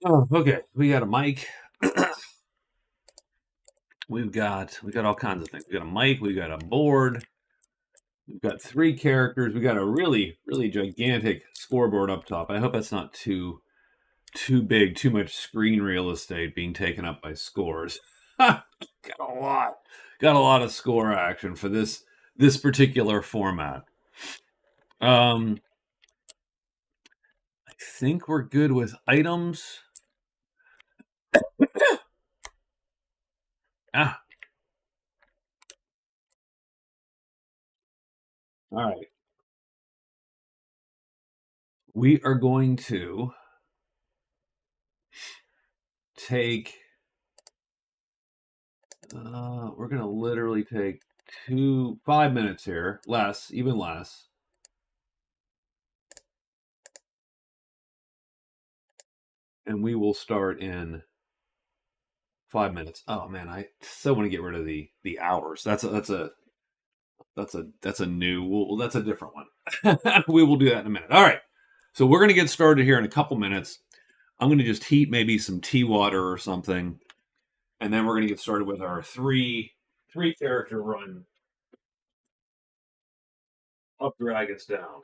Oh, okay. We got a mic. We got all kinds of things. We got a mic. We got a board. We've got three characters. We got a really gigantic scoreboard up top. I hope that's not too big, too much screen real estate being taken up by scores. got a lot. Got a lot of score action for this particular format. Um, I think we're good with items. Ah, all right. We are going to take. We're gonna literally take 5 minutes here, less, even less, and we will start in 5 minutes. Oh man, I so want to get rid of the hours. That's a new. Well, that's a different one. We will do that in a minute. All right. So we're gonna get started here in a couple minutes. I'm gonna just heat maybe some tea water or something, and then we're gonna get started with our three character run up dragons down.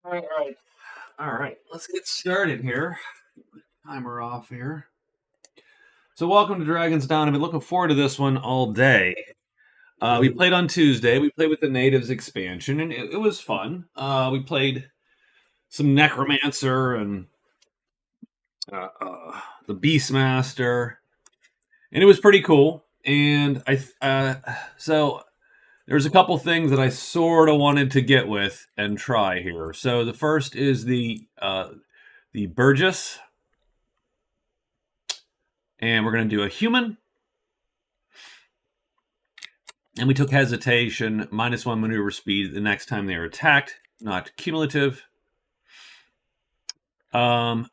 All right. Let's get started here. Timer off here. So, welcome to Dragon's Down. I've been looking forward to this one all day. We played on Tuesday. We played with the Natives expansion, and it was fun. We played some Necromancer and the Beastmaster, and it was pretty cool. And so there's a couple things that I sort of wanted to get with and try here. So the first is the Burgess, and we're going to do a human. And we took hesitation, -1 maneuver speed the next time they are attacked, not cumulative. Chainmail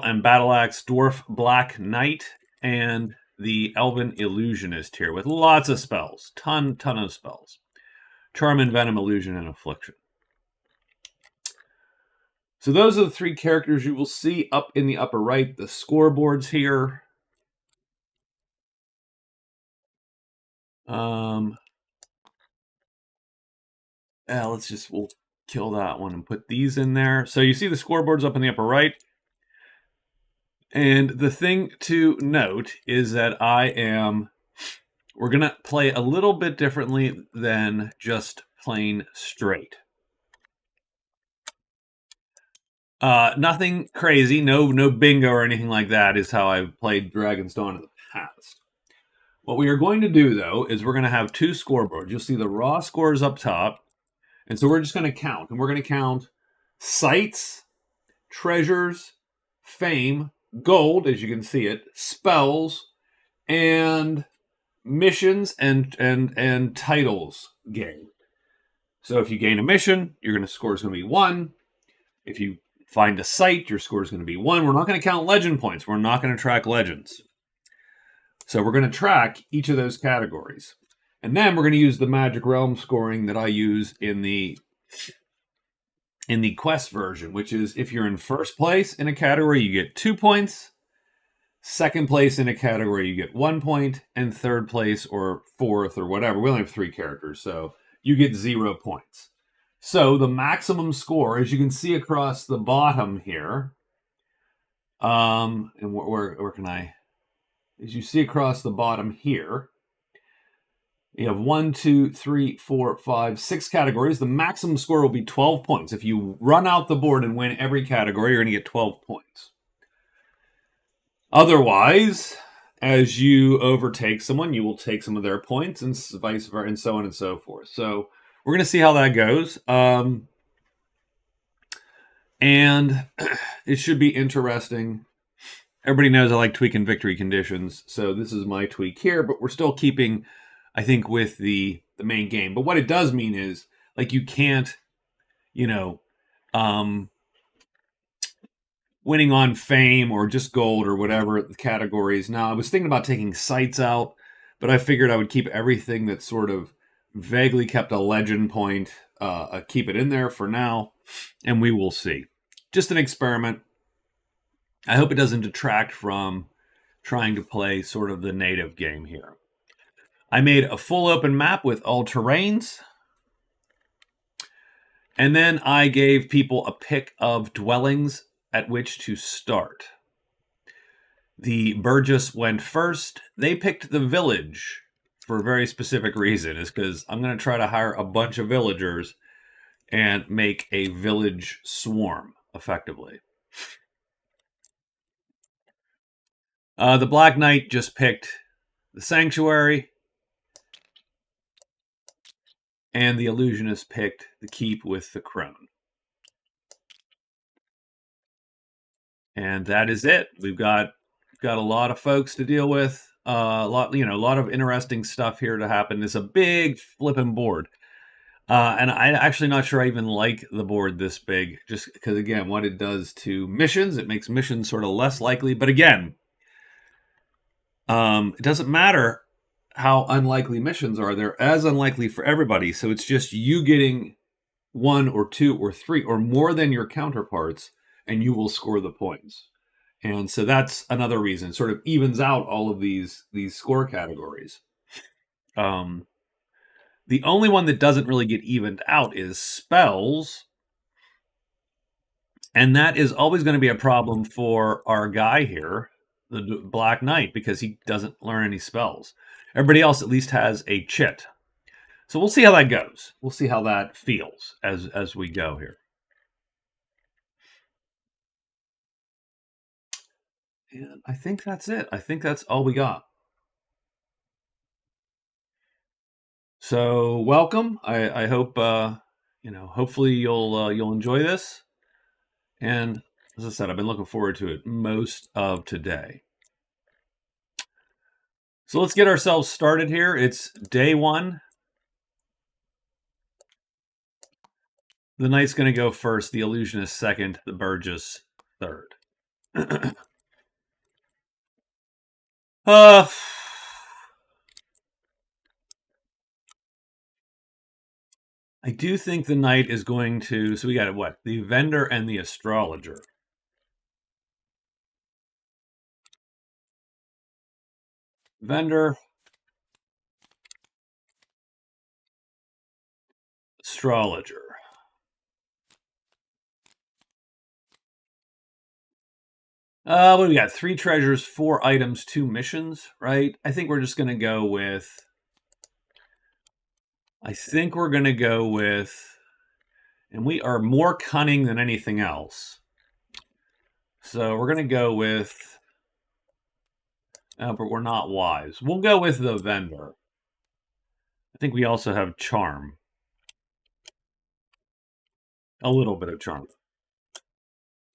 and Battle Axe, Dwarf Black Knight, and the Elven Illusionist here with lots of spells. Ton of spells. Charm and Venom, Illusion, and Affliction. So those are the three characters you will see up in the upper right. The scoreboards here. We'll kill that one and put these in there. So you see the scoreboards up in the upper right. And the thing to note is that we're going to play a little bit differently than just plain straight. Nothing crazy, no bingo or anything like that is how I've played Dragon's Dawn in the past. What we are going to do, though, is we're going to have two scoreboards. You'll see the raw scores up top. And so we're just going to count. And we're going to count sights, treasures, fame, gold, as you can see it, spells, and missions and titles gained. So if you gain a mission, your score is going to be 1. If you find a sight, your score is going to be 1. We're not going to count legend points. We're not going to track legends. So we're going to track each of those categories. And then we're going to use the Magic Realm scoring that I use in the quest version, which is if you're in first place in a category, you get 2 points. Second place in a category, you get 1 point. And third place or fourth or whatever, we only have 3 characters, so you get 0 points. So the maximum score, as you can see across the bottom here, and where can I? As you see across the bottom here, you have 1, 2, 3, 4, 5, 6 categories. The maximum score will be 12 points. If you run out the board and win every category, you're going to get 12 points. Otherwise, as you overtake someone, you will take some of their points and vice versa, and so on and so forth. So we're going to see how that goes. And it should be interesting. Everybody knows I like tweaking victory conditions, so this is my tweak here, but we're still keeping, I think, with the main game. But what it does mean is, like, you can't, winning on fame or just gold or whatever the categories. Now, I was thinking about taking sights out, but I figured I would keep everything that sort of vaguely kept a legend point, keep it in there for now, and we will see. Just an experiment. I hope it doesn't detract from trying to play sort of the native game here. I made a full open map with all terrains. And then I gave people a pick of dwellings at which to start. The Burgess went first. They picked the village for a very specific reason, is because I'm going to try to hire a bunch of villagers and make a village swarm, effectively. The Black Knight just picked the Sanctuary, and the Illusionist picked the Keep with the Crone. And that is it. We've got a lot of folks to deal with. A lot of interesting stuff here to happen. It's a big flipping board. And I'm actually not sure I even like the board this big, just because, again, what it does to missions, it makes missions sort of less likely. But again, it doesn't matter how unlikely missions are. They're as unlikely for everybody. So it's just you getting 1 or 2 or 3 or more than your counterparts, and you will score the points. And so that's another reason, sort of evens out all of these score categories. The only one that doesn't really get evened out is spells. And that is always going to be a problem for our guy here, the Black Knight, because he doesn't learn any spells. Everybody else at least has a chit. So we'll see how that goes. We'll see how that feels as we go here. And I think that's it. I think that's all we got. So welcome. I hope hopefully you'll enjoy this. And as I said, I've been looking forward to it most of today. So let's get ourselves started here. It's day one. The knight's going to go first, the illusionist second, the Burgess third. I do think the knight is going to... So we got what? The vendor and the astrologer. Vendor. Astrologer. What do we got? 3 treasures, 4 items, 2 missions, right? I think we're just going to go with... And we are more cunning than anything else. So we're going to go with... but we're not wise. We'll go with the vendor. I think we also have charm. A little bit of charm.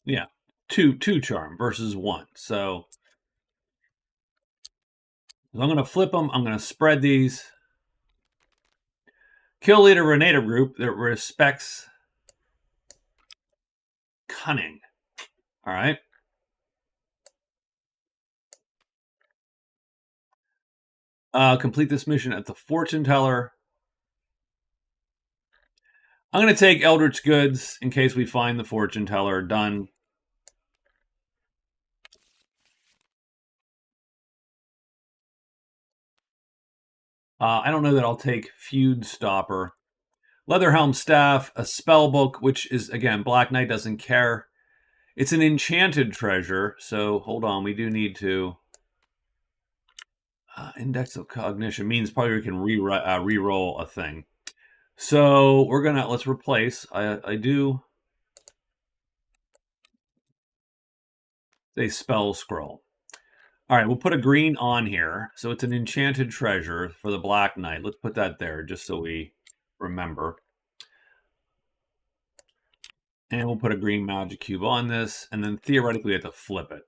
Yeah. Two charm versus 1. So I'm going to flip them. I'm going to spread these. Kill leader of a native group that respects cunning. All right. Complete this mission at the fortune teller. I'm going to take Eldritch Goods in case we find the fortune teller. Done. I don't know that I'll take Feud Stopper. Leatherhelm Staff, a spell book, which is, again, Black Knight doesn't care. It's an enchanted treasure, so hold on. We do need to... Index of Cognition means probably we can re-roll a thing. So we're going to... Let's replace. I do... a spell scroll. All right, we'll put a green on here. So it's an enchanted treasure for the Black Knight. Let's put that there just so we remember. And we'll put a green magic cube on this. And then theoretically, we have to flip it.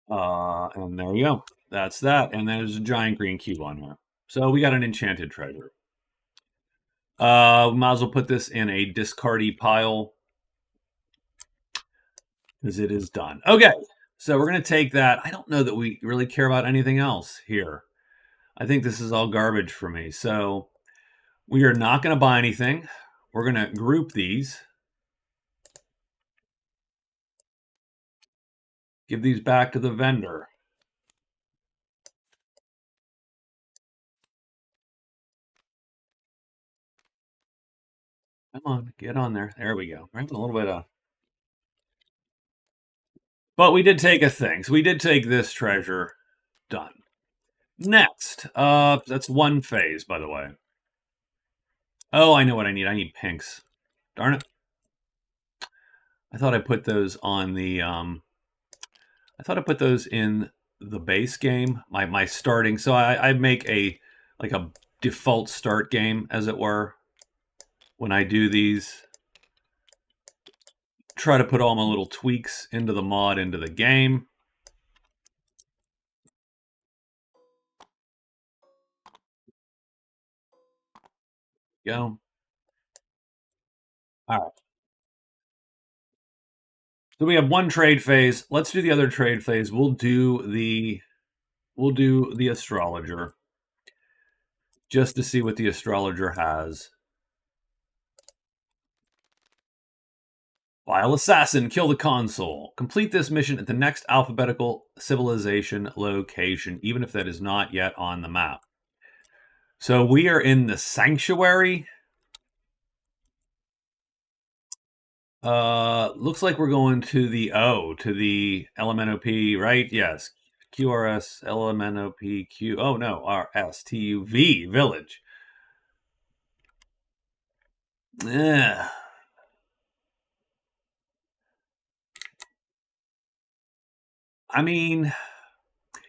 And there we go. That's that. And there's a giant green cube on here. So we got an enchanted treasure. We might as well put this in a discardy pile. Because it is done. Okay, so we're going to take that. I don't know that we really care about anything else here. I think this is all garbage for me. So we are not going to buy anything. We're going to group these. Give these back to the vendor. Come on, get on there. There we go. We're having a little bit of... But we did take a thing. So we did take this treasure. Done. Next. That's 1 phase, by the way. Oh, I know what I need. I need pinks. Darn it. I thought I put those on the... I thought I put those in the base game. My starting... So I make a default start game, as it were, when I do these. Try to put all my little tweaks into the mod, into the game. Go. All right. So we have 1 trade phase. Let's do the other trade phase. We'll do the astrologer just to see what the astrologer has. Vile assassin, kill the consul. Complete this mission at the next alphabetical civilization location, even if that is not yet on the map. So we are in the sanctuary. Looks like we're going to the LMNOP, right? Yes. QRS, LMNOP, oh no, RSTUV, village. Yeah. I mean,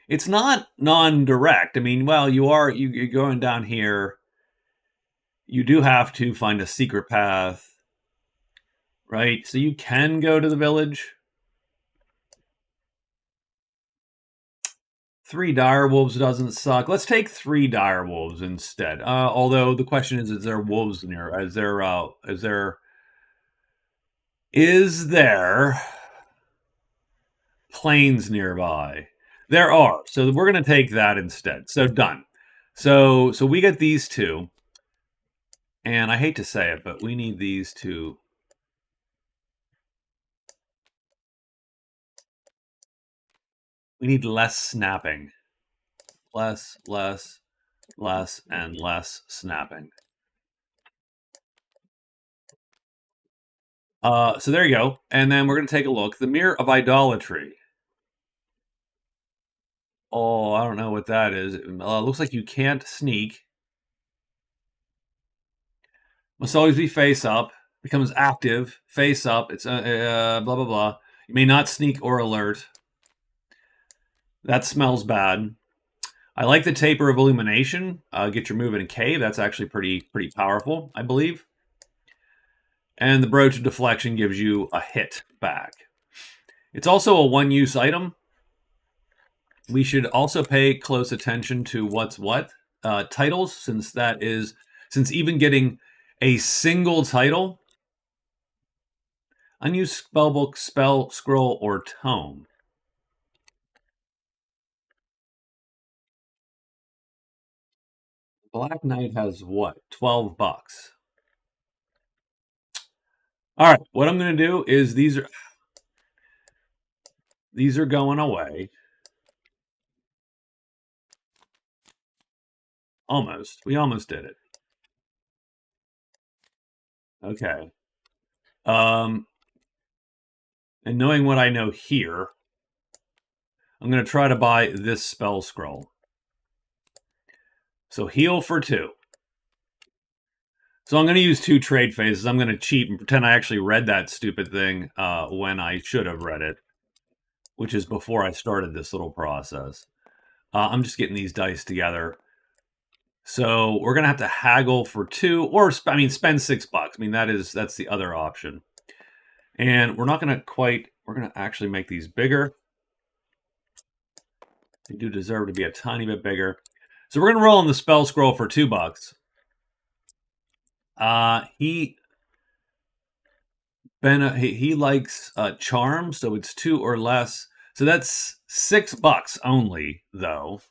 it's not non-direct. I mean, well, you're going down here. You do have to find a secret path, right? So you can go to the village. 3 dire wolves doesn't suck. Let's take 3 dire wolves instead. Although the question is there wolves near? Is there planes nearby? There are. So we're going to take that instead. So done. So we get these two. And I hate to say it, but we need these two. We need less snapping. Less, and less snapping. So there you go. And then we're going to take a look. The Mirror of Idolatry. Oh, I don't know what that is. It looks like you can't sneak. Must always be face up. Becomes active. Face up. It's blah, blah, blah. You may not sneak or alert. That smells bad. I like the Taper of Illumination. Get your move in a cave. That's actually pretty powerful, I believe. And the Brooch of Deflection gives you a hit back. It's also a one-use item. We should also pay close attention to what's what. Titles, since even getting a single title, unused spellbook, spell, scroll, or tome. Black Knight has what? $12. All right, what I'm going to do is these are going away. Almost. We almost did it. Okay. And knowing what I know here, I'm going to try to buy this spell scroll. So heal for 2. So I'm going to use 2 trade phases. I'm going to cheat and pretend I actually read that stupid thing when I should have read it, which is before I started this little process. I'm just getting these dice together. So we're going to have to haggle for 2, or spend $6. I mean, that's the other option. And we're not going to we're going to actually make these bigger. They do deserve to be a tiny bit bigger. So we're going to roll on the spell scroll for $2. He likes charm, so it's 2 or less. So that's $6 only, though.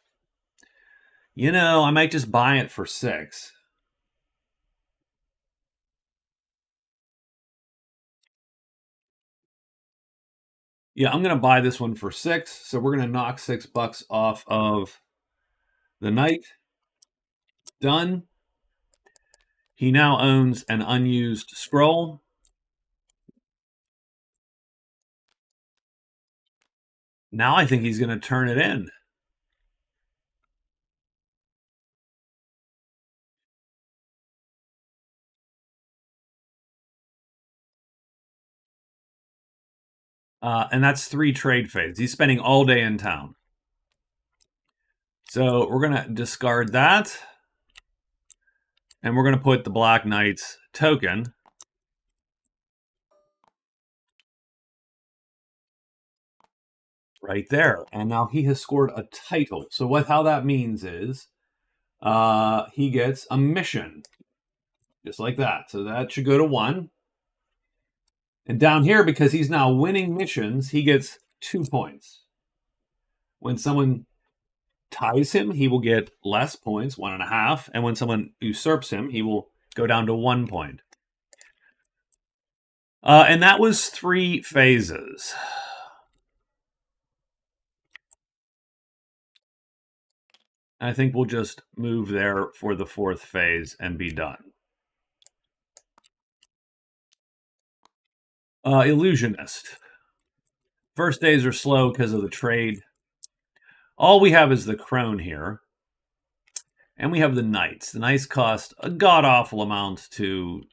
You know, I might just buy it for 6. Yeah, I'm going to buy this one for 6. So we're going to knock $6 off of the knight. Done. He now owns an unused scroll. Now I think he's going to turn it in. And that's 3 trade phases. He's spending all day in town. So we're going to discard that. And we're going to put the Black Knight's token right there. And now he has scored a title. So how that means is he gets a mission. Just like that. So that should go to 1. And down here, because he's now winning missions, he gets 2 points. When someone ties him, he will get less points, 1.5. And when someone usurps him, he will go down to 1 point. And that was 3 phases. I think we'll just move there for the 4th phase and be done. Illusionist. First days are slow because of the trade. All we have is the crone here. And we have the knights. The knights cost a god-awful amount to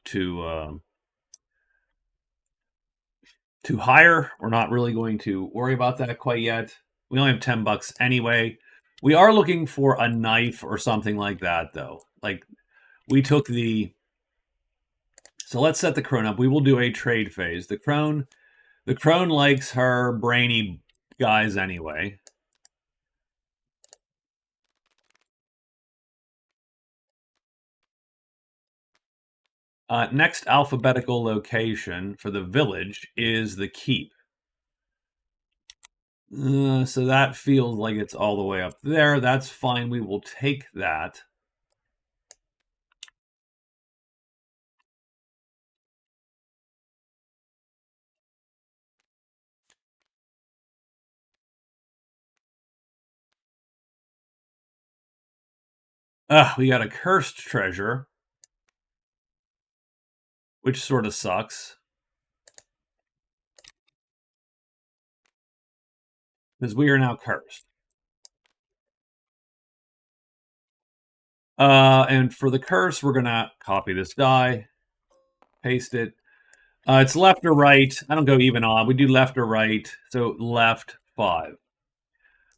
hire. We're not really going to worry about that quite yet. We only have $10 anyway. We are looking for a knife or something like that, though. Like, we took the... So let's set the crone up. We will do a trade phase. The crone likes her brainy guys anyway. Next alphabetical location for the village is the keep. So that feels like it's all the way up there. That's fine. We will take that. We got a cursed treasure, which sort of sucks. Because we are now cursed. And for the curse, we're going to copy this die, paste it. It's left or right. I don't go even odd. We do left or right. So left 5.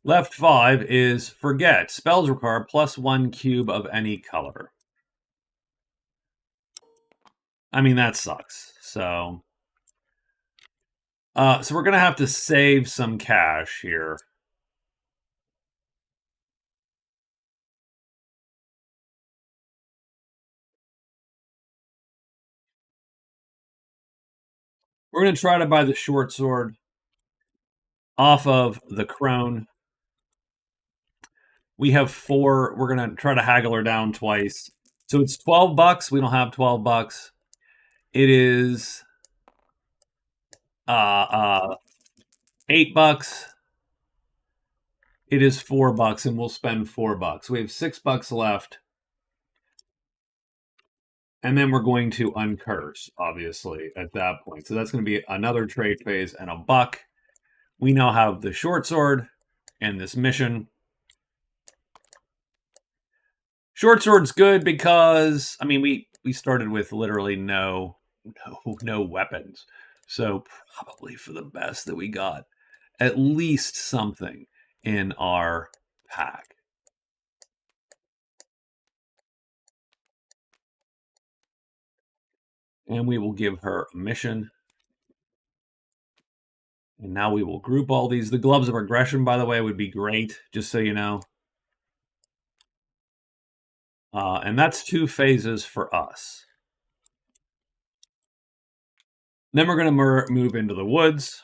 Left 5 is forget. Spells require +1 cube of any color. I mean, that sucks. So we're going to have to save some cash here. We're going to try to buy the short sword off of the crone. We have 4. We're going to try to haggle her down twice. So it's $12. We don't have $12. It is $8. It is $4, and we'll spend $4. We have $6 left. And then we're going to uncurse, obviously, at that point. So that's going to be another trade phase and $1. We now have the short sword and this mission. Short sword's good because, I mean, we started with literally no weapons. So probably for the best that we got at least something in our pack. And we will give her a mission. And now we will group all these. The gloves of aggression, by the way, would be great, just so you know. And that's 2 phases for us. Then we're going to move into the woods.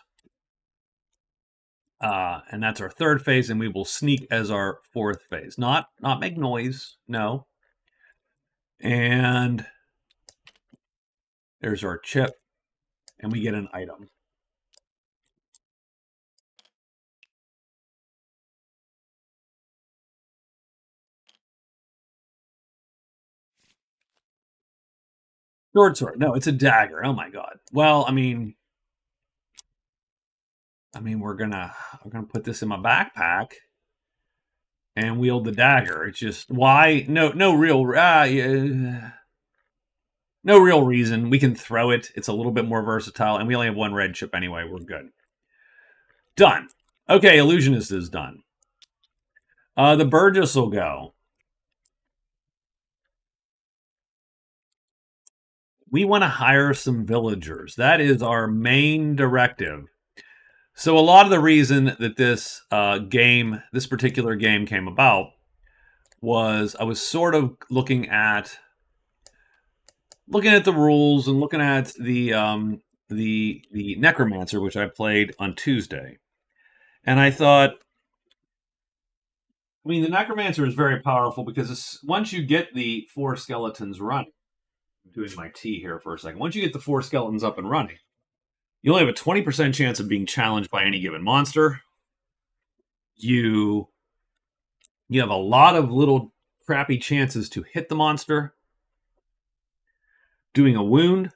And that's our 3rd phase, and we will sneak as our 4th phase. Not make noise, no. And there's our chip, and we get an item. Short sword. No, it's a dagger. Oh my god. Well, I mean, we're gonna put this in my backpack and wield the dagger. It's just why? No real no real reason. We can throw it. It's a little bit more versatile, and we only have 1 red chip anyway. We're good. Done. Okay, illusionist is done. The Burgess will go. We want to hire some villagers. That is our main directive. So a lot of the reason that this particular game came about was I was sort of looking at the rules and looking at the Necromancer, which I played on Tuesday. And I thought, I mean, the Necromancer is very powerful because once you get the 4 skeletons running, I'm doing my tea here for a second. Once you get the 4 skeletons up and running, You only have a 20% chance of being challenged by any given monster. You have a lot of little crappy chances to hit the monster. Doing a wound.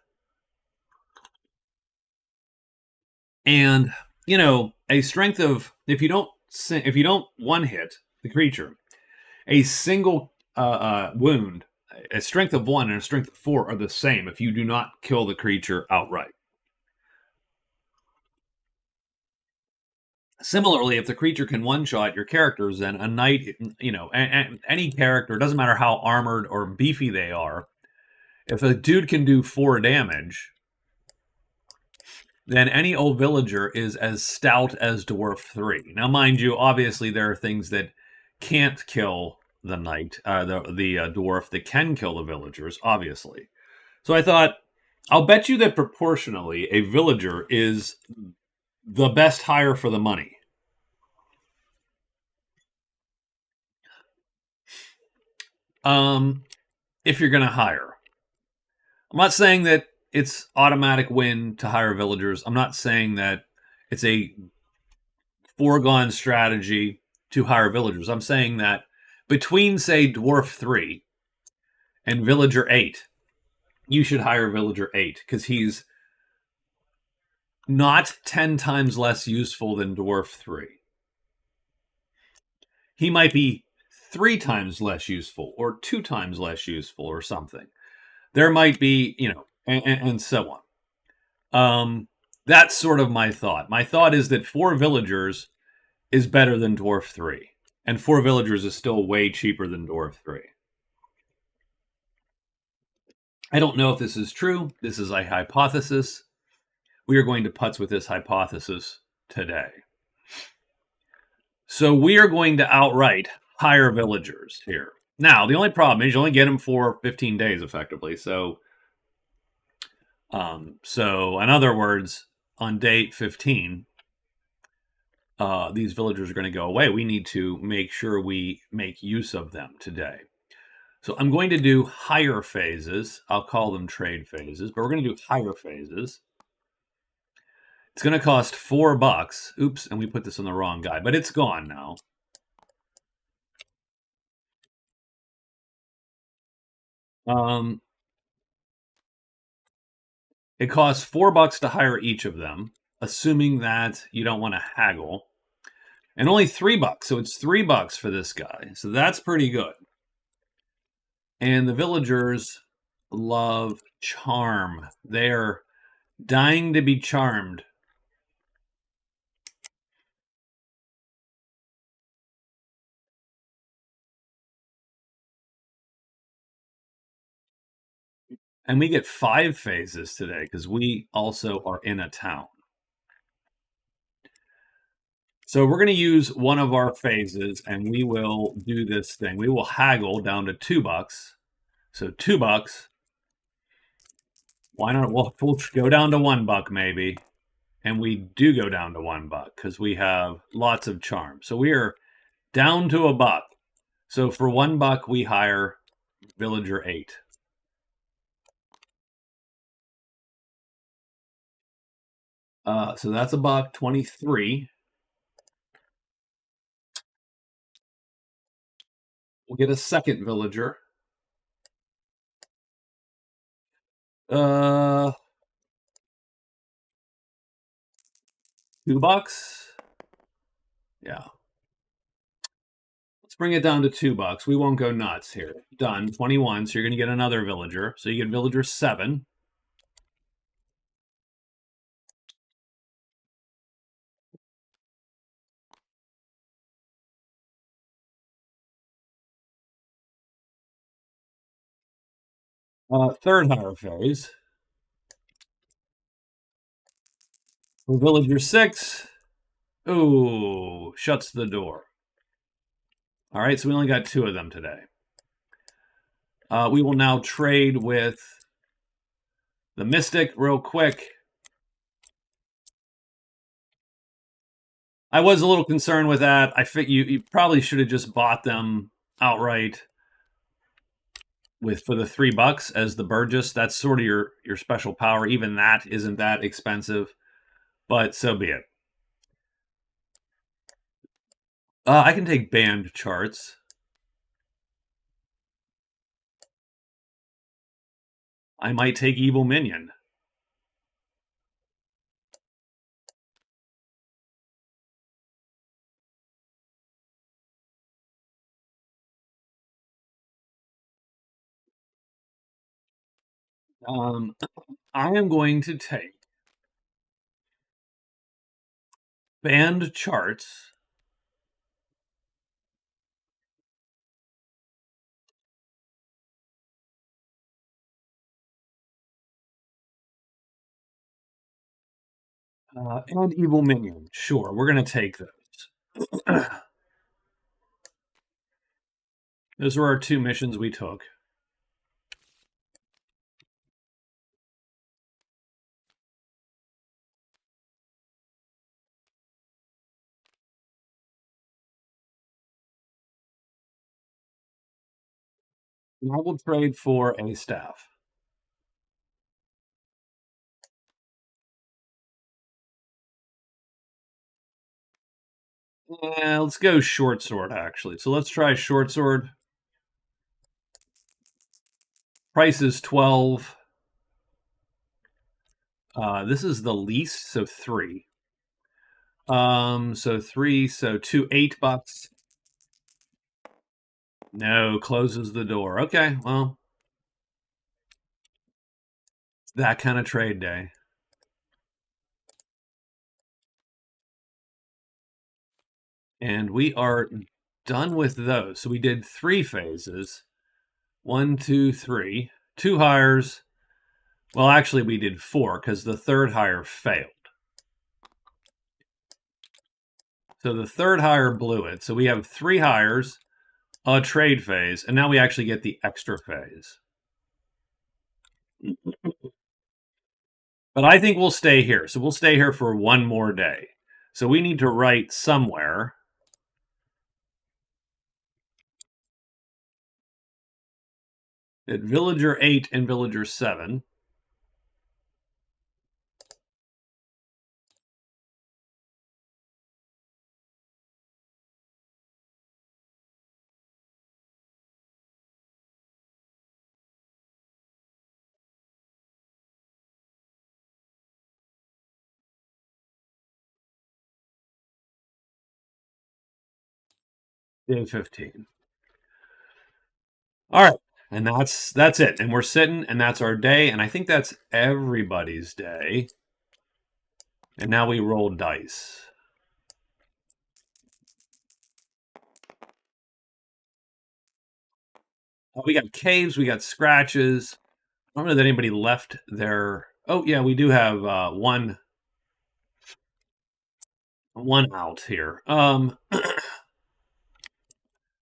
And, a strength of, if you don't one hit the creature, a single wound, a strength of 1 and a strength of 4 are the same if you do not kill the creature outright. Similarly, if the creature can one-shot your characters, then a knight, any character, doesn't matter how armored or beefy they are, if a dude can do 4 damage, then any old villager is as stout as Dwarf 3. Now, mind you, obviously there are things that can't kill the knight, the dwarf that can kill the villagers, obviously. So I thought, I'll bet you that proportionally, a villager is the best hire for the money. If you're going to hire. I'm not saying that it's automatic win to hire villagers. I'm not saying that it's a foregone strategy to hire villagers. I'm saying that between, say, Dwarf 3 and Villager 8, you should hire Villager 8 because he's not 10 times less useful than Dwarf 3. He might be 3 times less useful or 2 times less useful or something. There might be, and so on. That's sort of my thought. My thought is that 4 villagers is better than Dwarf 3. And 4 villagers is still way cheaper than Dwarf 3. I don't know if this is true. This is a hypothesis. We are going to putz with this hypothesis today. So we are going to outright hire villagers here. Now, the only problem is you only get them for 15 days, effectively. So in other words, on day 15, these villagers are going to go away. We need to make sure we make use of them today. So I'm going to do higher phases. I'll call them trade phases, but we're going to do higher phases. It's going to cost $4. Oops, and we put this on the wrong guy, but it's gone now. It costs $4 to hire each of them, assuming that you don't want to haggle. And only $3, so it's $3 for this guy. So that's pretty good. And the villagers love charm. They're dying to be charmed. And we get 5 phases today because we also are in a town. So we're going to use one of our phases and we will do this thing. We will haggle down to $2. So $2. Why not? We'll go down to $1 maybe. And we do go down to $1 because we have lots of charm. So we are down to $1. So for $1 we hire Villager 8. So that's $1.23. We'll get a second villager. $2. Yeah. Let's bring it down to $2. We won't go nuts here. Done. 21. So you're going to get another villager. So you get Villager 7. Third higher phase. For Villager 6. Ooh, shuts the door. All right, so we only got 2 of them today. We will now trade with the Mystic real quick. I was a little concerned with that. I think you probably should have just bought them outright for the $3 as the Burgess. That's sort of your special power. Even that isn't that expensive. but so be it. I can take band charts. I might take Evil Minion. I am going to take band charts. And Evil Minion. Sure, we're going to take those. Those were our 2 missions we took. And I will trade for a staff. Let's go short sword, actually. So let's try short sword. Price is 12. This is the least, so 3. So 3, so 2, $8. No, closes the door. Okay, well, that kind of trade day. And we are done with those. So we did 3 phases. 1, 2, 3. 2 hires. Well, actually, we did 4 because the 3rd hire failed. So the 3rd hire blew it. So we have 3 hires, a trade phase, and now we actually get the extra phase. But I think we'll stay here. So we'll stay here for 1 more day. So we need to write somewhere that Villager 8 and Villager 7 day 15. All right. And that's it. And we're sitting, and that's our day. And I think that's everybody's day. And now we roll dice. We got caves, we got scratches. I don't know that anybody left their. Oh yeah, we do have one out here.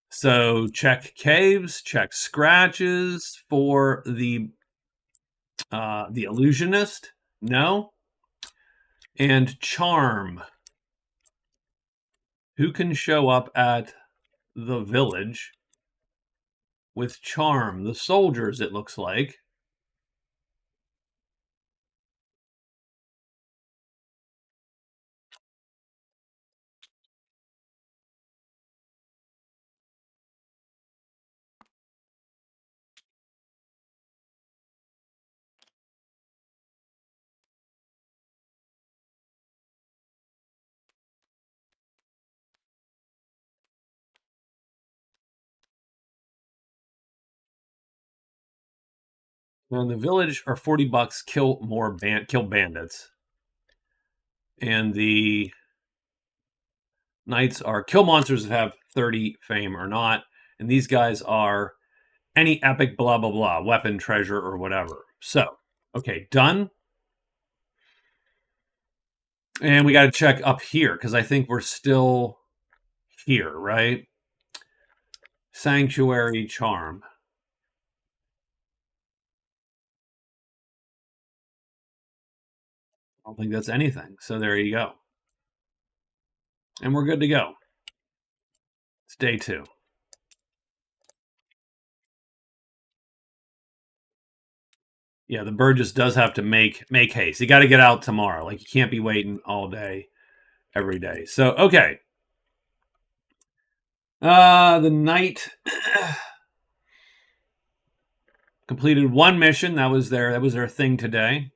So check caves, check scratches for the illusionist. No. And charm. Who can show up at the village with charm? The soldiers, it looks like. And the village are $40. Kill bandits. And the knights are kill monsters that have 30 fame or not. And these guys are any epic blah blah blah, weapon, treasure, or whatever. So, okay, done. And we got to check up here because I think we're still here, right? Sanctuary charm. I don't think that's anything. So there you go. And we're good to go. It's day 2. Yeah, the Burgess does have to make haste. You got to get out tomorrow. Like, you can't be waiting all day, every day. So, okay. The knight completed one mission. That was their thing today.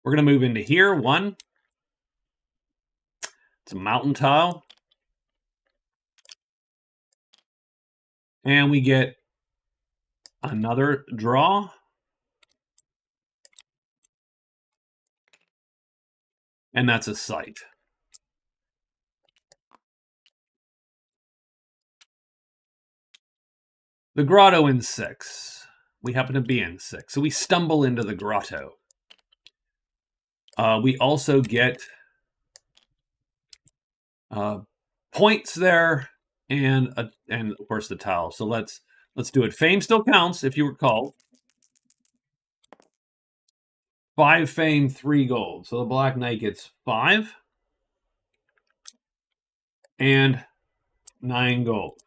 We're going to move into here. One. It's a mountain tile. And we get another draw. And that's a site. The grotto in 6. We happen to be in 6. So we stumble into the grotto. We also get points there, and of course the tile. So let's do it. Fame still counts, if you recall. 5 fame, 3 gold. So the Black Knight gets 5 and 9 gold.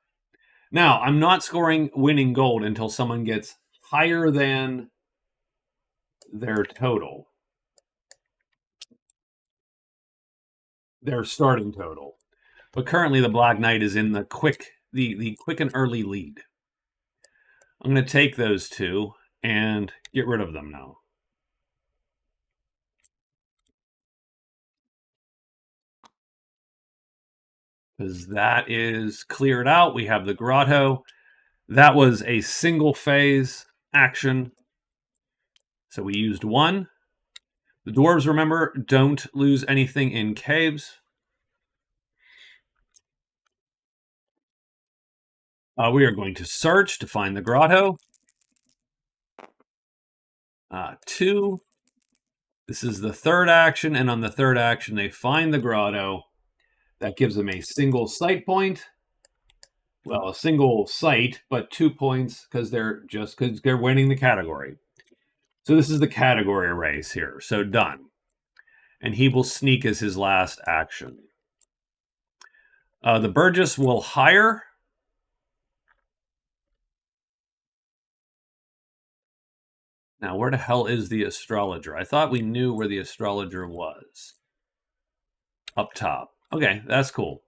Now, I'm not scoring winning gold until someone gets higher than their total, their starting total. But currently the Black Knight is in the quick and early lead. I'm going to take those two and get rid of them now. Because that is cleared out. We have the grotto. That was a single phase action. So we used 1. The dwarves, remember, don't lose anything in caves. We are going to search to find the grotto. 2. This is the third action, and on the third action, they find the grotto. That gives them a single sight point. Well, a single sight, but 2 points because they're winning the category. So this is the category race here. So done. And he will sneak as his last action. The Burgess will hire. Now, where the hell is the astrologer? I thought we knew where the astrologer was. Up top. Okay, that's cool.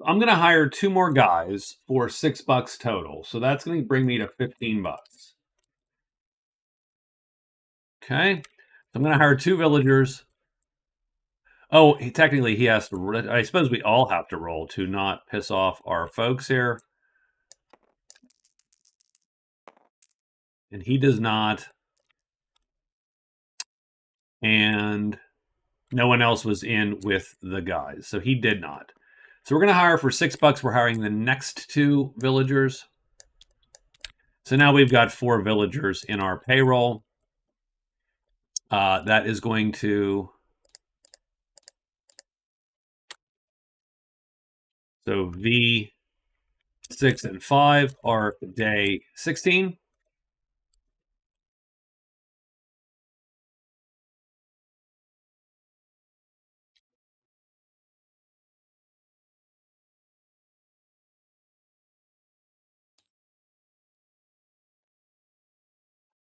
I'm going to hire 2 more guys for $6 total. So that's going to bring me to $15. Okay. So I'm going to hire 2 villagers. Oh, technically he has to. I suppose we all have to roll to not piss off our folks here. And he does not. And no one else was in with the guys. So he did not. So we're going to hire for $6. We're hiring the next 2 villagers. So now we've got 4 villagers in our payroll. That is going to. So V6 and 5 are day 16.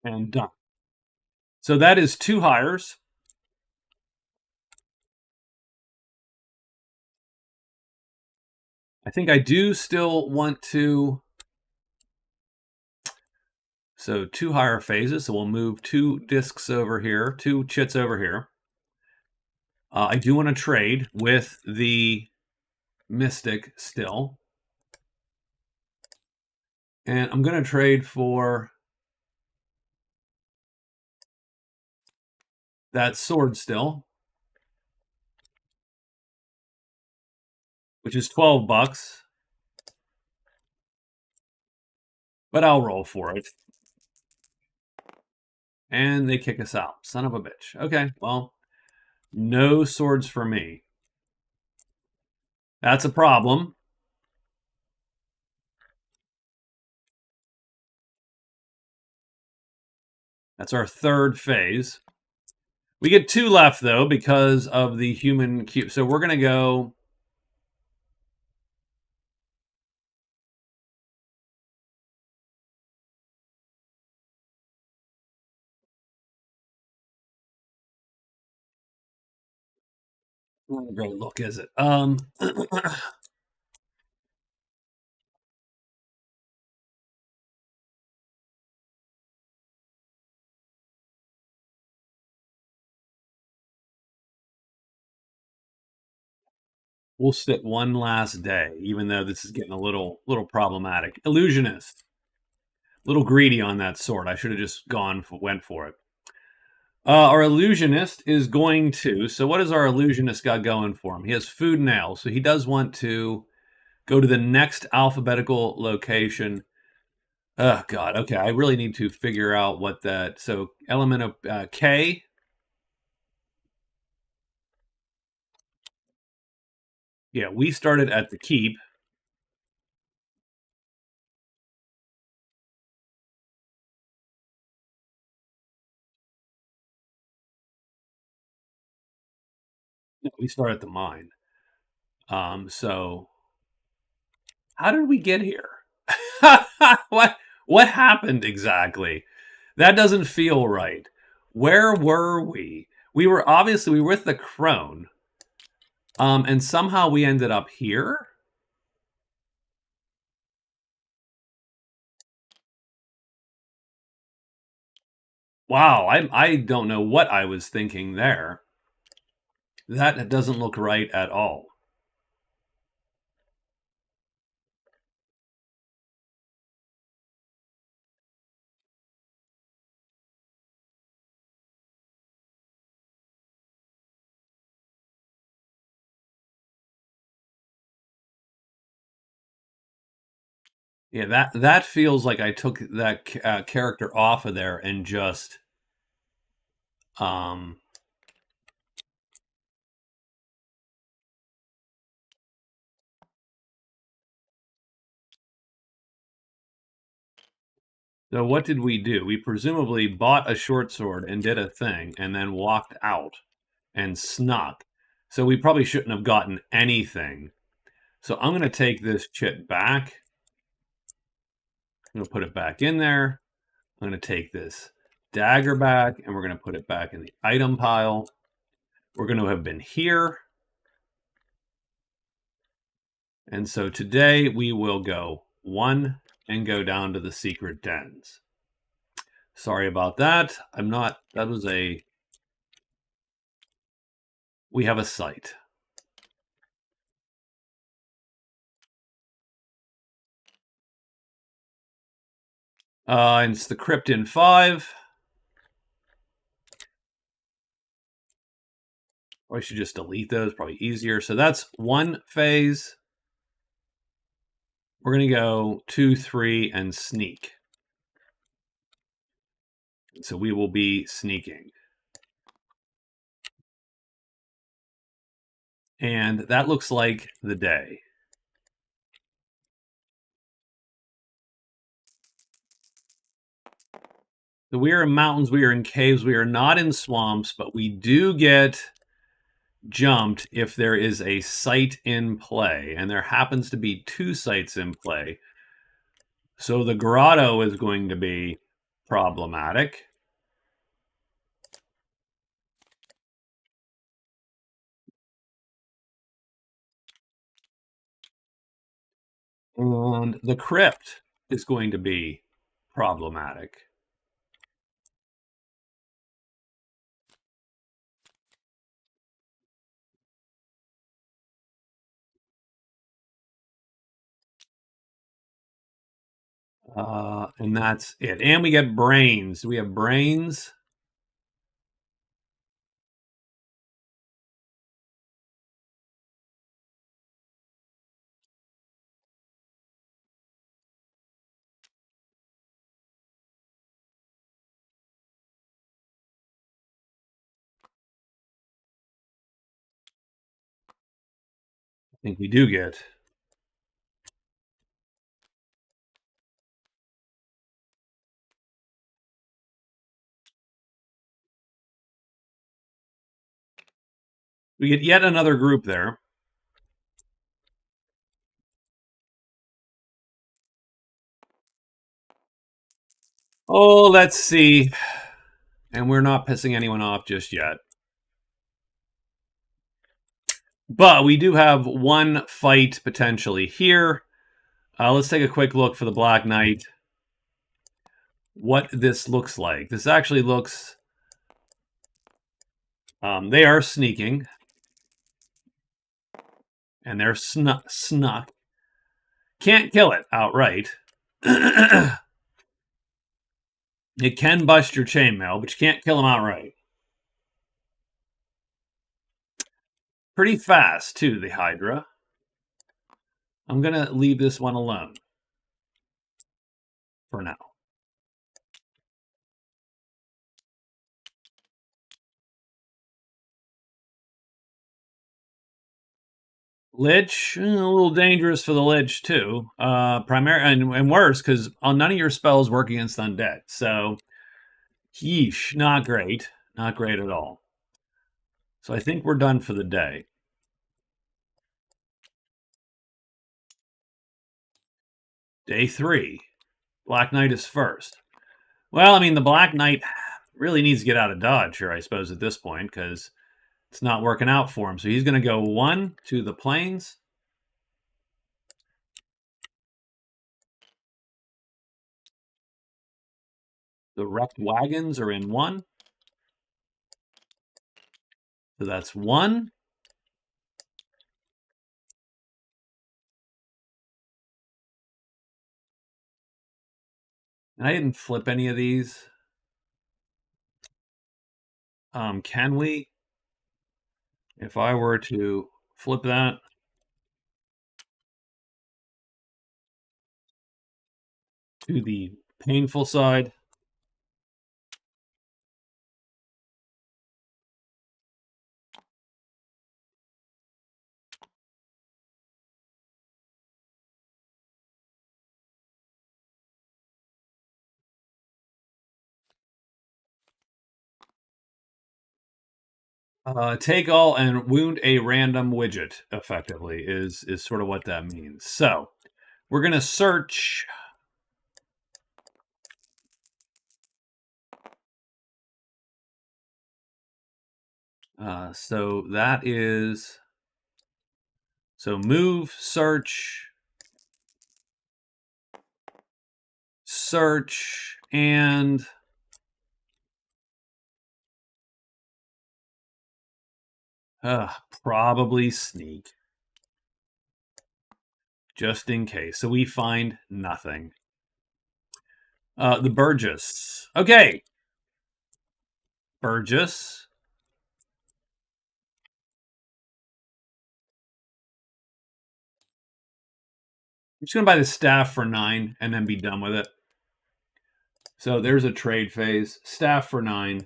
And done. So that is 2 hires. I think I do still want to. So 2 higher phases. So we'll move 2 discs over here, 2 chits over here. I do want to trade with the Mystic still. And I'm going to trade for that sword still, which is $12. But I'll roll for it. And they kick us out. Son of a bitch. Okay, well, no swords for me. That's a problem. That's our third phase. We get 2 left, though, because of the human cube. So we're going to go... Not a great look, is it? We'll stick one last day, even though this is getting a little problematic. Illusionist. A little greedy on that sword. I should have just went for it. Our illusionist is going to. So, what has our illusionist got going for him? He has food nails. So, he does want to go to the next alphabetical location. Oh, God. Okay. I really need to figure out what that. So, element of K. Yeah, we started at the keep. No, we start at the mine. So, how did we get here? What happened exactly? That doesn't feel right. Where were we? We were with the crone. And somehow we ended up here. Wow, I don't know what I was thinking there. That doesn't look right at all. Yeah, that feels like I took that character off of there and just um so what did we do? We presumably bought a short sword and did a thing and then walked out and snuck. So we probably shouldn't have gotten anything. So I'm going to take this chit back. I'm going to put it back in there. I'm going to take this dagger back and we're going to put it back in the item pile. We're going to have been here. And so today we will go 1 and go down to the secret dens. Sorry about that. We have a site. And it's the crypt in 5. Or I should just delete those, probably easier. So that's 1 phase. We're going to go 2, 3, and sneak. So we will be sneaking. And that looks like the day. So we are in mountains, we are in caves, we are not in swamps, but we do get jumped if there is a site in play. And there happens to be 2 sites in play. So the grotto is going to be problematic. And the crypt is going to be problematic. And that's it. And we get brains. Do we have brains? I think we do get. We get yet another group there. Oh, let's see. And we're not pissing anyone off just yet. But we do have one fight potentially here. Let's take a quick look for the Black Knight. What this looks like. This actually looks... they are sneaking. And they're snuck. Can't kill it outright. It can bust your chainmail, but you can't kill him outright. Pretty fast, too, the Hydra. I'm going to leave this one alone for now. Lich, a little dangerous for the Lich, too. And worse, because none of your spells work against undead. So, yeesh, not great. Not great at all. So I think we're done for the day. Day 3. Black Knight is first. Well, I mean, the Black Knight really needs to get out of dodge here, I suppose, at this point, because it's not working out for him. So he's going to go 1 to the plains. The wrecked wagons are in 1. So that's 1. And I didn't flip any of these. Can we? If I were to flip that. To the painful side. Take all and wound a random widget, effectively, is sort of what that means. So, we're going to search... so that is... So move, search, and... probably sneak. Just in case. So we find nothing. The Burgess. Okay. Burgess. I'm just going to buy the staff for 9 and then be done with it. So there's a trade phase. Staff for 9.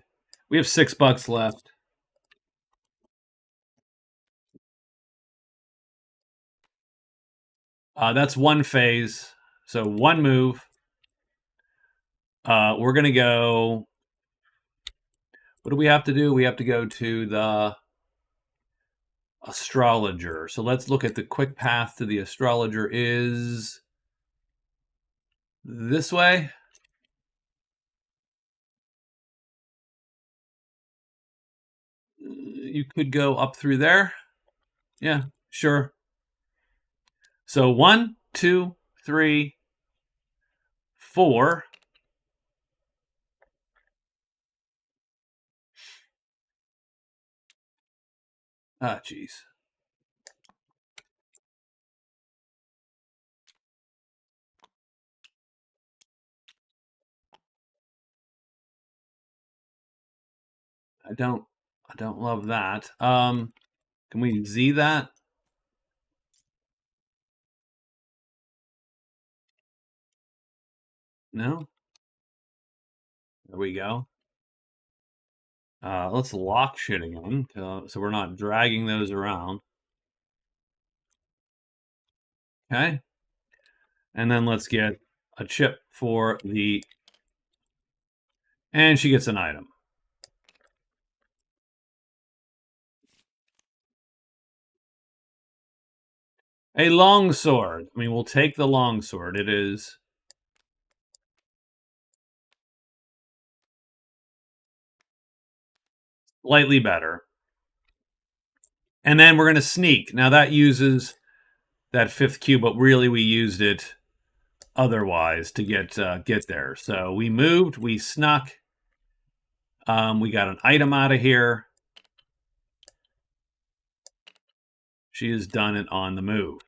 We have $6 left. That's one phase. So one move. We're going to go... What do we have to do? We have to go to the astrologer. So let's look at the quick path to the astrologer is this way. You could go up through there. Yeah, sure. So 1, 2, 3, 4. Ah, jeez. I don't love that. Can we Z that? No? There we go. Let's lock shit again, so we're not dragging those around. Okay. And then let's get a chip for the... And she gets an item. A longsword. I mean, we'll take the longsword. It is slightly better. And then we're going to sneak. Now that uses that 5th cube, but really we used it otherwise to get there. So we moved, we snuck. We got an item out of here. She has done it on the move.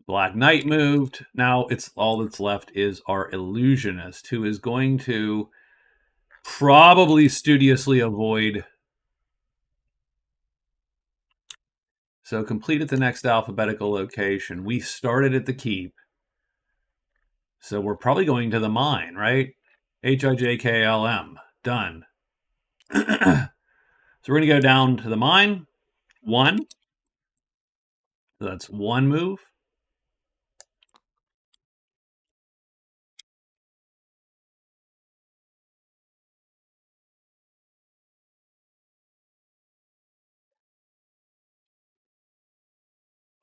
Black Knight moved. Now it's all that's left is our illusionist, who is going to probably studiously avoid. So complete at the next alphabetical location. We started at the keep. So we're probably going to the mine, right? HIJKLM. Done. So we're going to go down to the mine. 1. So that's 1 move.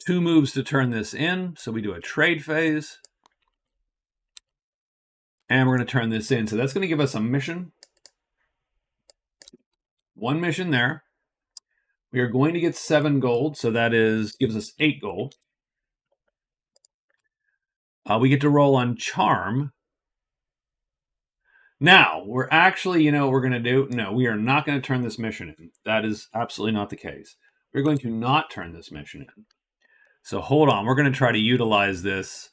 Two moves to turn this in. So we do a trade phase. And we're going to turn this in. So that's going to give us a mission. 1 mission there. We are going to get 7 gold. So that gives us 8 gold. We get to roll on charm. Now, we're actually, you know what we're going to do? No, we are not going to turn this mission in. That is absolutely not the case. We're going to not turn this mission in. So hold on. We're going to try to utilize this.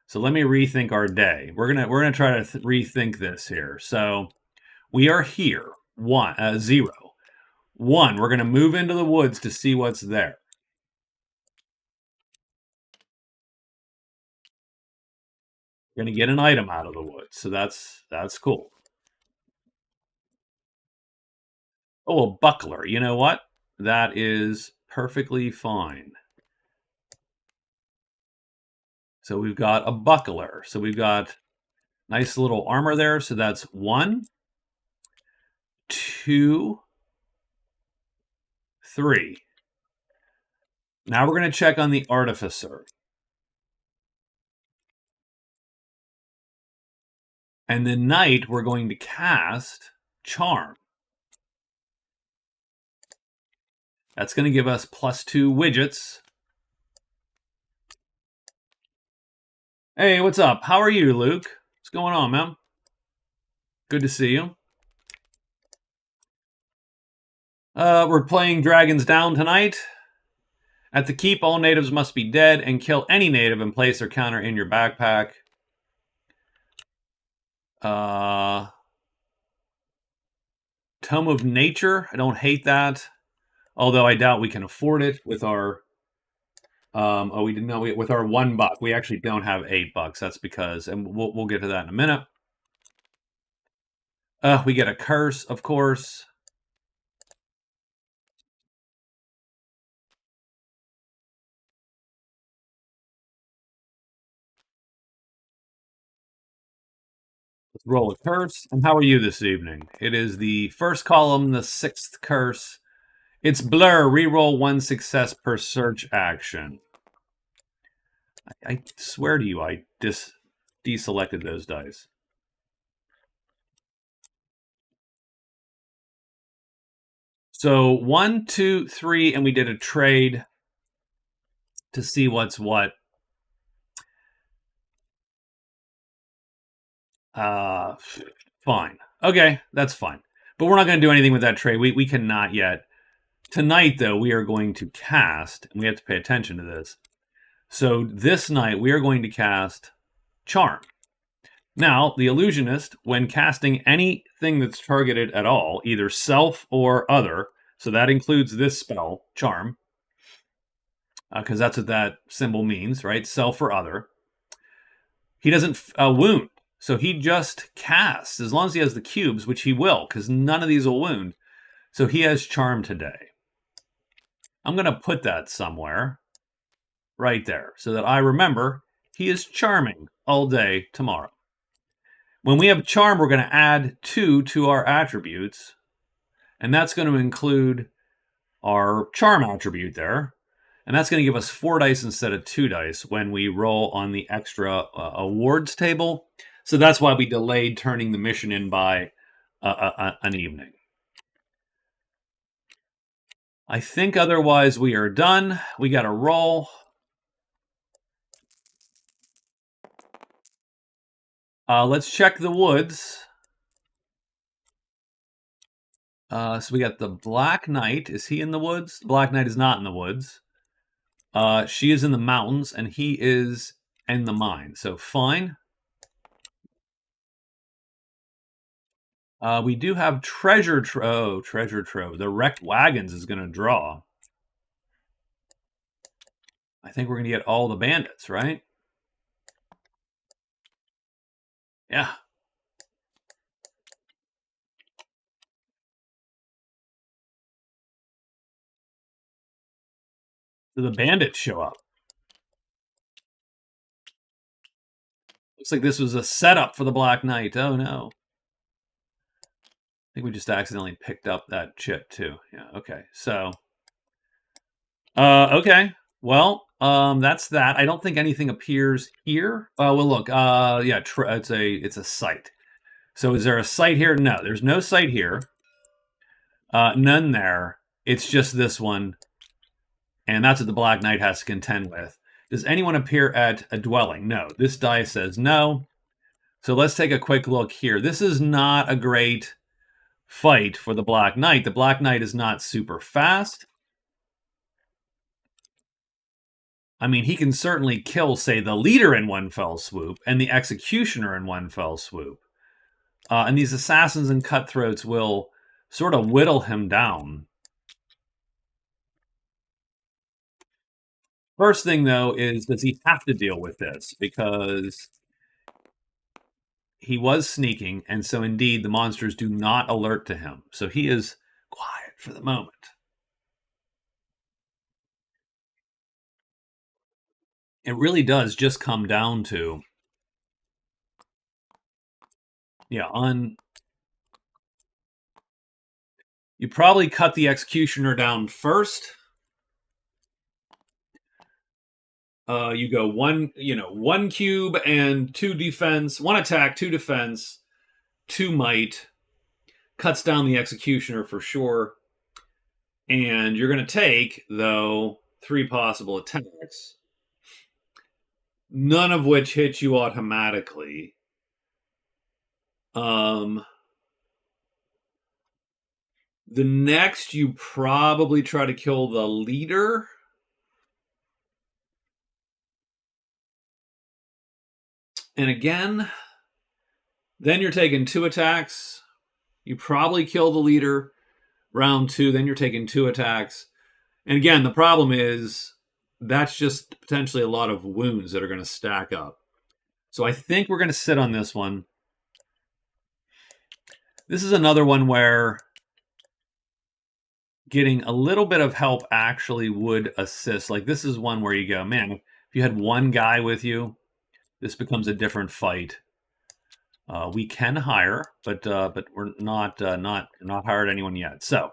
So let me rethink our day. We're gonna try to rethink this here. So we are here. 0. 1. We're going to move into the woods to see what's there. We're going to get an item out of the woods. So that's cool. Oh, a buckler. You know what? That is perfectly fine. So we've got a buckler. So we've got nice little armor there. So that's 1, 2, 3. Now we're going to check on the artificer. And the knight, we're going to cast charm. That's going to give us +2 widgets. Hey, what's up? How are you, Luke? What's going on, man? Good to see you. We're playing Dragons Down tonight. At the keep, all natives must be dead, and kill any native and place their counter in your backpack. Tome of Nature. I don't hate that. Although I doubt we can afford it with our... we didn't know with our $1. We actually don't have $8. That's because... And we'll get to that in a minute. We get a curse, of course. Let's roll a curse. And how are you this evening? It is the first column, the 6th curse. It's Blur. Reroll 1 success per search action. I swear to you, I deselected those dice. So 1, 2, 3, and we did a trade to see what's what. Fine. Okay, that's fine. But we're not going to do anything with that trade. We cannot yet. Tonight, though, we are going to cast, and we have to pay attention to this. So this night, we are going to cast Charm. Now, the illusionist, when casting anything that's targeted at all, either self or other, so that includes this spell, Charm, because that's what that symbol means, right? Self or other. He doesn't wound. So he just casts, as long as he has the cubes, which he will, because none of these will wound. So he has Charm today. I'm going to put that somewhere right there so that I remember he is charming all day tomorrow. When we have Charm, we're going to add 2 to our attributes, and that's going to include our Charm attribute there. And that's going to give us 4 dice instead of 2 dice when we roll on the extra awards table. So that's why we delayed turning the mission in by an evening. I think otherwise we are done. We got to roll. Let's check the woods. So we got the Black Knight. Is he in the woods? The Black Knight is not in the woods. She is in the mountains, and he is in the mine. So fine. We do have treasure trove. Treasure trove. The wrecked wagons is going to draw. I think we're going to get all the bandits, right? Yeah. So the bandits show up. Looks like this was a setup for the Black Knight. Oh no. I think we just accidentally picked up that chip too. Yeah, okay. So okay. Well, that's that. I don't think anything appears here. Well look, yeah, it's a site. So is there a site here? No, there's no site here. None there. It's just this one. And that's what the Black Knight has to contend with. Does anyone appear at a dwelling? No. This die says no. So let's take a quick look here. This is not a great fight for the Black Knight. The Black Knight is not super fast. I mean, he can certainly kill, say, the leader in one fell swoop and the executioner in one fell swoop. And these assassins and cutthroats will sort of whittle him down. First thing, though, is does he have to deal with this? Because he was sneaking, and so indeed the monsters do not alert to him. So he is quiet for the moment. It really does just come down to, yeah, you probably cut the executioner down first. You go one cube and 2 defense, 1 attack, 2 defense, 2 might. Cuts down the executioner for sure. And you're going to take, though, 3 possible attacks, none of which hit you automatically. The next, you probably try to kill the leader. And again, then you're taking 2 attacks. You probably kill the leader. Round 2, then you're taking 2 attacks. And again, the problem is that's just potentially a lot of wounds that are going to stack up. So I think we're going to sit on this one. This is another one where getting a little bit of help actually would assist. Like this is one where you go, man, if you had one guy with you, this becomes a different fight. We can hire, but we're not hired anyone yet. So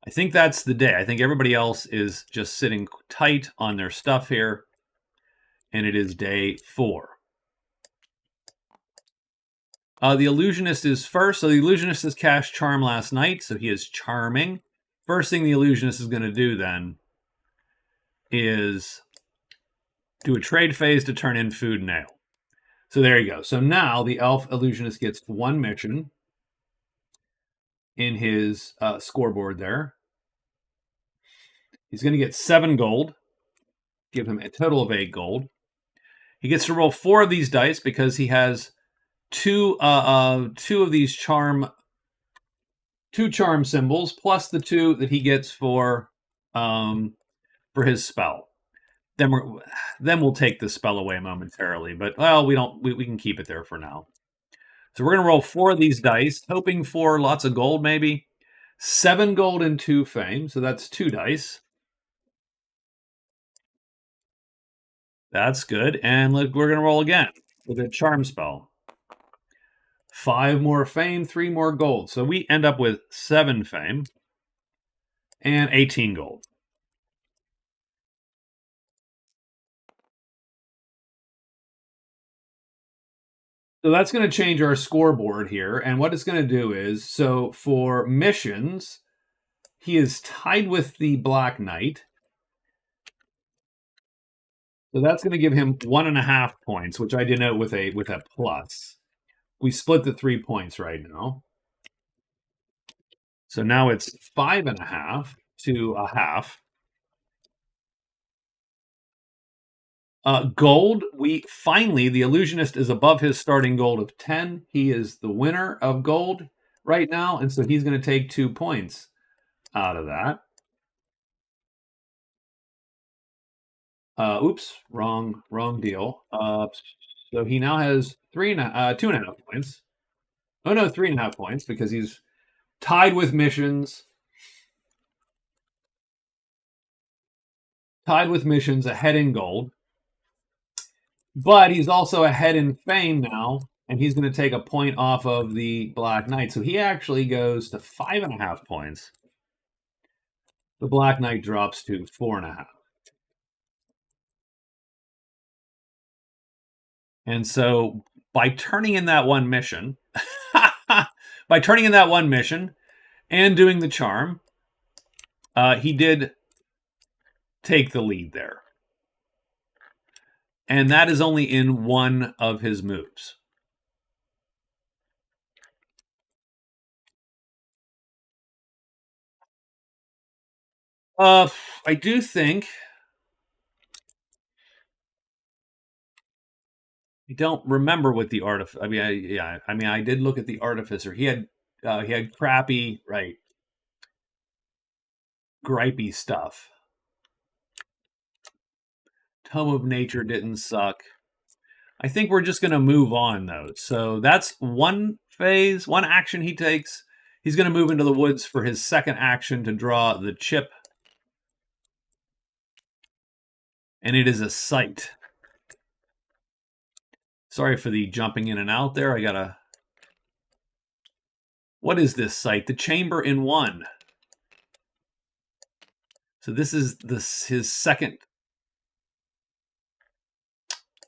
I think that's the day. I think everybody else is just sitting tight on their stuff here, and it is day 4. The illusionist is first. So the illusionist has cast charm last night, so he is charming. First thing the illusionist is going to do then is do a trade phase to turn in food and ale. So there you go. So now the elf illusionist gets 1 mission in his scoreboard there. He's going to get 7 gold. Give him a total of 8 gold. He gets to roll 4 of these dice because he has 2 of these charm symbols plus the 2 that he gets for his spell. Then we'll take the spell away momentarily, but well, we can keep it there for now. So we're going to roll 4 of these dice, hoping for lots of gold maybe. 7 gold and 2 fame, so that's 2 dice. That's good. And look, we're going to roll again with a charm spell. 5 more fame, 3 more gold. So we end up with 7 fame and 18 gold. So that's going to change our scoreboard here. And what it's going to do is, so for missions, he is tied with the Black Knight. So that's going to give him 1.5 points, which I denote with a plus. We split the 3 points right now. So now it's 5.5 to a half. Gold, the illusionist is above his starting gold of 10. He is the winner of gold right now, and so he's going to take 2 points out of that. Oops, wrong deal. So he now has 2.5 points. Oh no, 3.5 points because he's tied with missions. Ahead in gold. But he's also ahead in fame now, and he's going to take a point off of the Black Knight. So he actually goes to 5.5 points. The Black Knight drops to 4.5. And so by turning in that one mission, and doing the charm, he did take the lead there. And that is only in one of his moves. I do think, I don't remember what the artificer. I did look at the artificer. He had crappy, right, gripey stuff. Tome of Nature didn't suck. I think we're just going to move on, though. So that's one phase, one action he takes. He's going to move into the woods for his second action to draw the chip. And it is a sight. Sorry for the jumping in and out there. I got to... What is this sight? The Chamber in 1. So this is his second...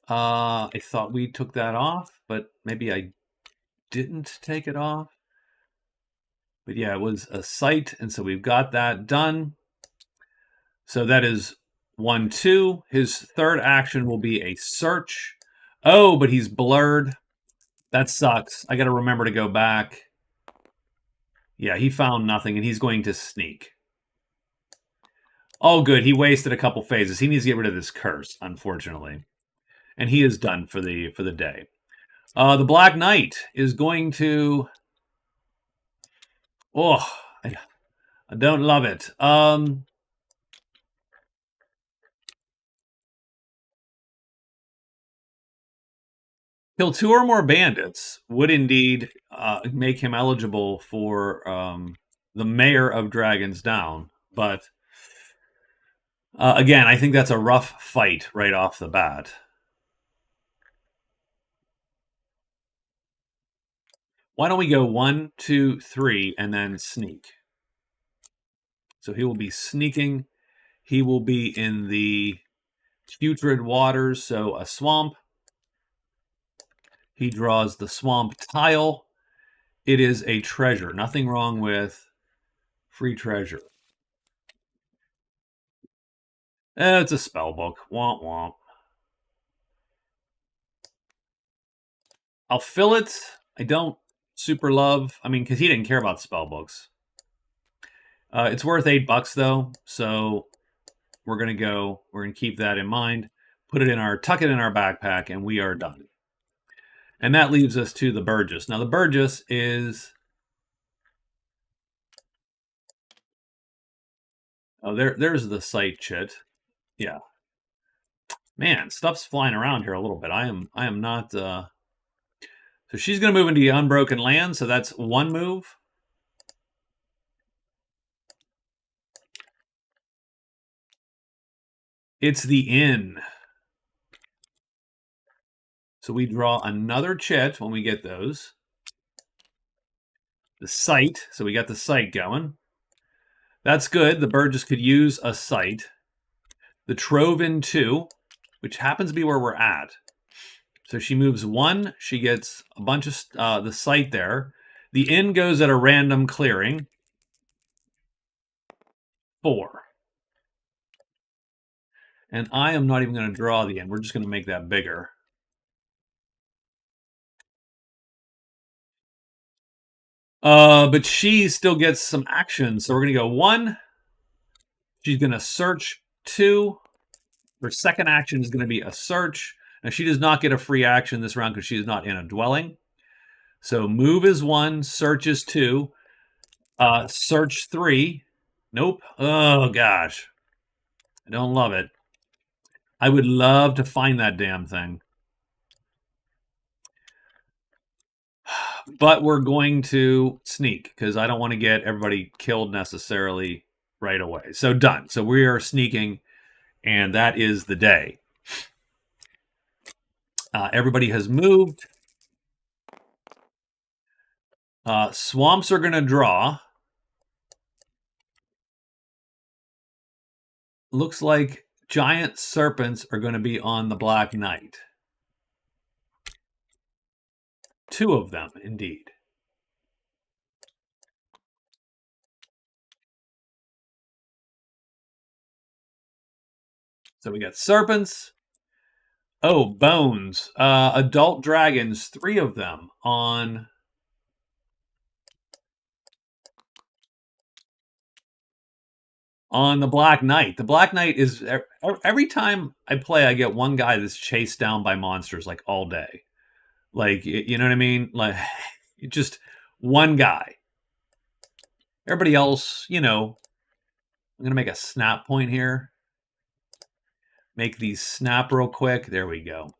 I thought we took that off, but maybe I didn't take it off. But yeah, it was a sight, and so we've got that done. So that is 1, 2. His third action will be a search. Oh, but he's blurred. That sucks. I got to remember to go back. Yeah, he found nothing, and he's going to sneak. Oh, good. He wasted a couple phases. He needs to get rid of this curse, unfortunately. And he is done for the day. The Black Knight is going to... Oh, I don't love it. Kill 2 or more bandits would indeed make him eligible for the Mayor of Dragon's Down. But again, I think that's a rough fight right off the bat. Why don't we go 1, 2, 3, and then sneak? So he will be sneaking. He will be in the putrid waters, so a swamp. He draws the swamp tile. It is a treasure. Nothing wrong with free treasure. It's a spell book. Womp womp. I'll fill it. I don't super love. I mean, because he didn't care about spell books. It's worth $8 though, so we're gonna keep that in mind. Tuck it in our backpack, and we are done. And that leaves us to the Burgess. Now the Burgess is... Oh, there's the sight chit. Yeah. Man, stuff's flying around here a little bit. I am not... So she's going to move into the Unbroken Land, so that's one move. It's the inn. So we draw another chit when we get those. The sight, so we got the sight going. That's good. The Burgess could use a sight. The Trove in 2, which happens to be where we're at. So she moves 1. She gets a bunch of the site there. The inn goes at a random clearing. 4. And I am not even going to draw the inn. We're just going to make that bigger. But she still gets some action. So we're going to go 1. She's going to search 2. Her second action is going to be a search. Now, she does not get a free action this round because she is not in a dwelling. So move is 1, search is 2, search 3. Nope. Oh, gosh. I don't love it. I would love to find that damn thing. But we're going to sneak because I don't want to get everybody killed necessarily right away. So done. So we are sneaking, and that is the day. Everybody has moved. Swamps are going to draw. Looks like giant serpents are going to be on the Black Knight. 2 of them, indeed. So we got serpents. Oh, bones. Adult dragons, 3 of them on the Black Knight. The Black Knight is every time I play, I get one guy that's chased down by monsters like all day. Like, you know what I mean? Like, just one guy. Everybody else, you know, I'm going to make a snap point here. Make these snap real quick. There we go.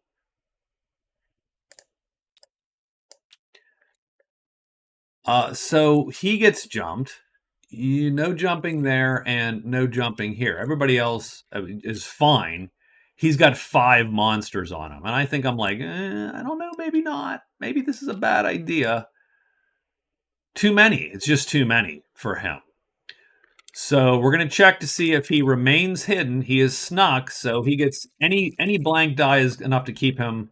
So he gets jumped. No jumping there and no jumping here. Everybody else is fine. He's got 5 monsters on him. And I think I'm like, I don't know, maybe not. Maybe this is a bad idea. Too many. It's just too many for him. So we're going to check to see if he remains hidden. He is snuck, so he gets any blank die is enough to keep him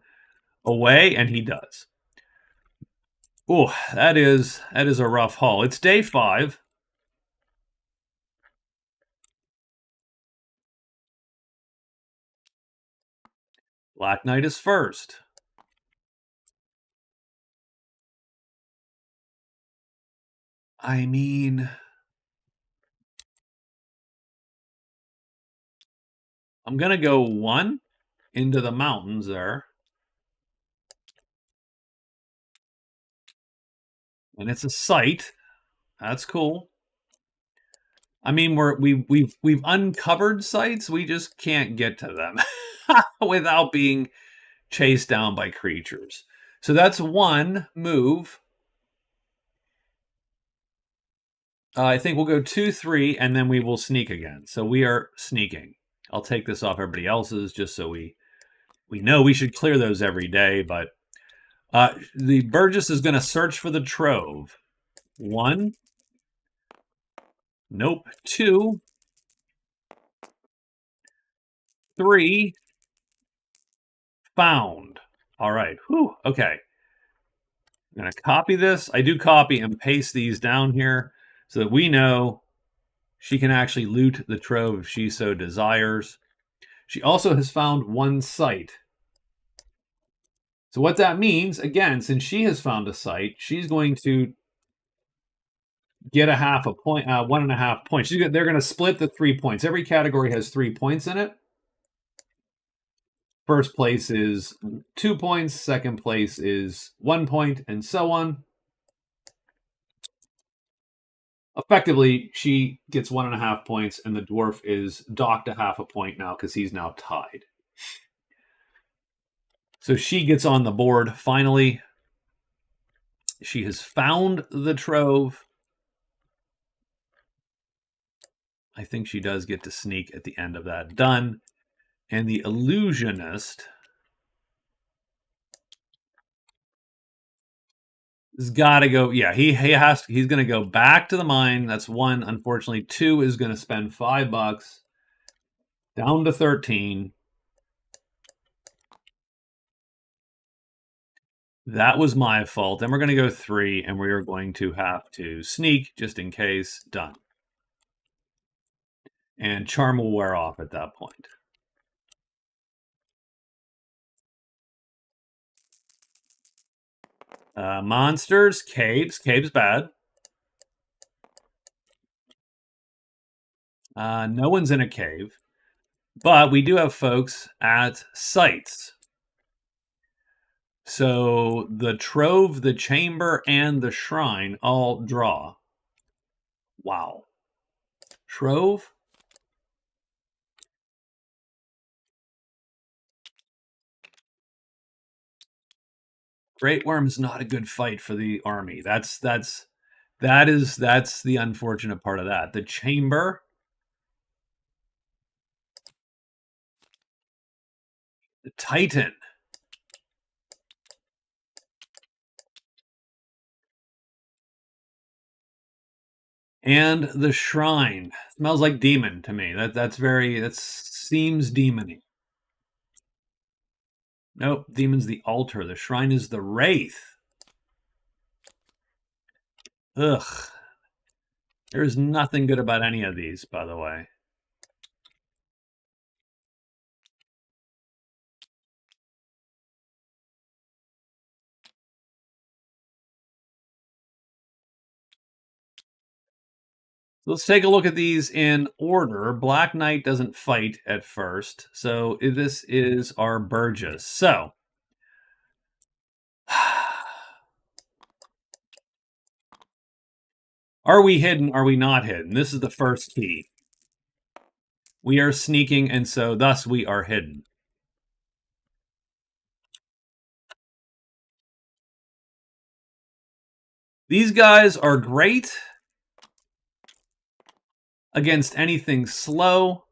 away, and he does. Oh, that is a rough haul. It's day 5. Black Knight is first. I mean, I'm going to go 1 into the mountains there. And it's a site. That's cool. I mean, we've uncovered sites. We just can't get to them without being chased down by creatures. So that's 1 move. I think we'll go 2, 3, and then we will sneak again. So we are sneaking. I'll take this off everybody else's just so we know we should clear those every day. But the Burgess is going to search for the trove. 1. Nope. 2. 3. Found. All right. Whew. Okay. I'm going to copy this. I do copy and paste these down here so that we know she can actually loot the trove if she so desires. She also has found 1 site. So what that means, again, since she has found a site, she's going to get a half a point, 1.5 points. They're going to split the 3 points. Every category has 3 points in it. First place is 2 points. Second place is 1 point, and so on. Effectively, she gets 1.5 points, and the dwarf is docked a half a point now because he's now tied. So she gets on the board finally. She has found the trove. I think she does get to sneak at the end of that. Done. And the illusionist has got to go. Yeah, he's going to go back to the mine. That's 1. Unfortunately, 2 is going to spend $5. Down to 13. That was my fault. Then we're going to go 3, and we are going to have to sneak just in case. Done. And charm will wear off at that point. Monsters, caves. Caves bad. No one's in a cave. But we do have folks at sites. So the trove, the chamber, and the shrine all draw. Wow. Trove? Great Worm's not a good fight for the army. That's the unfortunate part of that. The chamber. The Titan. And the shrine. Smells like demon to me. That seems demony. Nope, demon's the altar. The shrine is the wraith. Ugh. There's nothing good about any of these, by the way. Let's take a look at these in order. Black Knight doesn't fight at first, so this is our Burgess. So, are we hidden? Are we not hidden? This is the first key. We are sneaking, and so thus we are hidden. These guys are great against anything slow.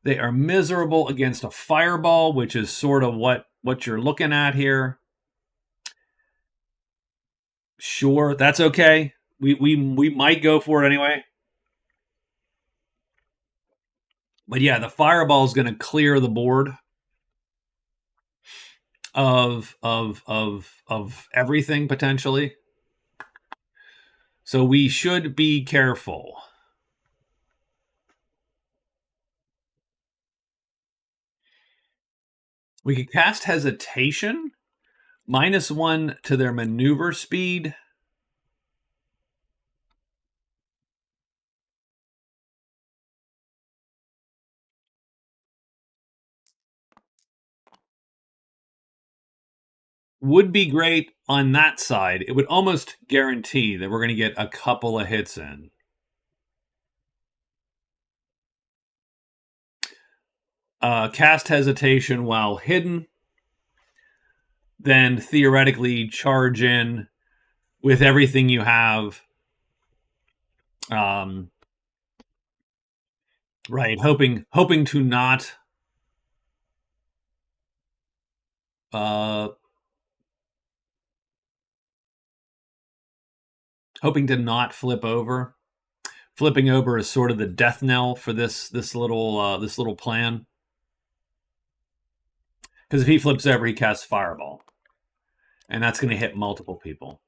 They are miserable against a fireball, which is sort of what you're looking at here. Sure, that's okay. We might go for it anyway. But yeah, the fireball is going to clear the board of everything potentially. So we should be careful. We could cast hesitation, -1 to their maneuver speed. Would be great on that side. It would almost guarantee that we're going to get a couple of hits in. Cast hesitation while hidden. Then theoretically charge in with everything you have. Right, hoping to not hoping to not flip over. Flipping over is sort of the death knell for this little plan. Because if he flips over, he casts Fireball. And that's going to hit multiple people.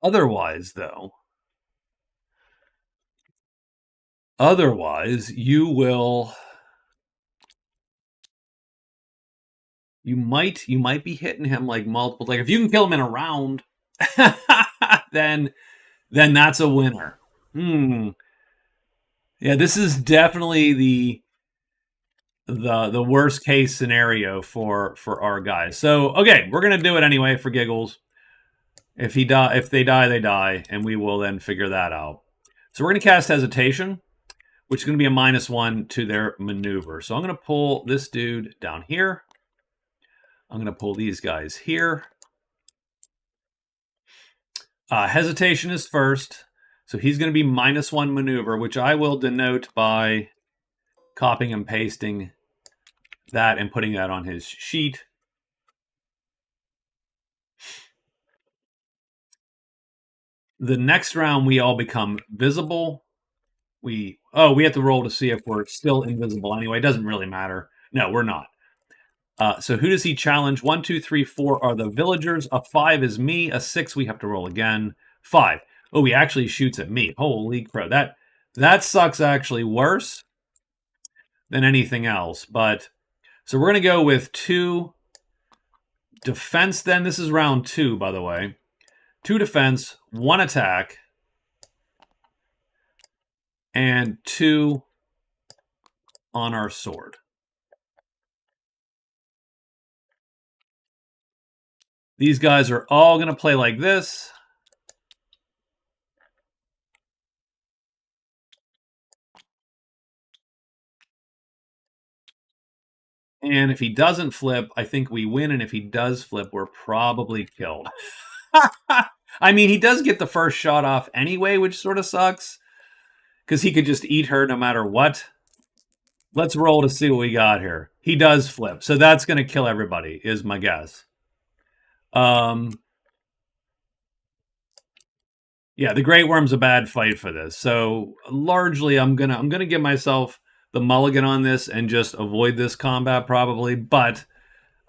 Otherwise, though, you will... You might be hitting him like multiple... Like, if you can kill him in a round, then that's a winner. Yeah, this is definitely the worst case scenario for our guys. So, okay, we're gonna do it anyway for giggles. If they die, they die, and we will then figure that out. So we're gonna cast hesitation, which is gonna be a -1 to their maneuver. So I'm gonna pull this dude down here. I'm gonna pull these guys here. Hesitation is first. So he's going to be -1 maneuver, which I will denote by copying and pasting that and putting that on his sheet. The next round, we all become visible. We have to roll to see if we're still invisible anyway. It doesn't really matter. No, we're not. So who does he challenge? 1, 2, 3, 4 are the villagers. A 5 is me. A 6 we have to roll again. 5. Oh, he actually shoots at me. Holy crap! That sucks. Actually, worse than anything else. But so we're gonna go with 2 defense. Then this is round 2, by the way. 2 defense, 1 attack, and 2 on our sword. These guys are all going to play like this. And if he doesn't flip, I think we win. And if he does flip, we're probably killed. I mean, he does get the first shot off anyway, which sort of sucks. Because he could just eat her no matter what. Let's roll to see what we got here. He does flip. So that's going to kill everybody, is my guess. Yeah, the Great Worm's a bad fight for this. So largely I'm gonna give myself the mulligan on this and just avoid this combat probably, but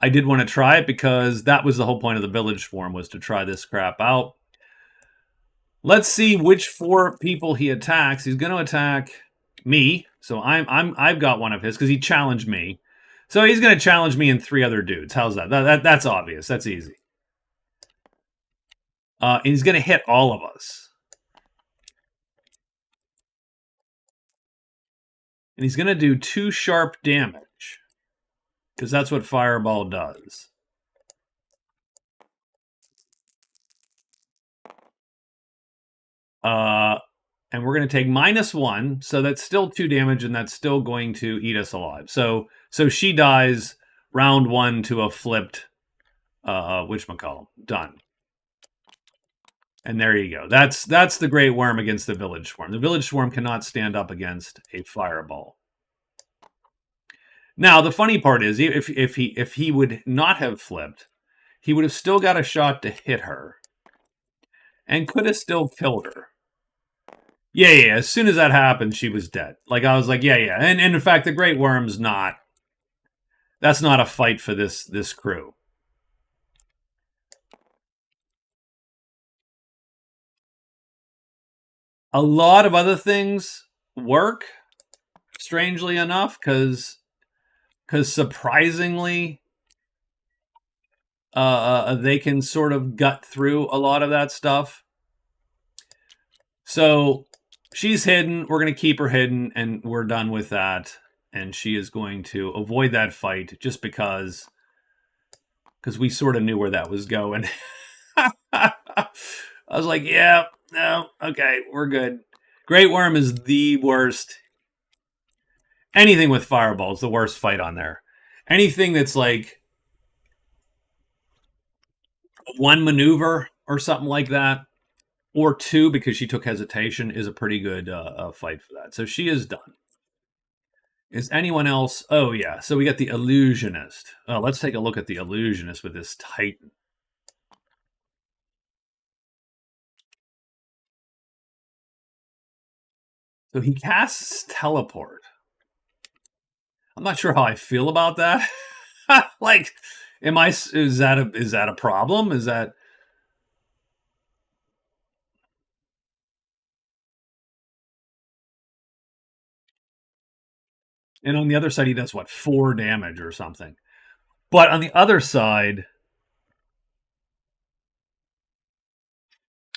I did want to try it because that was the whole point of the village swarm, was to try this crap out. Let's see which 4 people he attacks. He's going to attack me, so I've got one of his because he challenged me. So he's going to challenge me and 3 other dudes. How's that? That's obvious. That's easy. And he's going to hit all of us. And he's going to do 2 sharp damage. Because that's what Fireball does. And we're going to take -1. So that's still 2 damage, and that's still going to eat us alive. So she dies round 1 to a flipped whatchamacallit. Done. And there you go. That's the Great Worm against the Village Swarm. The Village Swarm cannot stand up against a Fireball. Now, the funny part is, if he would not have flipped, he would have still got a shot to hit her. And could have still killed her. Yeah. As soon as that happened, she was dead. Like, I was like, yeah. And in fact, the Great Worm's not... That's not a fight for this crew. A lot of other things work, strangely enough, because surprisingly, they can sort of gut through a lot of that stuff. So she's hidden. We're going to keep her hidden, and we're done with that. And she is going to avoid that fight just because we sort of knew where that was going. I was like, yeah, no, okay, we're good. Great Worm is the worst. Anything with Fireball is the worst fight on there. Anything that's like 1 maneuver or something like that, or 2 because she took hesitation, is a pretty good fight for that. So she is done. Is anyone else? Oh, yeah. So we got the Illusionist. Oh, let's take a look at the Illusionist with this Titan. So he casts Teleport. I'm not sure how I feel about that. Like, is that a problem? Is that... And on the other side, he does, what, 4 damage or something. But on the other side,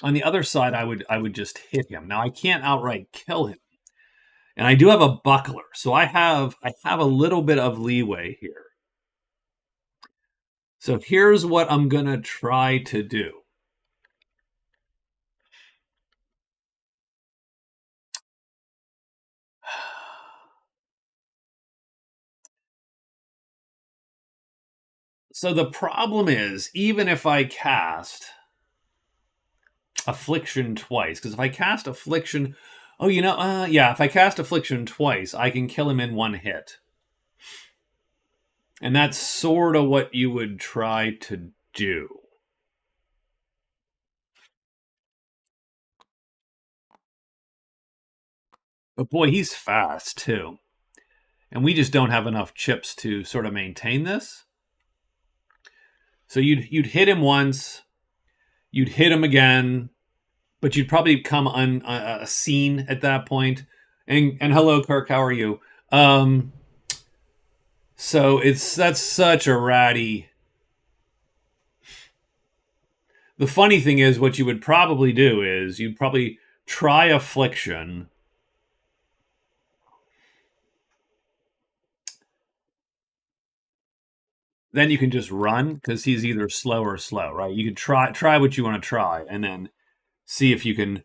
I would just hit him. Now, I can't outright kill him. And I do have a buckler, so I have a little bit of leeway here. So here's what I'm going to try to do. So the problem is, even if I cast Affliction twice, because if I cast Affliction... Oh, yeah, if I cast Affliction twice, I can kill him in 1 hit. And that's sort of what you would try to do. But boy, he's fast too. And we just don't have enough chips to sort of maintain this. So you'd hit him once, you'd hit him again, but you'd probably come unseen at that point. And hello, Kirk, how are you? Um, so that's such a ratty. The funny thing is, what you would probably do is you'd probably try affliction. Then you can just run because he's either slow or slow, right? You can try what you want to try, and then see if you can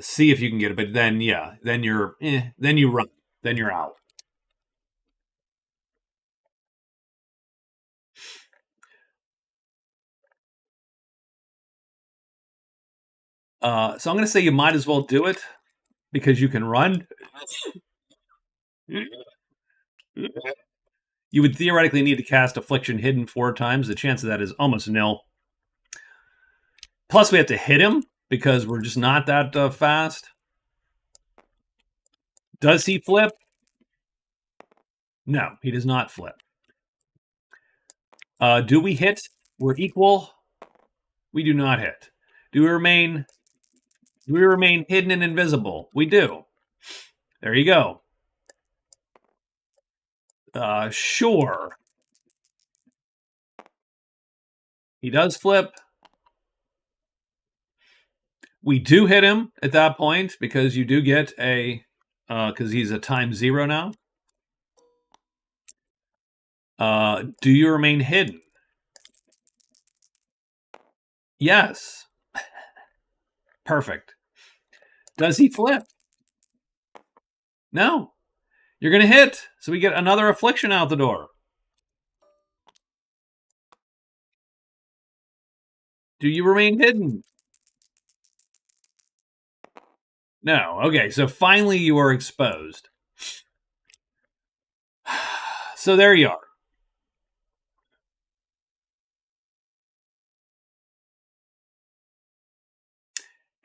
see if you can get it. But then yeah, then you run, then you're out. So I'm going to say you might as well do it because you can run. You would theoretically need to cast Affliction Hidden 4 times. The chance of that is almost nil. Plus, we have to hit him because we're just not that fast. Does he flip? No, he does not flip. Do we hit? We're equal. We do not hit. Do we remain hidden and invisible? We do. There you go. Sure. He does flip. We do hit him at that point because you do get a because he's a ×0 now. Do you remain hidden? Yes. Perfect. Does he flip? No. You're going to hit. So we get another affliction out the door. Do you remain hidden? No. Okay, so finally you are exposed. So there you are.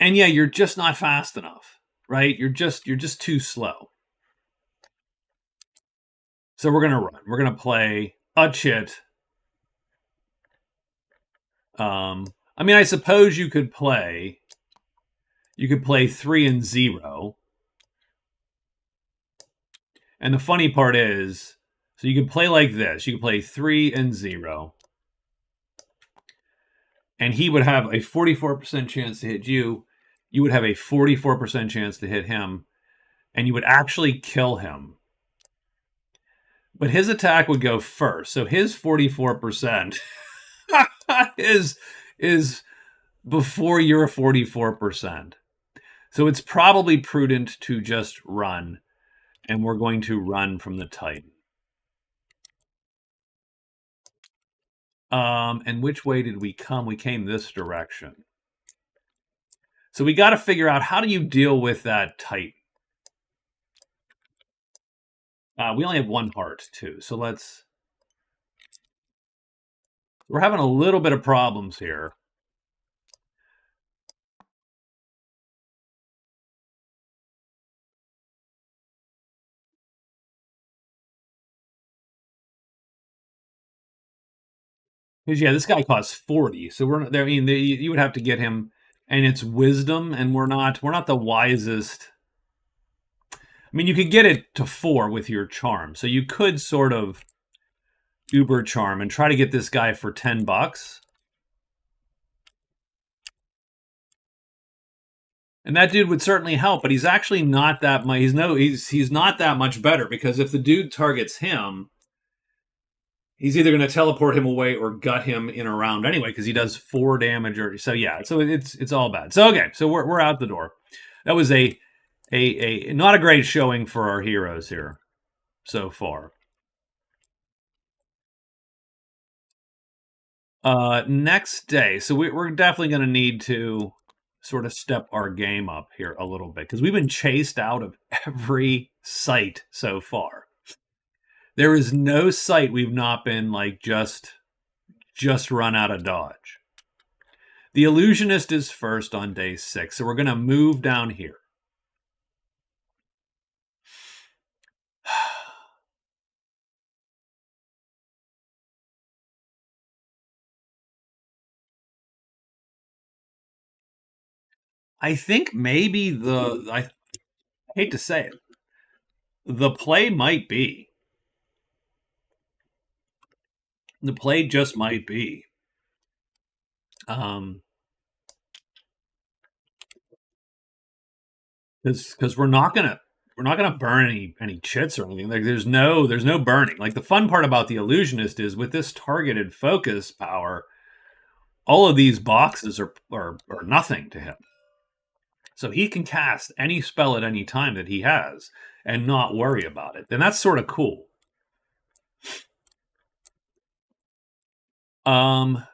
And yeah, you're just not fast enough, right? You're just too slow. So we're gonna run. We're gonna play a chit. I mean, I suppose you could play 3 and 0. And the funny part is, so you could play like this. You could play 3 and 0. And he would have a 44% chance to hit you. You would have a 44% chance to hit him. And you would actually kill him. But his attack would go first. So his 44% is before your 44%. So it's probably prudent to just run. And we're going to run from the Titan. And which way did we come? We came this direction. So we got to figure out, how do you deal with that Titan? We only have 1 heart, too. So we're having a little bit of problems here. Because yeah, this guy costs 40, so we're there. I mean, you would have to get him, and it's wisdom, and we're not the wisest. I mean, you could get it to 4 with your charm, so you could sort of uber charm and try to get this guy for $10. And that dude would certainly help, but he's actually not that much. He's not that much better, because if the dude targets him, he's either going to teleport him away or gut him in a round anyway, because he does 4 damage. Or so yeah, so it's all bad. So okay, so we're out the door. That was a not a great showing for our heroes here so far. Next day, so we're definitely going to need to sort of step our game up here a little bit, because we've been chased out of every site so far. There is no site we've not been like just run out of dodge. The illusionist is first on day 6, so we're going to move down here. I think maybe I hate to say it, the play might be. The play just might be. Um, because we're not gonna burn any chits or anything. Like there's no burning. Like the fun part about the illusionist is with this targeted focus power, all of these boxes are nothing to him. So he can cast any spell at any time that he has and not worry about it. And that's sort of cool. Um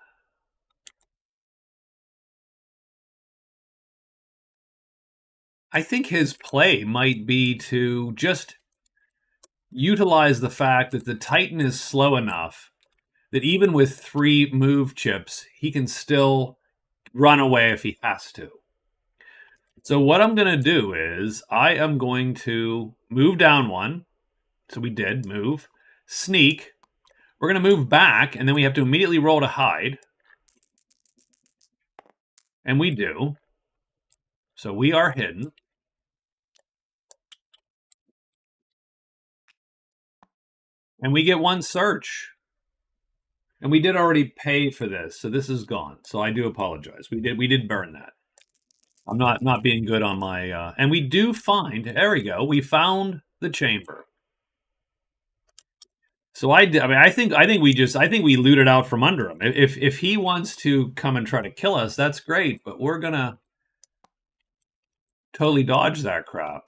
I think his play might be to just utilize the fact that the Titan is slow enough that even with 3 move chips, he can still run away if he has to. So what I'm going to do is I am going to move down 1. So we did move, sneak. We're going to move back, and then we have to immediately roll to hide. And we do. So we are hidden. And we get 1 search. And we did already pay for this, so this is gone. So I do apologize. We did burn that. I'm not being good on my and we do find, there we go. We found the chamber. So I mean I think we looted out from under him. If he wants to come and try to kill us, that's great, but we're going to totally dodge that crap.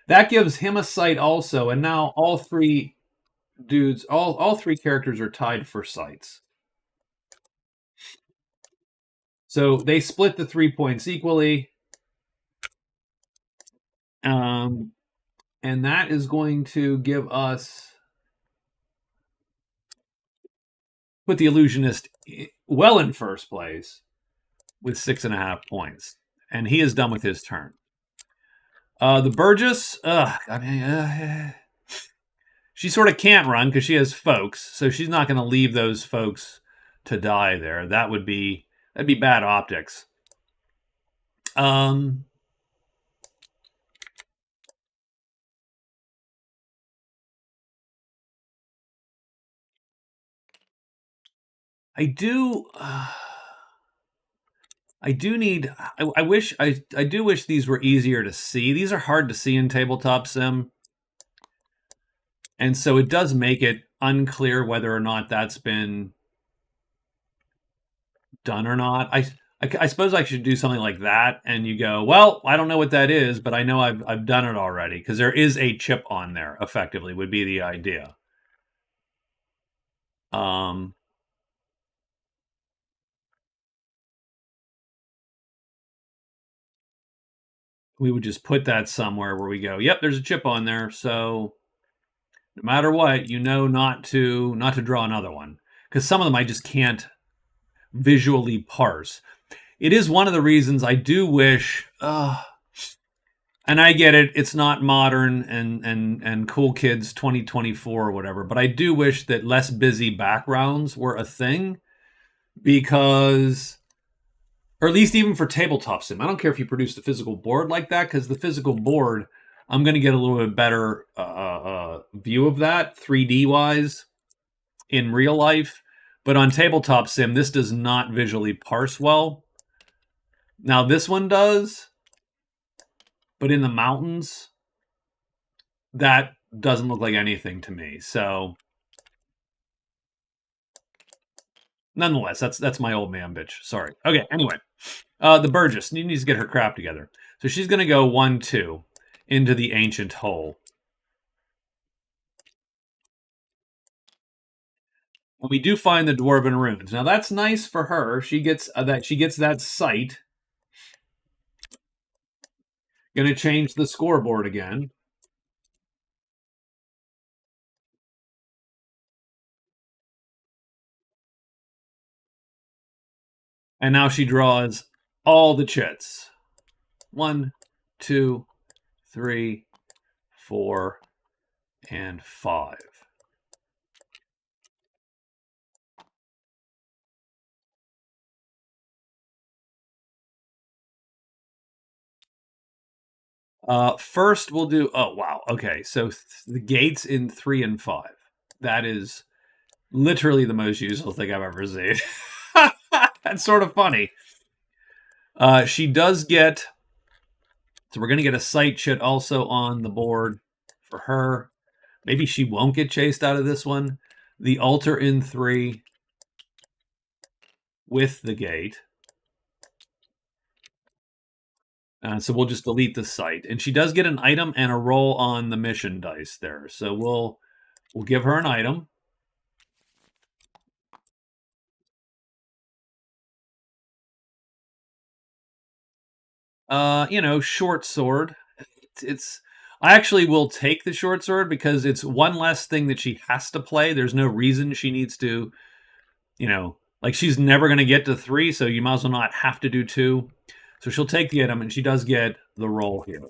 That gives him a sight also, and now all 3 dudes, all 3 characters are tied for sights. So they split the 3 points equally. And that is going to give us, put the illusionist well in first place with 6.5 points. And he is done with his turn. The Burgess, she sort of can't run because she has folks, so she's not going to leave those folks to die there. That'd be bad optics. I do. I do need. I wish. I do wish these were easier to see. These are hard to see in tabletop sim, and so it does make it unclear whether or not that's been done or not. I suppose I should do something like that, and you go, well, I don't know what that is, but I know I've done it already because there is a chip on there. Effectively, would be the idea. We would just put that somewhere where we go, yep, there's a chip on there, so no matter what, you know not to draw another one because some of them I just can't visually parse. It is one of the reasons I do wish, and I get it, it's not modern and cool kids 2024 or whatever, but I do wish that less busy backgrounds were a thing because, or at least even for tabletop sim, I don't care if you produce the physical board like that because the physical board, I'm going to get a little bit better view of that 3D wise in real life. But on tabletop sim, this does not visually parse well. Now this one does, but in the mountains, that doesn't look like anything to me. So nonetheless, that's my old man bitch. Sorry. Okay, anyway. The Burgess needs to get her crap together. So she's going to go 1-2 into the ancient hole. And we do find the dwarven runes. Now that's nice for her. She gets that sight. Going to change the scoreboard again. And now she draws all the chits. 1, 2, 3, 4, and 5. First, we'll do. Oh wow. Okay, so the gates in 3 and 5. That is literally the most useful thing I've ever seen. That's sort of funny. She does get. So we're gonna get a sight chit also on the board for her. Maybe she won't get chased out of this one. The altar in 3 with the gate. So we'll just delete the site. And she does get an item and a roll on the mission dice there. So we'll give her an item. Short sword. It's I actually will take the short sword because it's one less thing that she has to play. There's no reason she needs to, like she's never going to get to 3, so you might as well not have to do 2. So she'll take the item, and she does get the roll here.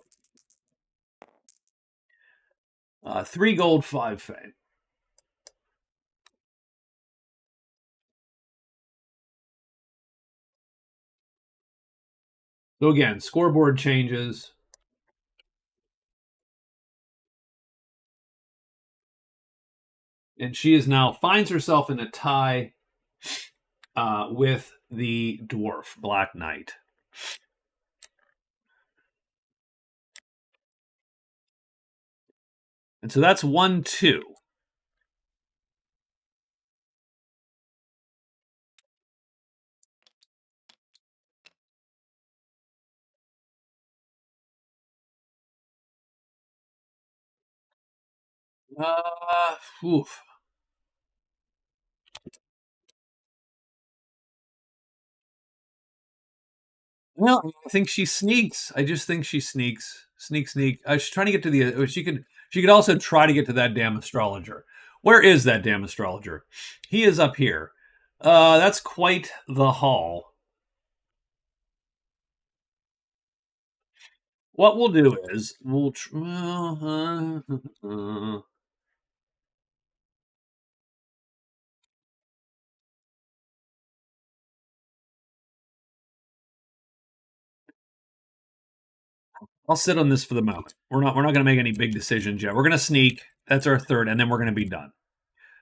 3 gold, 5 fame. So again, scoreboard changes. And she is now finds herself in a tie with the dwarf, Black Knight. And so that's 1-2. Oof. Well, I think she sneaks. I just think she sneaks. Sneak. She's trying to get to the. She could also try to get to that damn astrologer. Where is that damn astrologer? He is up here. That's quite the haul. What we'll do is we'll. I'll sit on this for the moment. We're not going to make any big decisions yet. We're going to sneak. That's our third, and then we're going to be done.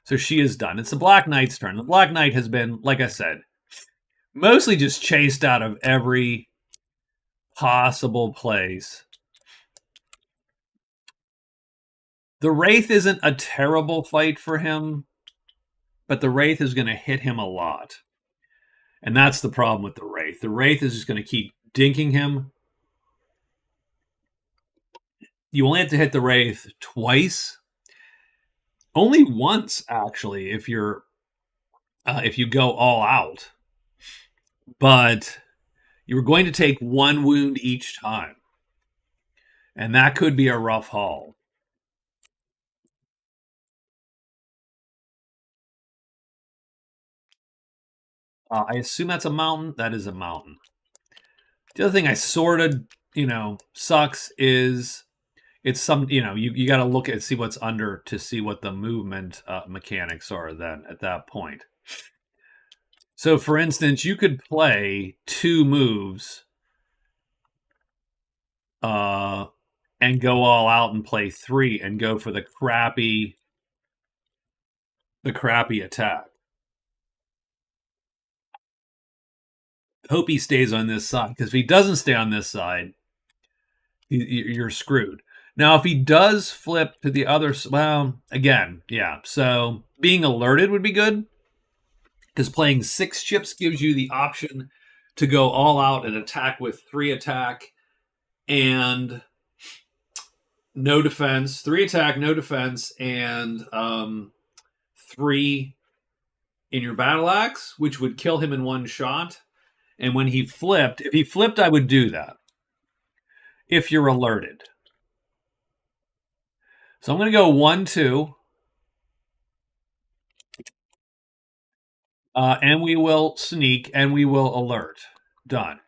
So she is done. It's the Black Knight's turn. The Black Knight has been, like I said, mostly just chased out of every possible place. The Wraith isn't a terrible fight for him, but the Wraith is going to hit him a lot. And that's the problem with the Wraith. The Wraith is just going to keep dinking him. You only have to hit the Wraith twice. Only once, actually, if you go all out. But you're going to take 1 wound each time. And that could be a rough haul. I assume that's a mountain. That is a mountain. The other thing I sort of, sucks is it's some, you got to look at see what's under to see what the movement mechanics are then at that point. So, for instance, you could play 2 moves and go all out and play 3 and go for the crappy attack. Hope he stays on this side, because if he doesn't stay on this side, you're screwed. Now, if he does flip to the other, well, again, yeah. So being alerted would be good, because playing 6 chips gives you the option to go all out and attack with 3 attack and no defense, 3 attack, no defense, and 3 in your battle axe, which would kill him in 1 shot. And when he flipped, if he flipped, I would do that if you're alerted. So I'm going to go 1-2. And we will sneak and we will alert. Done.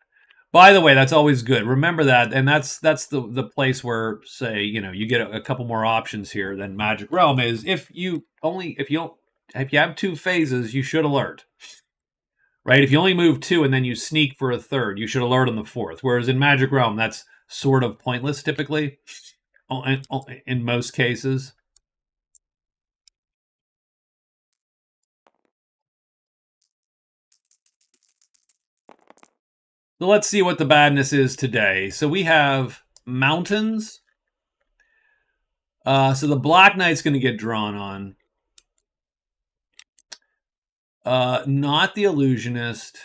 By the way, that's always good. Remember that, and that's the place where, say, you get a couple more options here than Magic Realm is. If you have 2 phases, you should alert. Right? If you only move 2 and then you sneak for a third, you should alert on the 4th. Whereas in Magic Realm, that's sort of pointless typically in most cases. So let's see what the badness is today. So we have mountains. So the Black Knight's going to get drawn on. Not the Illusionist,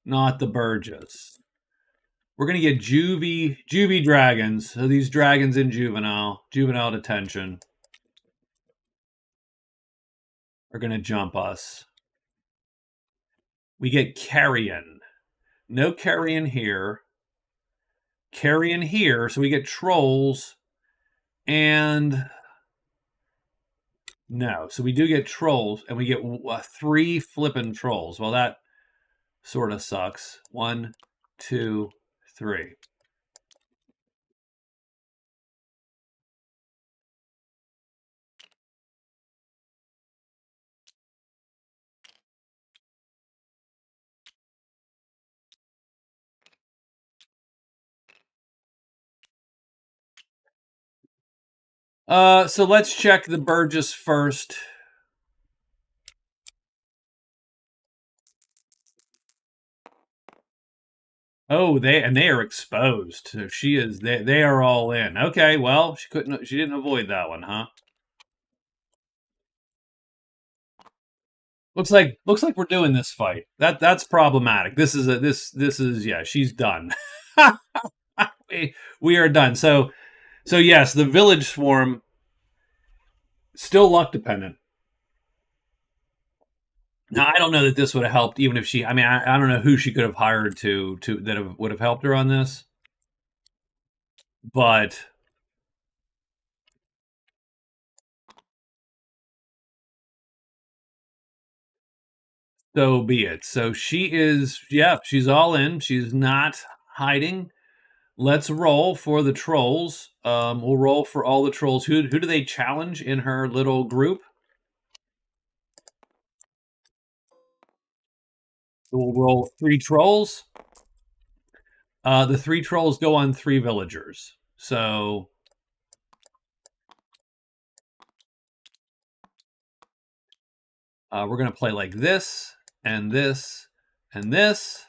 not the Burgess. We're going to get juvie dragons. So these dragons in juvenile detention are going to jump us. We get carrion. No carrion here. Carrion here. So we get trolls. And no. So we do get trolls. And we get 3 flippin' trolls. Well, that sort of sucks. 1, 2, 3. So let's check the Burgess first. Oh, they are exposed. So she is. They are all in. Okay, well, she didn't avoid that one, huh? Looks like we're doing this fight. That's problematic. This is yeah. She's done. we are done. So yes, the village swarm still luck dependent. Now I don't know that this would have helped, even if she. I mean, I don't know who she could have hired to that would have helped her on this, but so be it. So she is, yeah, she's all in. She's not hiding. Let's roll for the trolls. We'll roll for all the trolls. Who do they challenge in her little group? We'll roll 3 trolls. The 3 trolls go on 3 villagers. So we're going to play like this, and this, and this.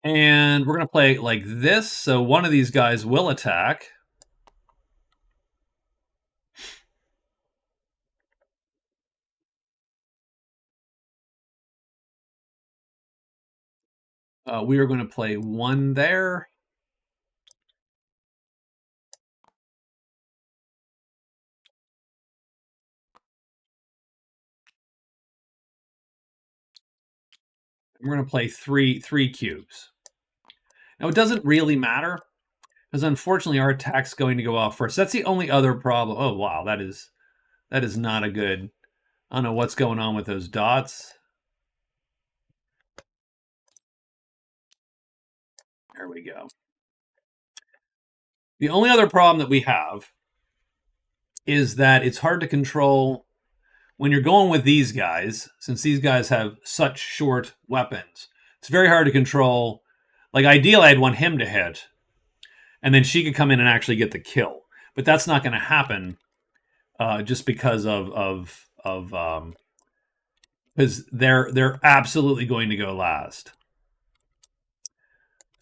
And we're going to play like this. So one of these guys will attack. We are going to play 1 there. We're going to play three cubes. Now, it doesn't really matter, because unfortunately our attack's going to go off first. That's the only other problem. Oh, wow, that is not a good... I don't know what's going on with those dots. There we go. The only other problem that we have is that it's hard to control when you're going with these guys, since these guys have such short weapons. It's very hard to control. Like, ideally, I'd want him to hit, and then she could come in and actually get the kill. But that's not going to happen just because because they're absolutely going to go last.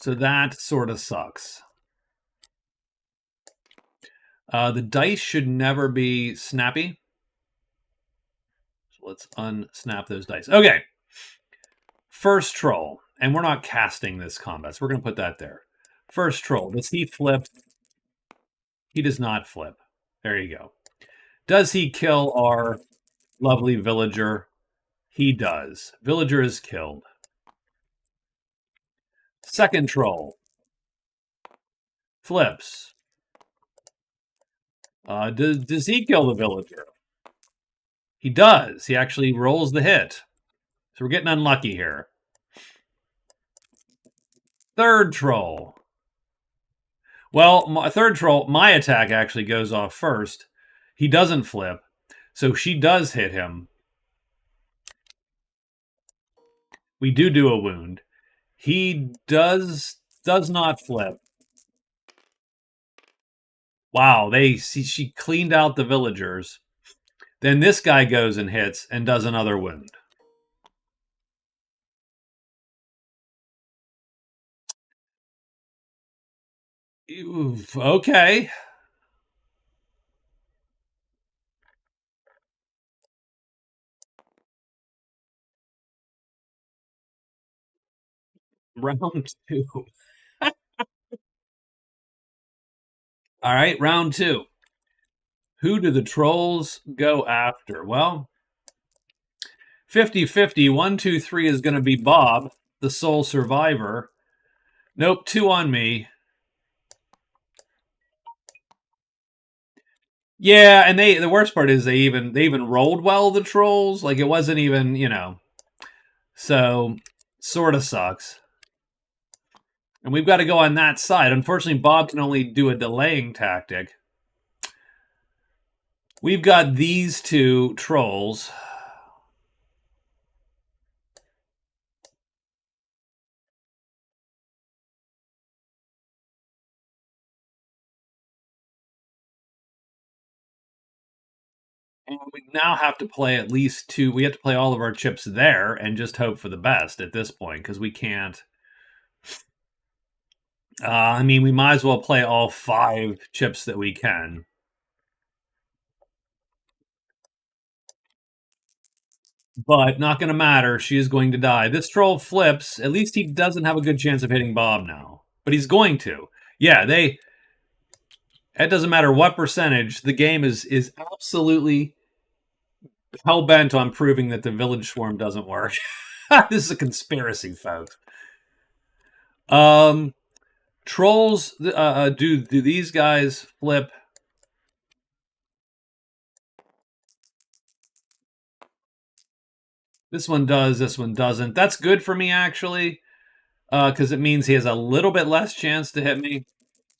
So that sort of sucks. The dice should never be snappy. So let's unsnap those dice. Okay. First troll. And we're not casting this combat, so we're going to put that there. First troll. Does he flip? He does not flip. There you go. Does he kill our lovely villager? He does. Villager is killed. Second troll. Flips. Does he kill the villager? He does. He actually rolls the hit. So we're getting unlucky here. Third troll. Well, third troll, my attack actually goes off first. He doesn't flip. So she does hit him. We do a wound. He does not flip. Wow, she cleaned out the villagers. Then this guy goes and hits and does another wound. Oof, okay. Round two. All right, round two. Who do the trolls go after? Well, 50-50. 1, 2, 3 is going to be Bob, the sole survivor. Nope, 2 on me. Yeah, and the worst part is they even rolled well, the trolls. Like it wasn't even, so sort of sucks. And we've got to go on that side. Unfortunately, Bob can only do a delaying tactic. We've got these two trolls. And we now have to play at least two. We have to play all of our chips there and just hope for the best at this point because we can't. I mean, we might as well play all 5 chips that we can. But not going to matter. She is going to die. This troll flips. At least he doesn't have a good chance of hitting Bob now. But he's going to. Yeah, it doesn't matter what percentage. The game is absolutely hell bent on proving that the village swarm doesn't work. This is a conspiracy, folks. Trolls. Do these guys flip? This one does. This one doesn't. That's good for me actually, because it means he has a little bit less chance to hit me.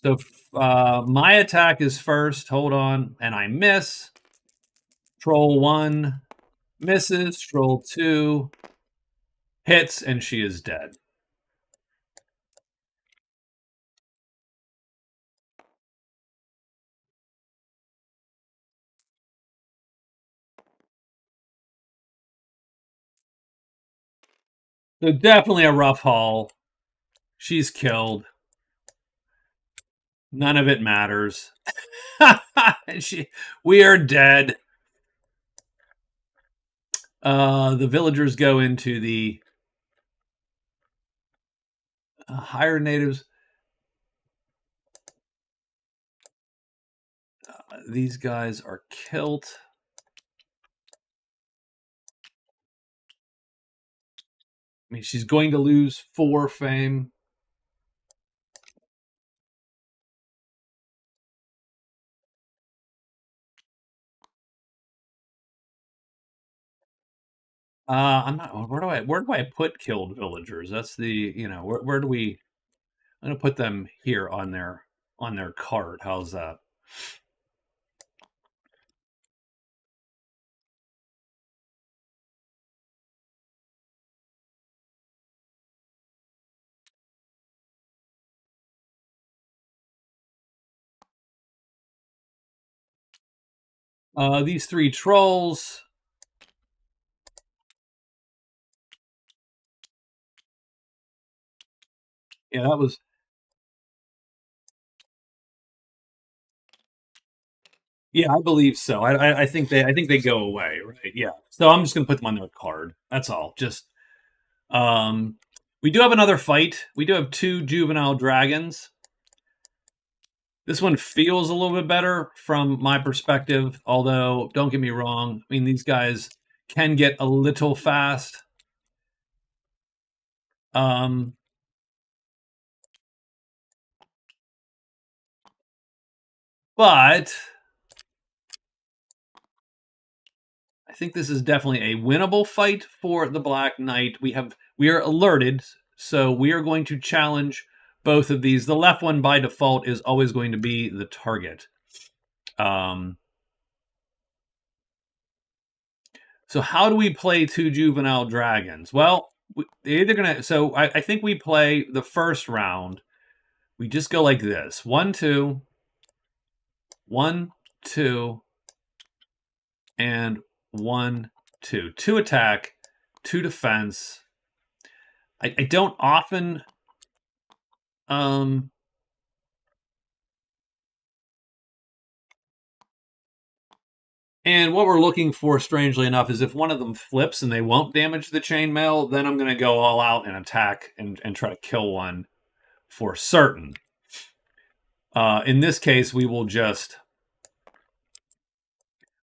So my attack is first. Hold on, and I miss. Troll 1 misses. Troll 2 hits, and she is dead. So definitely a rough haul. She's killed. None of it matters. We are dead. The villagers go into the higher natives. These guys are killed. I mean, she's going to lose 4 fame. I'm not. Where do I put killed villagers? That's the where do we? I'm gonna put them here on their card. How's that? These 3 trolls. Yeah, that was. Yeah, I believe so. I think they go away, right? Yeah. So I'm just gonna put them on their card. That's all. Just um, we do have another fight. We do have 2 juvenile dragons. This one feels a little bit better from my perspective, although don't get me wrong. I mean, these guys can get a little fast. Um, but I think this is definitely a winnable fight for the Black Knight. We are alerted, so we are going to challenge both of these. The left one by default is always going to be the target. So how do we play 2 juvenile dragons? Well, they're either gonna. So I think we play the first round. We just go like this: 1, 2, 1, 2, and 1, 2. 2 attack, 2 defense. I don't often. Um, And what we're looking for, strangely enough, is if one of them flips and they won't damage the chainmail, then I'm going to go all out and attack and try to kill one for certain. In this case, we will just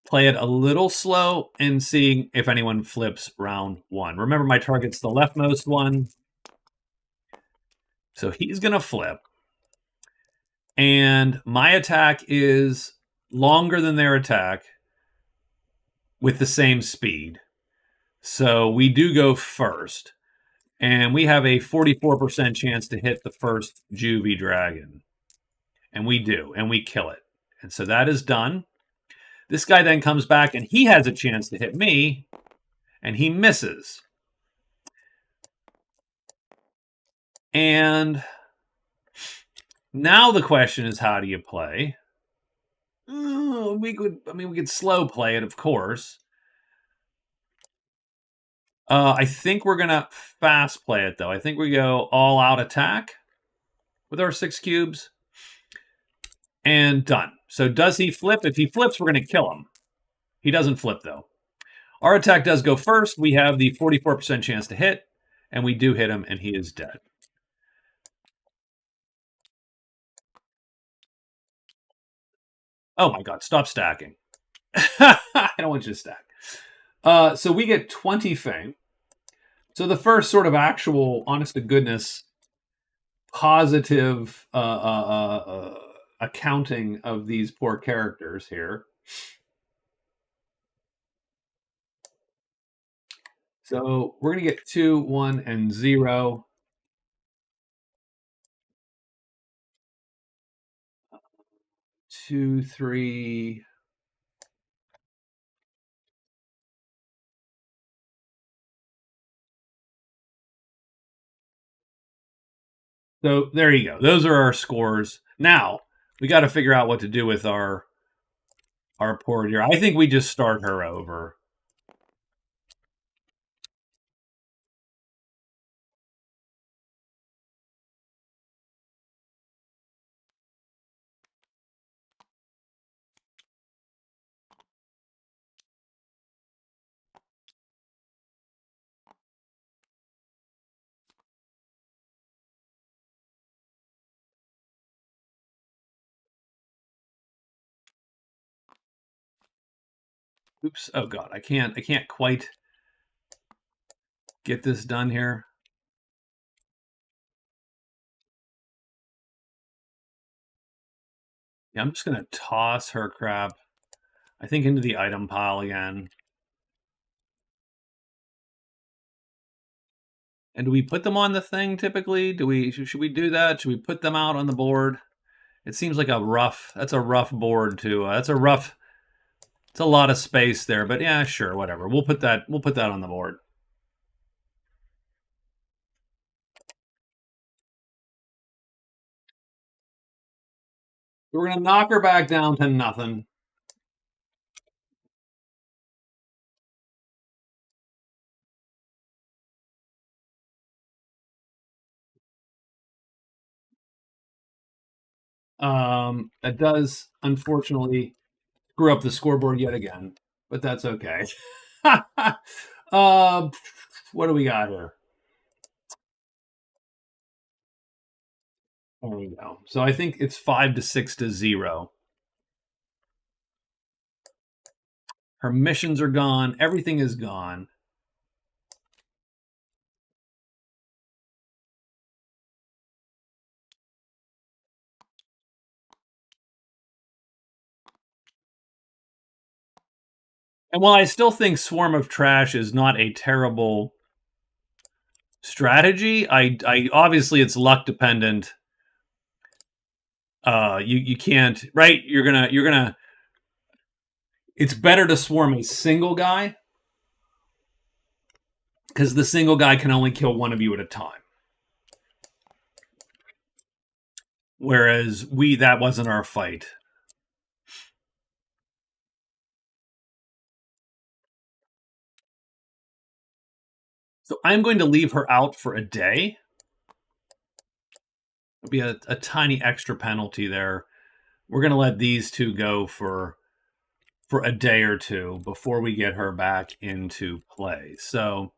play it a little slow and see if anyone flips round 1. Remember, my target's the leftmost one. So he's going to flip. And my attack is longer than their attack with the same speed. So we do go first. And we have a 44% chance to hit the first juvie dragon. And we do. And we kill it. And so that is done. This guy then comes back and he has a chance to hit me. And he misses. And now the question is, how do you play? We could slow play it, of course. I think we're going to fast play it, though. I think we go all out attack with our 6 cubes. And done. So does he flip? If he flips, we're going to kill him. He doesn't flip, though. Our attack does go first. We have the 44% chance to hit. And we do hit him, and he is dead. Oh, my God. Stop stacking. I don't want you to stack. So we get 20 fame. So the first sort of actual, honest-to-goodness, positive accounting of these poor characters here. So we're going to get 2, 1, and 0. 2, 3. So there you go. Those are our scores. Now we got to figure out what to do with our poor dear. I think we just start her over. Oops. Oh God, I can't quite get this done here. Yeah, I'm just gonna toss her crap, I think, into the item pile again. And do we put them on the thing typically? Should we do that? Should we put them out on the board? It seems like that's a rough board to it's a lot of space there, but yeah, sure, whatever. We'll put that on the board. We're gonna knock her back down to nothing. That does, unfortunately, screw up the scoreboard yet again, but that's okay. What do we got here? There we go. So I think it's 5 to 6 to 0. Her missions are gone. Everything is gone. And while I still think Swarm of Trash is not a terrible strategy, I obviously it's luck dependent. You can't, right? You're gonna. It's better to swarm a single guy because the single guy can only kill one of you at a time. Whereas that wasn't our fight. So I'm going to leave her out for a day. It'll be a tiny extra penalty there. We're going to let these two go for a day or two before we get her back into play. So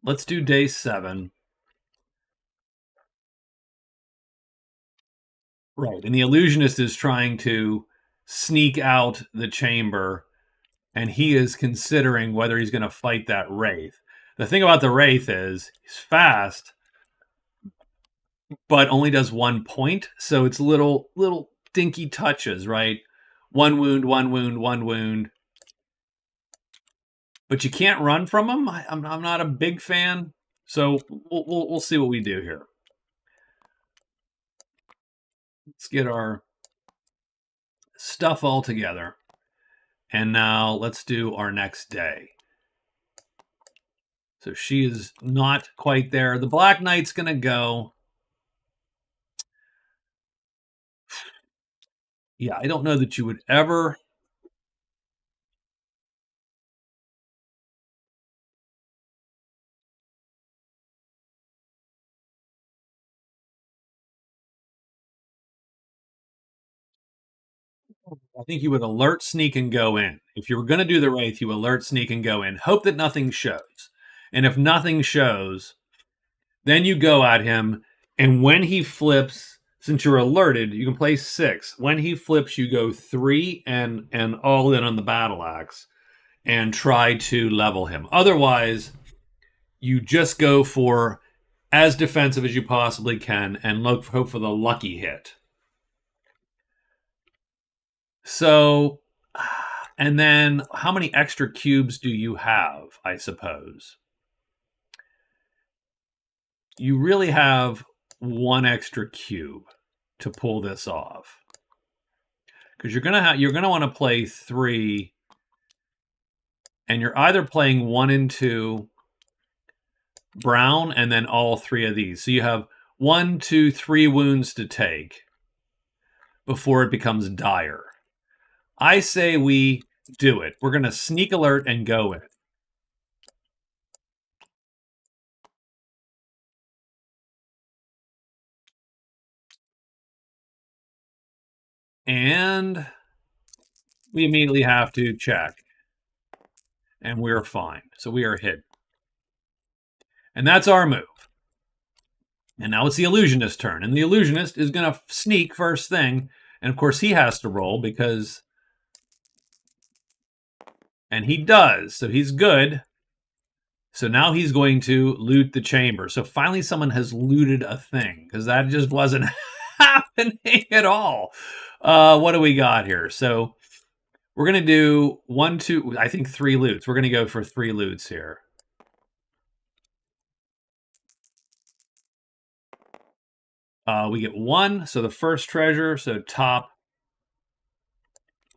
let's do day 7. Right. And the illusionist is trying to sneak out the chamber, and he is considering whether he's going to fight that wraith. The thing about the wraith is he's fast, but only does 1 point. So it's little dinky touches, right? 1 wound, 1 wound, 1 wound. But you can't run from him. I'm not a big fan. So we'll see what we do here. Let's get our stuff all together. And now let's do our next day. So she is not quite there. The Black Knight's going to go. Yeah, I don't know that you would ever... I think you would alert, sneak, and go in. If you were going to do the Wraith, you alert, sneak, and go in. Hope that nothing shows. And if nothing shows, then you go at him. And when he flips, since you're alerted, you can play 6. When he flips, you go 3 and all in on the battle axe and try to level him. Otherwise, you just go for as defensive as you possibly can and hope for the lucky hit. So, and then how many extra cubes do you have, I suppose? You really have 1 extra cube to pull this off. Because you're gonna want to play 3, and you're either playing 1 and 2 brown and then all 3 of these. So you have 1, 2, 3 wounds to take before it becomes dire. I say we do it. We're going to sneak alert and go in. And we immediately have to check. And we're fine. So we are hit. And that's our move. And now it's the illusionist's turn. And the illusionist is going to sneak first thing. And of course he has to roll because... And he does. So he's good. So now he's going to loot the chamber. So finally someone has looted a thing. Because that just wasn't happening at all. What do we got here? So we're going to do 1, 2, I think 3 loots. We're going to go for 3 loots here. We get 1. So the first treasure. So top.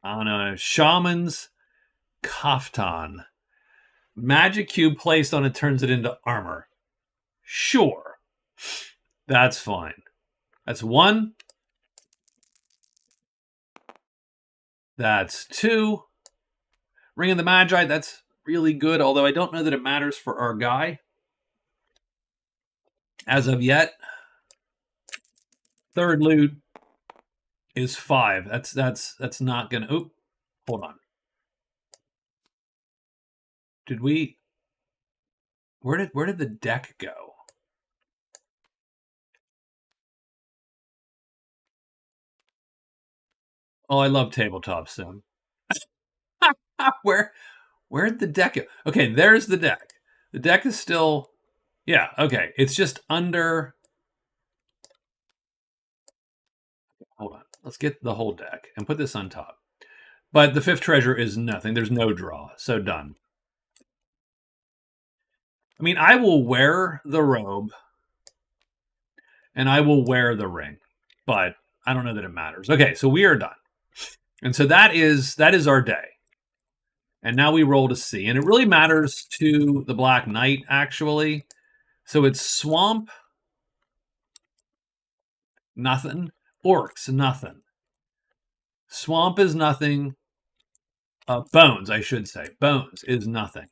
I don't know. Shaman's Kaftan. Magic cube placed on it turns it into armor. Sure. That's fine. That's 1. That's 2. Ring of the Magi, that's really good, although I don't know that it matters for our guy. As of yet. Third loot is 5. That's not gonna... Oop. Hold on. Did we... Where did the deck go? Oh, I love tabletop sim. Where'd the deck go? Okay, there's the deck. The deck is still... Yeah, okay. It's just under... Hold on. Let's get the whole deck and put this on top. But the 5th treasure is nothing. There's no draw. So done. I mean, I will wear the robe and I will wear the ring, but I don't know that it matters. Okay, so we are done. And so that is our day. And now we roll to see. And it really matters to the Black Knight, actually. So it's Swamp, nothing. Orcs, nothing. Swamp is nothing. Bones, I should say. Bones is nothing.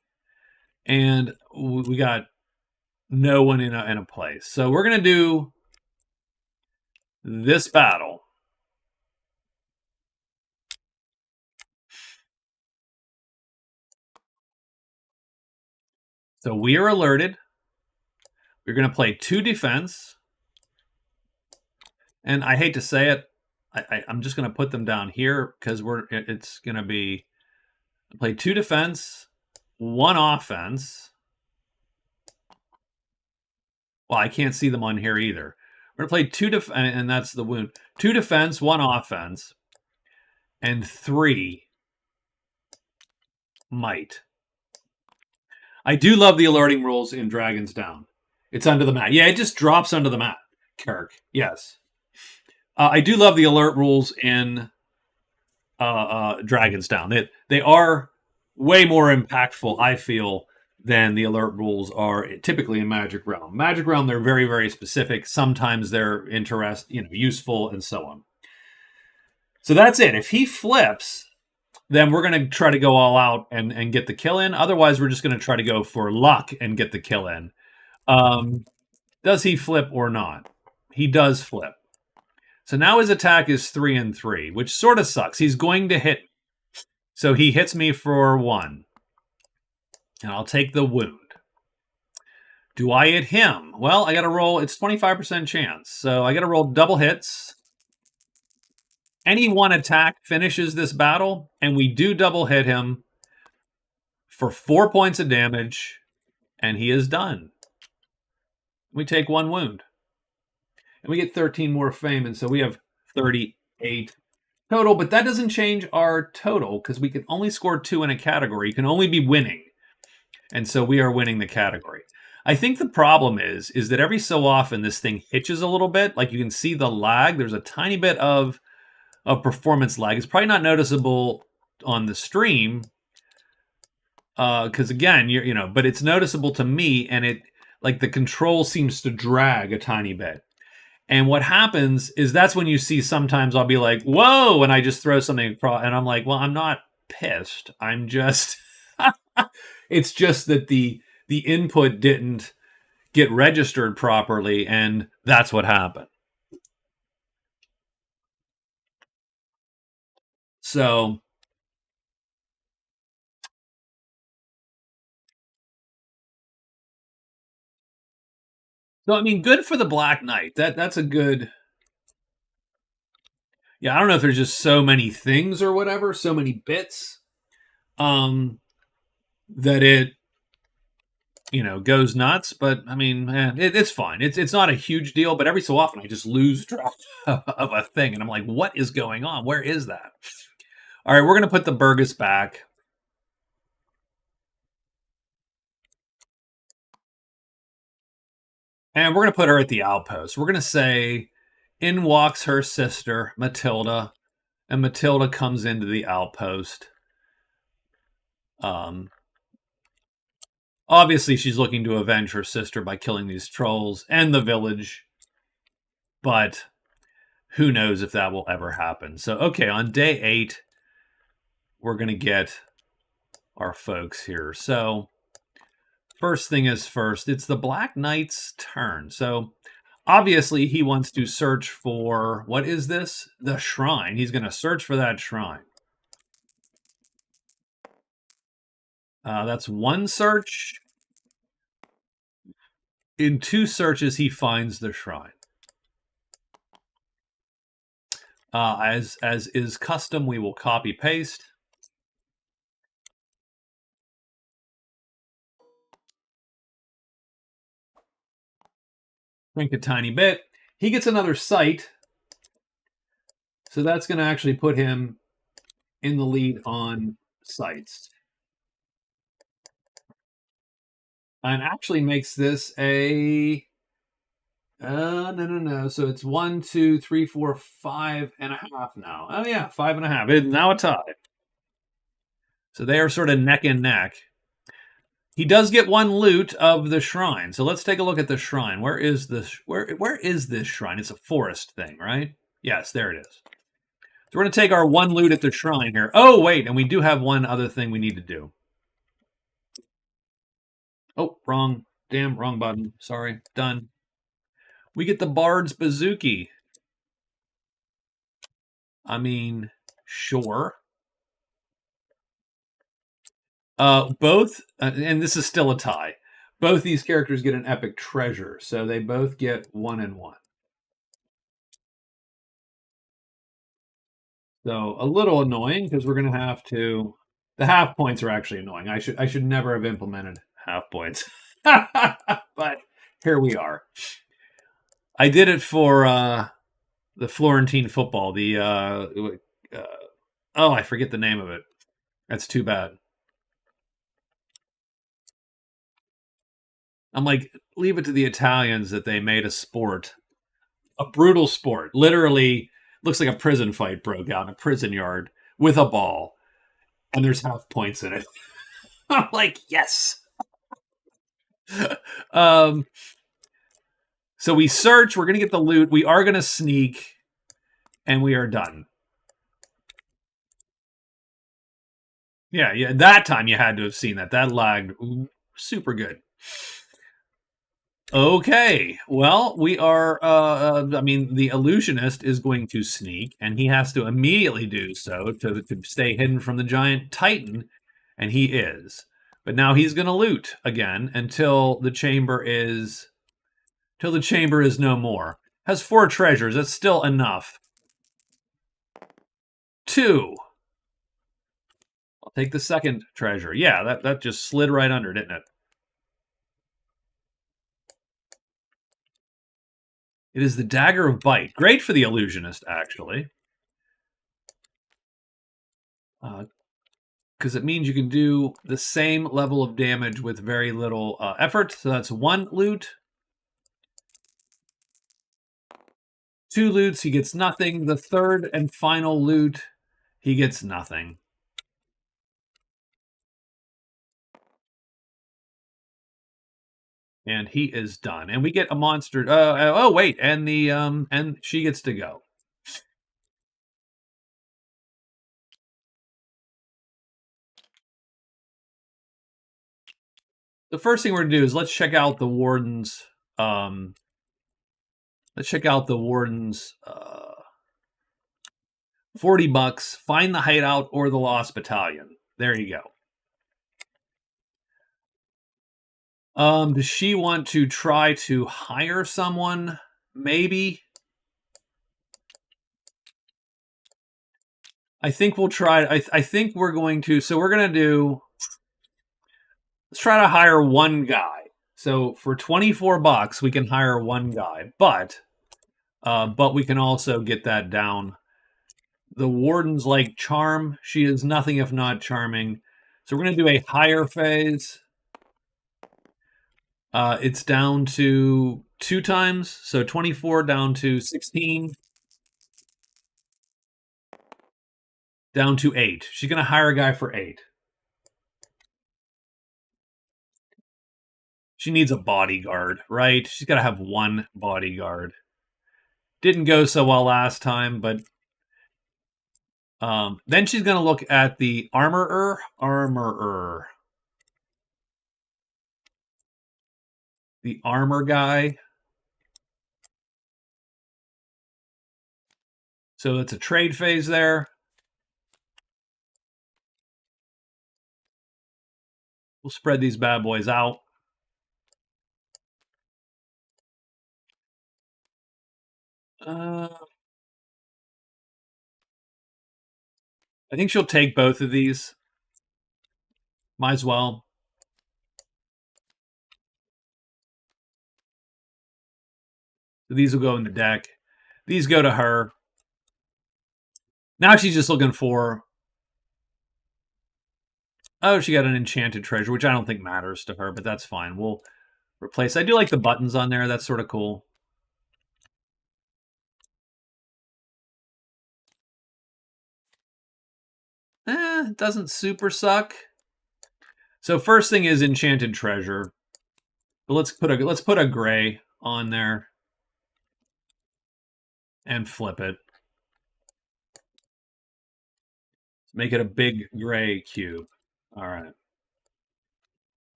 And we got no one in a place. So we're going to do this battle. So we are alerted. We're going to play 2 defense. And I hate to say it, I'm just going to put them down here because it's going to be play 2 defense, 1 offense. Well, I can't see them on here either. We're going to play 2 defense, and that's the wound. 2 defense, 1 offense, and 3 might. I do love the alerting rules in Dragon's Down. It's under the mat. Yeah, it just drops under the mat, Kirk. Yes. I do love the alert rules in Dragon's Down. They are way more impactful, I feel, than the alert rules are typically in Magic Realm. Magic Realm, they're very, very specific. Sometimes they're useful, and so on. So that's it. If he flips, then we're going to try to go all out and get the kill in. Otherwise, we're just going to try to go for luck and get the kill in. Does he flip or not? He does flip. So now his attack is 3 and 3, which sort of sucks. He's going to hit. So he hits me for 1. And I'll take the wound. Do I hit him? Well, I got to roll. It's 25% chance. So I got to roll double hits. Any one attack finishes this battle, and we do double hit him for 4 points of damage, and he is done. We take 1 wound. And we get 13 more fame, and so we have 38 total, but that doesn't change our total because we can only score 2 in a category. You can only be winning. And so we are winning the category. I think the problem is that every so often this thing hitches a little bit. Like you can see the lag. There's a tiny bit of performance lag. It's probably not noticeable on the stream because again, but it's noticeable to me, and it like the control seems to drag a tiny bit. And what happens is that's when you see sometimes I'll be like, whoa, and I just throw something across, and I'm like, well, I'm not pissed. I'm just, it's just that the input didn't get registered properly, and that's what happened. So I mean, good for the Black Knight. That's a good. Yeah, I don't know if there's just so many things or whatever, so many bits, that it goes nuts. But I mean, it's fine. It's not a huge deal. But every so often, I just lose track of a thing, and I'm like, what is going on? Where is that? All right, we're gonna put the Burgess back. And we're going to put her at the outpost. We're going to say, in walks her sister, Matilda, and Matilda comes into the outpost. Obviously, she's looking to avenge her sister by killing these trolls and the village, but who knows if that will ever happen. So, okay, on day 8, we're going to get our folks here. So, first thing is first, it's the Black Knight's turn. So, obviously, he wants to search for, what is this? The shrine. He's going to search for that shrine. That's 1 search. In 2 searches, he finds the shrine. As is custom, we will copy paste. Shrink a tiny bit. He gets another sight. So that's going to actually put him in the lead on sights. And actually makes this a... no. So it's 1, 2, 3, 4, 5.5 now. Oh, yeah, 5.5. It's now a tie. So they are sort of neck and neck. He does get one loot of the shrine. So let's take a look at the shrine. Where is this? Where is this shrine? It's a forest thing, right? Yes, there it is. So we're going to take our one loot at the shrine here. Oh, wait, and we do have one other thing we need to do. Oh, wrong. Damn, wrong button. Sorry. Done. We get the Bard's Bazooki. I mean, sure. Both, and this is still a tie. Both these characters get an epic treasure, so they both get 1 and 1. So a little annoying because we're going to have to. The half points are actually annoying. I should never have implemented half points, but here we are. I did it for the Florentine football. The oh, I forget the name of it. That's too bad. I'm like, leave it to the Italians that they made a sport, a brutal sport. Literally, looks like a prison fight broke out in a prison yard with a ball, and there's half points in it. I'm like, yes. So we search. We're gonna get the loot. We are gonna sneak, and we are done. Yeah. That time you had to have seen that. That lagged super good. Okay, well, we are, I mean, the illusionist is going to sneak, and he has to immediately do so to stay hidden from the giant titan, and he is. But now he's going to loot again until the chamber is no more. Has 4 treasures, that's still enough. 2. I'll take the second treasure. Yeah, that just slid right under, didn't it? It is the Dagger of Bite. Great for the illusionist, actually. Because it means you can do the same level of damage with very little effort. So that's 1 loot. 2 loots, he gets nothing. The third and final loot, he gets nothing. And he is done. And we get a monster. Oh wait, and the and she gets to go. The first thing we're gonna do is let's check out the warden's. Let's check out the warden's. $40. Find the hideout or the lost battalion. There you go. Does she want to try to hire someone? Maybe. I think we'll try. I think we're going to. So we're going to do. Let's try to hire one guy. So for $24, we can hire one guy, but we can also get that down. The warden's like charm. She is nothing if not charming. So we're going to do a hire phase. It's down to 2 times. So 24 down to 16. Down to 8. She's going to hire a guy for 8. She needs a bodyguard, right? She's got to have 1 bodyguard. Didn't go so well last time, but then she's going to look at the armorer. The armor guy. So it's a trade phase there. We'll spread these bad boys out. I think she'll take both of these. Might as well. So these will go in the deck. These go to her. Now she's just looking for... Oh, she got an enchanted treasure, which I don't think matters to her, but that's fine. We'll replace... I do like the buttons on there. That's sort of cool. it doesn't super suck. So first thing is Enchanted Treasure. But let's put a gray on there and flip it. Make it a big gray cube. All right.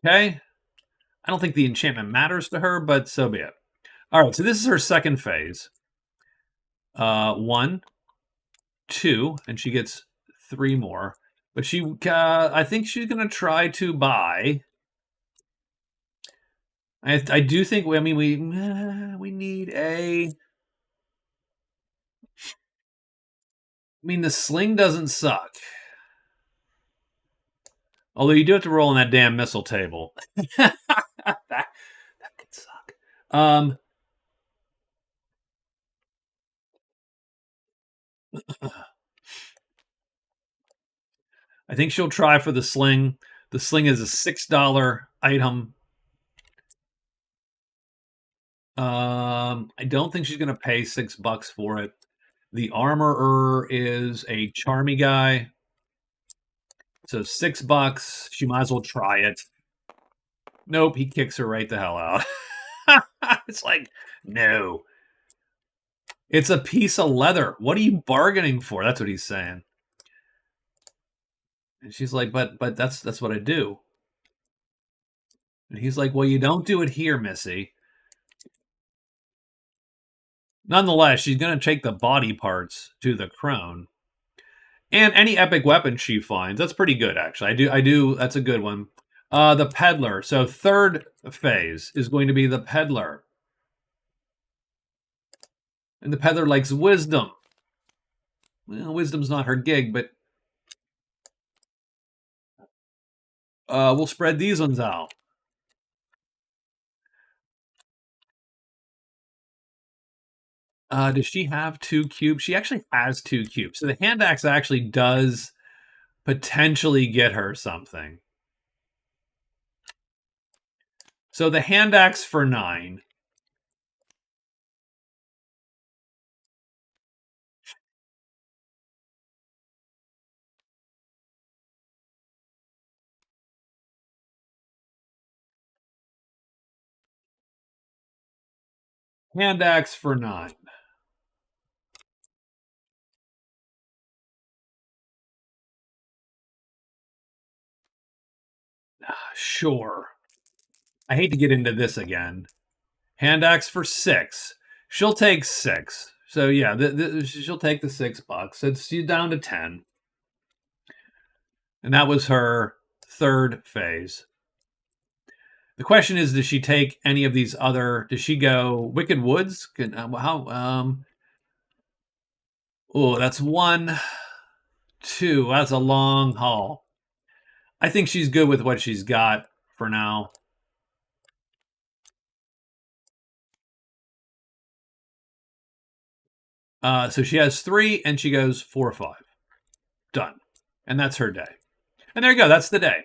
Okay. I don't think the enchantment matters to her, but so be it. All right, so this is her second phase. 1, 2, and she gets 3 more. But I think she's gonna try to buy. I do think. I mean, we need a. I mean, the sling doesn't suck. Although you do have to roll on that damn missile table. that could suck. I think she'll try for the sling. The sling is a $6 item. I don't think she's going to pay $6 for it. The armorer is a charmy guy. So $6. She might as well try it. Nope, he kicks her right the hell out. It's like, no. It's a piece of leather. What are you bargaining for? That's what he's saying. And she's like, but that's what I do. And he's like, well, you don't do it here, Missy. Nonetheless, she's going to take the body parts to the crone. And any epic weapon she finds. That's pretty good, actually. I do. That's a good one. The peddler. So third phase is going to be the peddler. And the peddler likes wisdom. Well, wisdom's not her gig, but we'll spread these ones out. Does she have 2 cubes? She actually has 2 cubes. So the hand axe actually does potentially get her something. So the hand axe for 9. Hand axe for 9. Sure. I hate to get into this again. Hand axe for 6. She'll take 6. So yeah, she'll take the $6. So she's down to 10. And that was her third phase. The question is, does she take any of these other? Does she go Wicked Woods? Oh, that's 1, 2. That's a long haul. I think she's good with what she's got for now. So she has 3, and she goes 4 or 5. Done. And that's her day. And there you go. That's the day.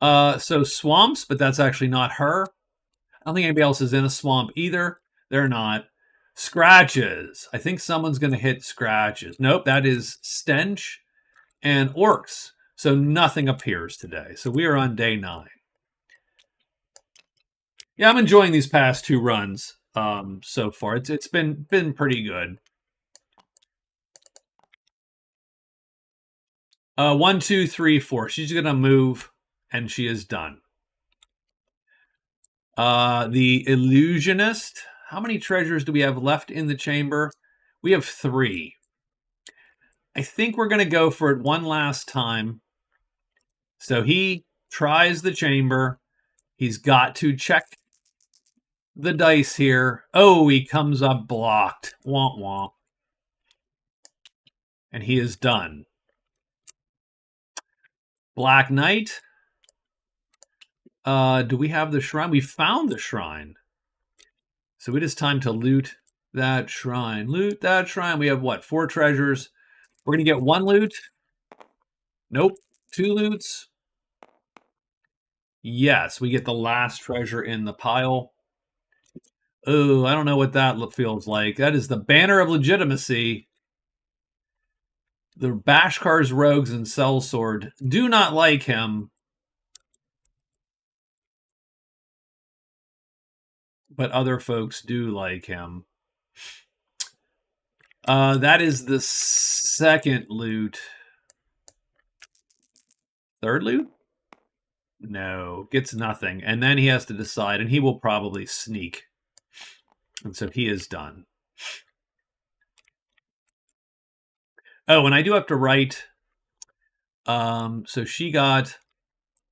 So swamps, but that's actually not her. I don't think anybody else is in a swamp either. They're not. Scratches. I think someone's going to hit scratches. Nope, that is stench and orcs. So nothing appears today. So we are on day 9. Yeah, I'm enjoying these past 2 runs so far. It's been pretty good. 1, 2, 3, 4. She's going to move, and she is done. The illusionist. How many treasures do we have left in the chamber? We have 3. I think we're going to go for it one last time. So he tries the chamber. He's got to check the dice here. Oh, he comes up blocked. Womp womp. And he is done. Black Knight. Do we have the shrine? We found the shrine. So it is time to loot that shrine. Loot that shrine. We have what? 4 treasures. We're going to get 1 loot. Nope. 2 loots. Yes, we get the last treasure in the pile. Oh, I don't know what that feels like. That is the banner of legitimacy. The Bashkar's rogues and sellsword do not like him, but other folks do like him. That is the second loot. Third loot? No, gets nothing. And then he has to decide, and he will probably sneak. And so he is done. Oh, and I do have to write. So she got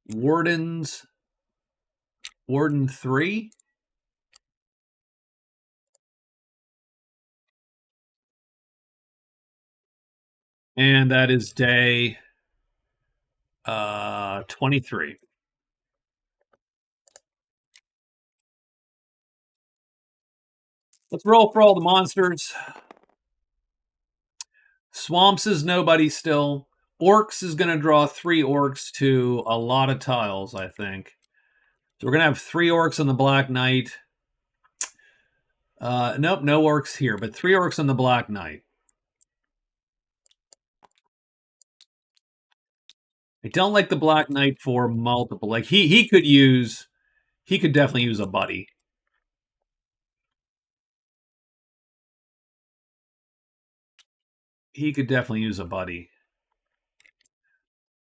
Warden 3. And that is day 23. Let's roll for all the monsters. Swamps is nobody still. Orcs is going to draw 3 orcs to a lot of tiles, I think. So we're going to have 3 orcs on the Black Knight. Nope, no orcs here, but 3 orcs on the Black Knight. I don't like the Black Knight for multiple. Like he could definitely use a buddy. He could definitely use a buddy.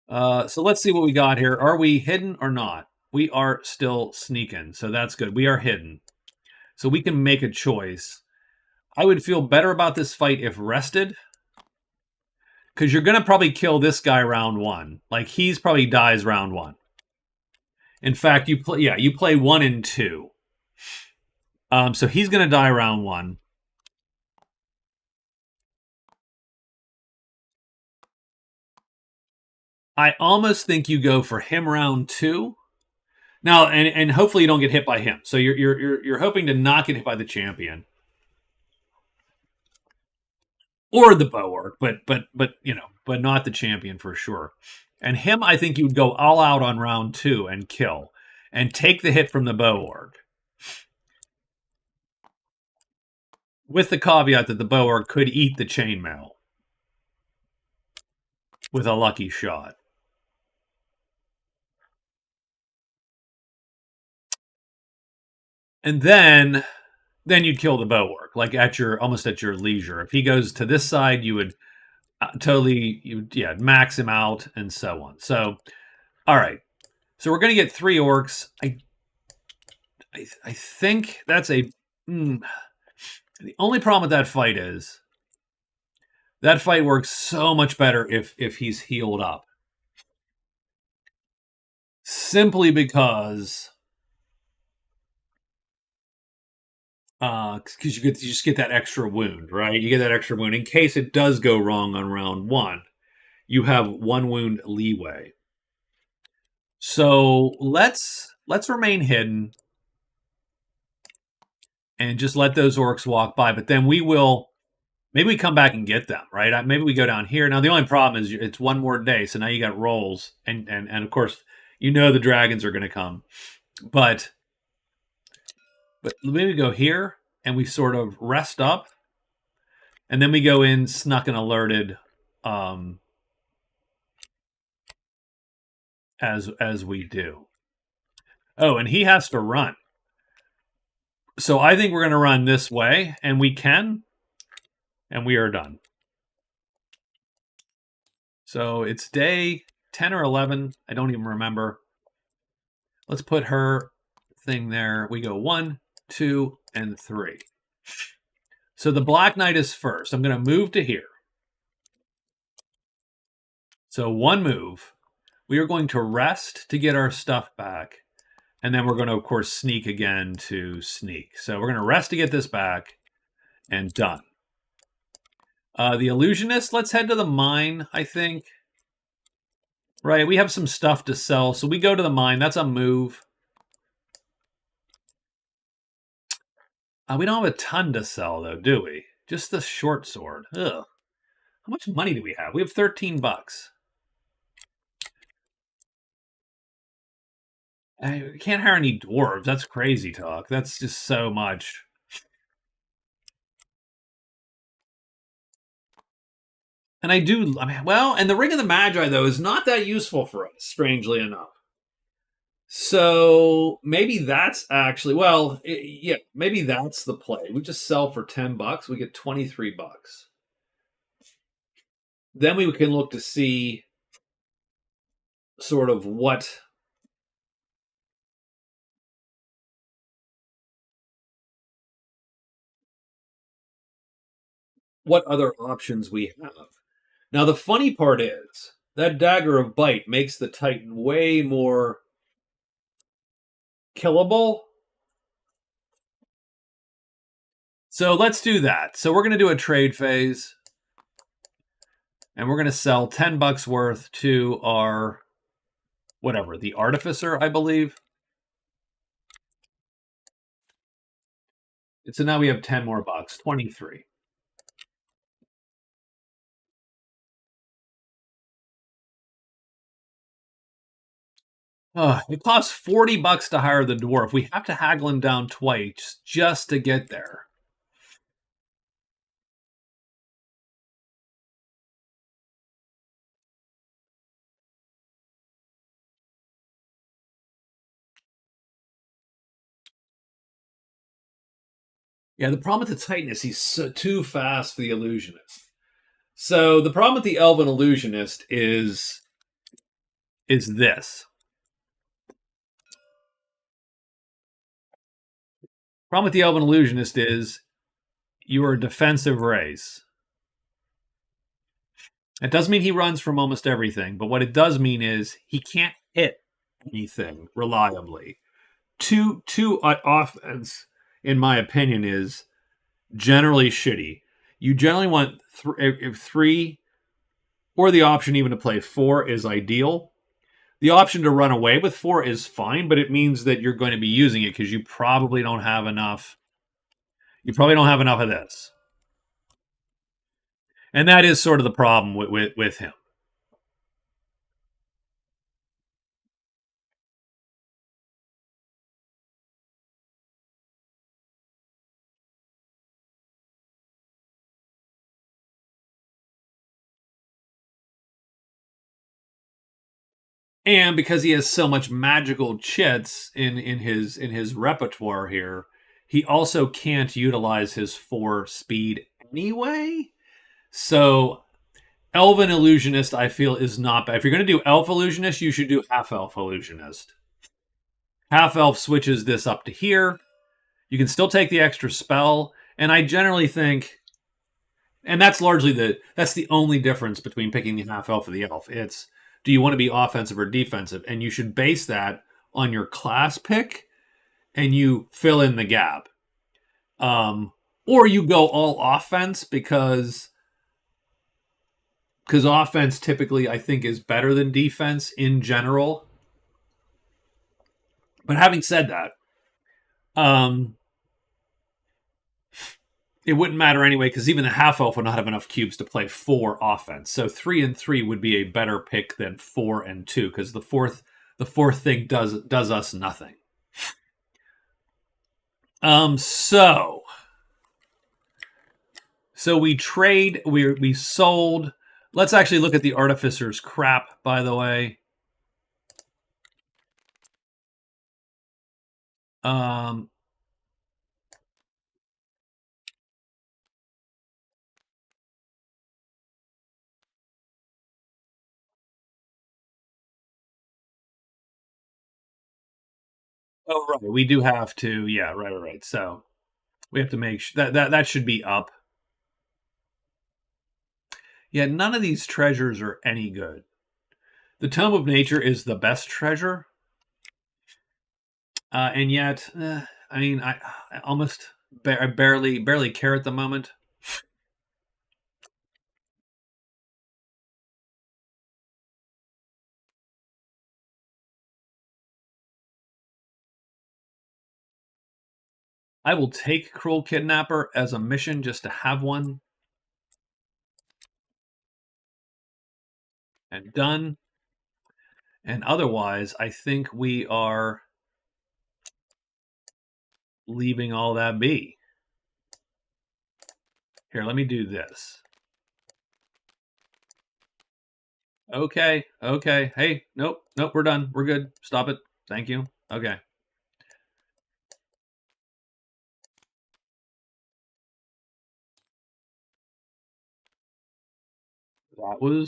So let's see what we got here. Are we hidden or not? We are still sneaking, so that's good. We are hidden. So we can make a choice. I would feel better about this fight if rested. Because you're going to probably kill this guy round 1. Like, he's probably dies round 1. In fact, you play 1 and 2. So he's going to die round 1. I almost think you go for him round 2. Now, and hopefully you don't get hit by him. So you're hoping to not get hit by the champion or the Boark, but not the champion for sure. And him, I think you would go all out on round 2 and kill, and take the hit from the Boark, with the caveat that the Boark could eat the chainmail with a lucky shot. And then you'd kill the Boark, like almost at your leisure. If he goes to this side, you would max him out and so on. So, all right. So we're going to get 3 orcs. I think that's the only problem with that fight is that fight works so much better if he's healed up. Simply because you just get that extra wound, right? You get that extra wound in case it does go wrong on round 1. You have 1 wound leeway. So let's remain hidden and just let those orcs walk by. But then maybe we come back and get them, right? Maybe we go down here. Now the only problem is it's 1 more day, so now you got rolls, and of course the dragons are going to come, but maybe we go here and we sort of rest up, and then we go in snuck and alerted, as we do. Oh, and he has to run. So I think we're going to run this way, and we can, and we are done. So it's day 10 or 11. I don't even remember. Let's put her thing there. We go 1, 2, and 3. So the Black Knight is first. I'm going to move to here. So 1 move. We are going to rest to get our stuff back. And then we're going to, of course, sneak again to sneak. So we're going to rest to get this back. And done. The Illusionist, let's head to the mine, I think. Right, we have some stuff to sell. So we go to the mine. That's a move. We don't have a ton to sell, though, do we? Just the short sword. Ugh. How much money do we have? We have 13 bucks. We can't hire any dwarves. That's crazy talk. That's just so much. And I do, I mean, well, and the Ring of the Magi, though, is not that useful for us, strangely enough. So maybe that's actually, well, yeah, maybe that's the play. We just sell for $10, we get $23. Then we can look to see sort of what other options we have. Now the funny part is that Dagger of Bite makes the Titan way more killable. So let's do that. So we're going to do a trade phase, and we're going to sell $10 worth to our whatever, the Artificer, I believe. So now we have 10 more bucks, 23. It costs $40 to hire the dwarf. We have to haggle him down twice just to get there. Yeah, the problem with the Titan is he's too fast for the Illusionist. So the problem with the Elven Illusionist is this. Problem with the Elven Illusionist is you are a defensive race. It doesn't mean he runs from almost everything, but what it does mean is he can't hit anything reliably. Two offense, in my opinion, is generally shitty. You generally want three, or the option even to play four is ideal. The option to run away with four is fine, but it means that you're going to be using it because you probably don't have enough. You probably don't have enough of this, and that is sort of the problem with him. And because he has so much magical chits in his repertoire here, he also can't utilize his 4 speed anyway. So Elven Illusionist, I feel, is not bad. If you're going to do Elf Illusionist, you should do Half Elf Illusionist. Half Elf switches this up to here. You can still take the extra spell, and I generally think, and that's the only difference between picking the Half Elf or the Elf. It's, do you want to be offensive or defensive? And you should base that on your class pick, and you fill in the gap. Or you go all offense because offense typically, I think, is better than defense in general. But having said that, it wouldn't matter anyway because even the half elf would not have enough cubes to play 4 offense. So 3 and 3 would be a better pick than 4 and 2 because the fourth thing does us nothing. So we trade. We sold. Let's actually look at the Artificer's crap, by the way. Oh, right. We do have to. Yeah, right. So we have to make sure that should be up. Yeah, none of these treasures are any good. The Tome of Nature is the best treasure. And yet, I mean, I almost barely care at the moment. I will take Cruel Kidnapper as a mission just to have one. And done. And otherwise, I think we are leaving all that be. Here, let me do this. Okay. Okay. Hey, nope. Nope. We're done. We're good. Stop it. Thank you. Okay.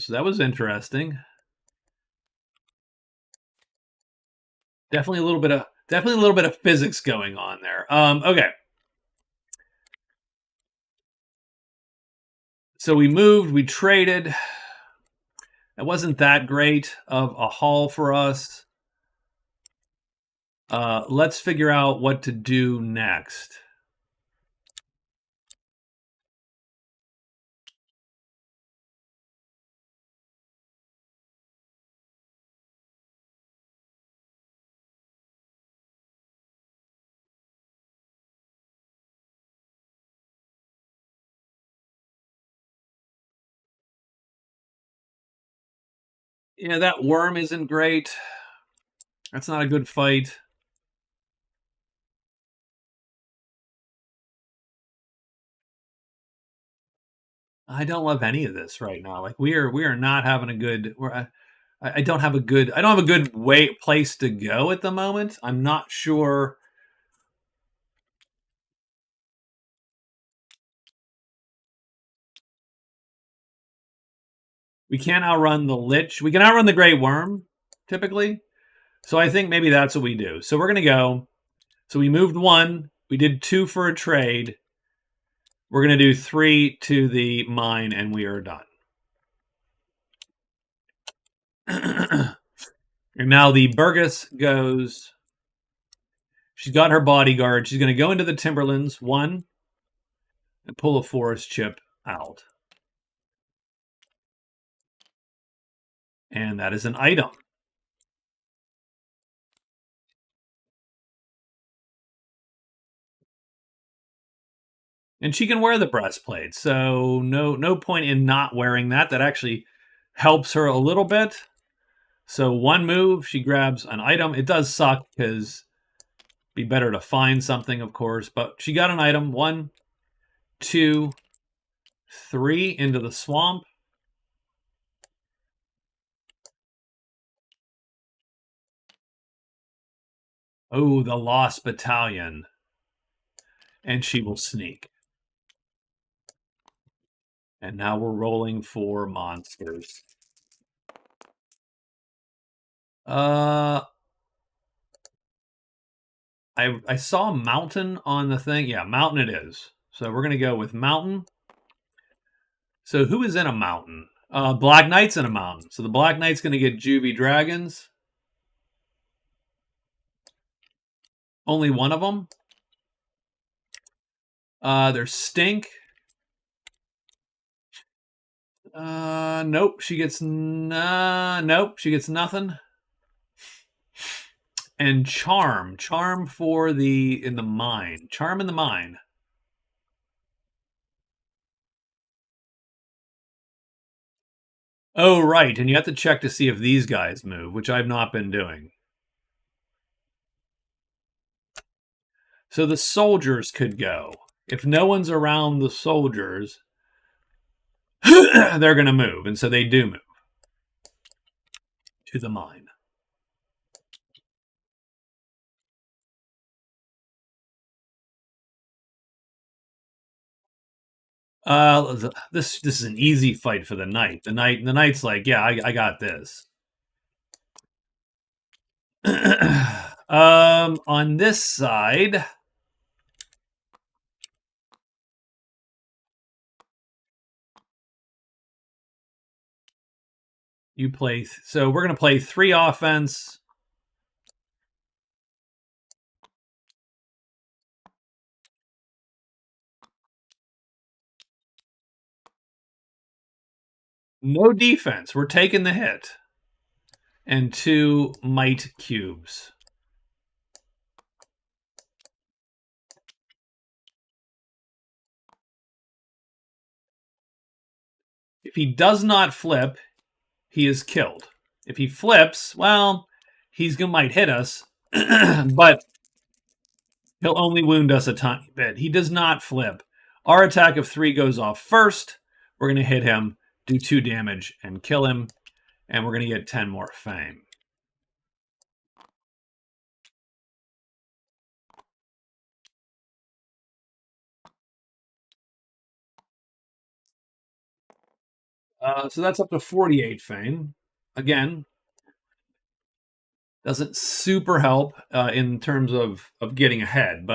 That was interesting. Definitely a little bit of physics going on there. Okay. So we moved, we traded. It wasn't that great of a haul for us. Let's figure out what to do next. Yeah, that worm isn't great. That's not a good fight. I don't love any of this right now. Like we are not having a good. I don't have a good. I don't have a good place to go at the moment. I'm not sure. We can't outrun the lich. We can outrun the great worm typically. So I think maybe that's what we do. So we're gonna go. So we moved one. We did 2 for a trade. We're gonna do 3 to the mine, and we are done. And now the Burgess goes. She's got her bodyguard. She's going to go into the Timberlands, 1, and pull a forest chip out. And that is an item. And she can wear the breastplate, so no point in not wearing that. That actually helps her a little bit. So 1 move, she grabs an item. It does suck because be better to find something, of course, but she got an item. 1, 2, 3 into the swamp. Oh, the Lost Battalion. And she will sneak. And now we're rolling for monsters. I saw mountain on the thing. Yeah, mountain it is. So we're gonna go with mountain. So who is in a mountain? Black Knight's in a mountain. So the Black Knight's gonna get Juvie Dragons. Only one of them. There's Stink. Nope. She gets nope. She gets nothing. And Charm. Charm for in the mine. Charm in the mine. Oh, right. And you have to check to see if these guys move, which I've not been doing. So the soldiers could go. If no one's around the soldiers, they're going to move. And so they do move to the mine. This is an easy fight for the knight. The knight's like, yeah, I got this. On this side, you play. So we're gonna play 3 offense. No defense. We're taking the hit. And 2 might cubes. If he does not flip, he is killed. If he flips, well, he's gonna might hit us, but he'll only wound us a tiny bit. He does not flip. Our attack of 3 goes off first. We're gonna hit him, do 2 damage, and kill him. and we're going to get 10 more fame. So that's up to 48 fame. Again, doesn't super help in terms of getting ahead,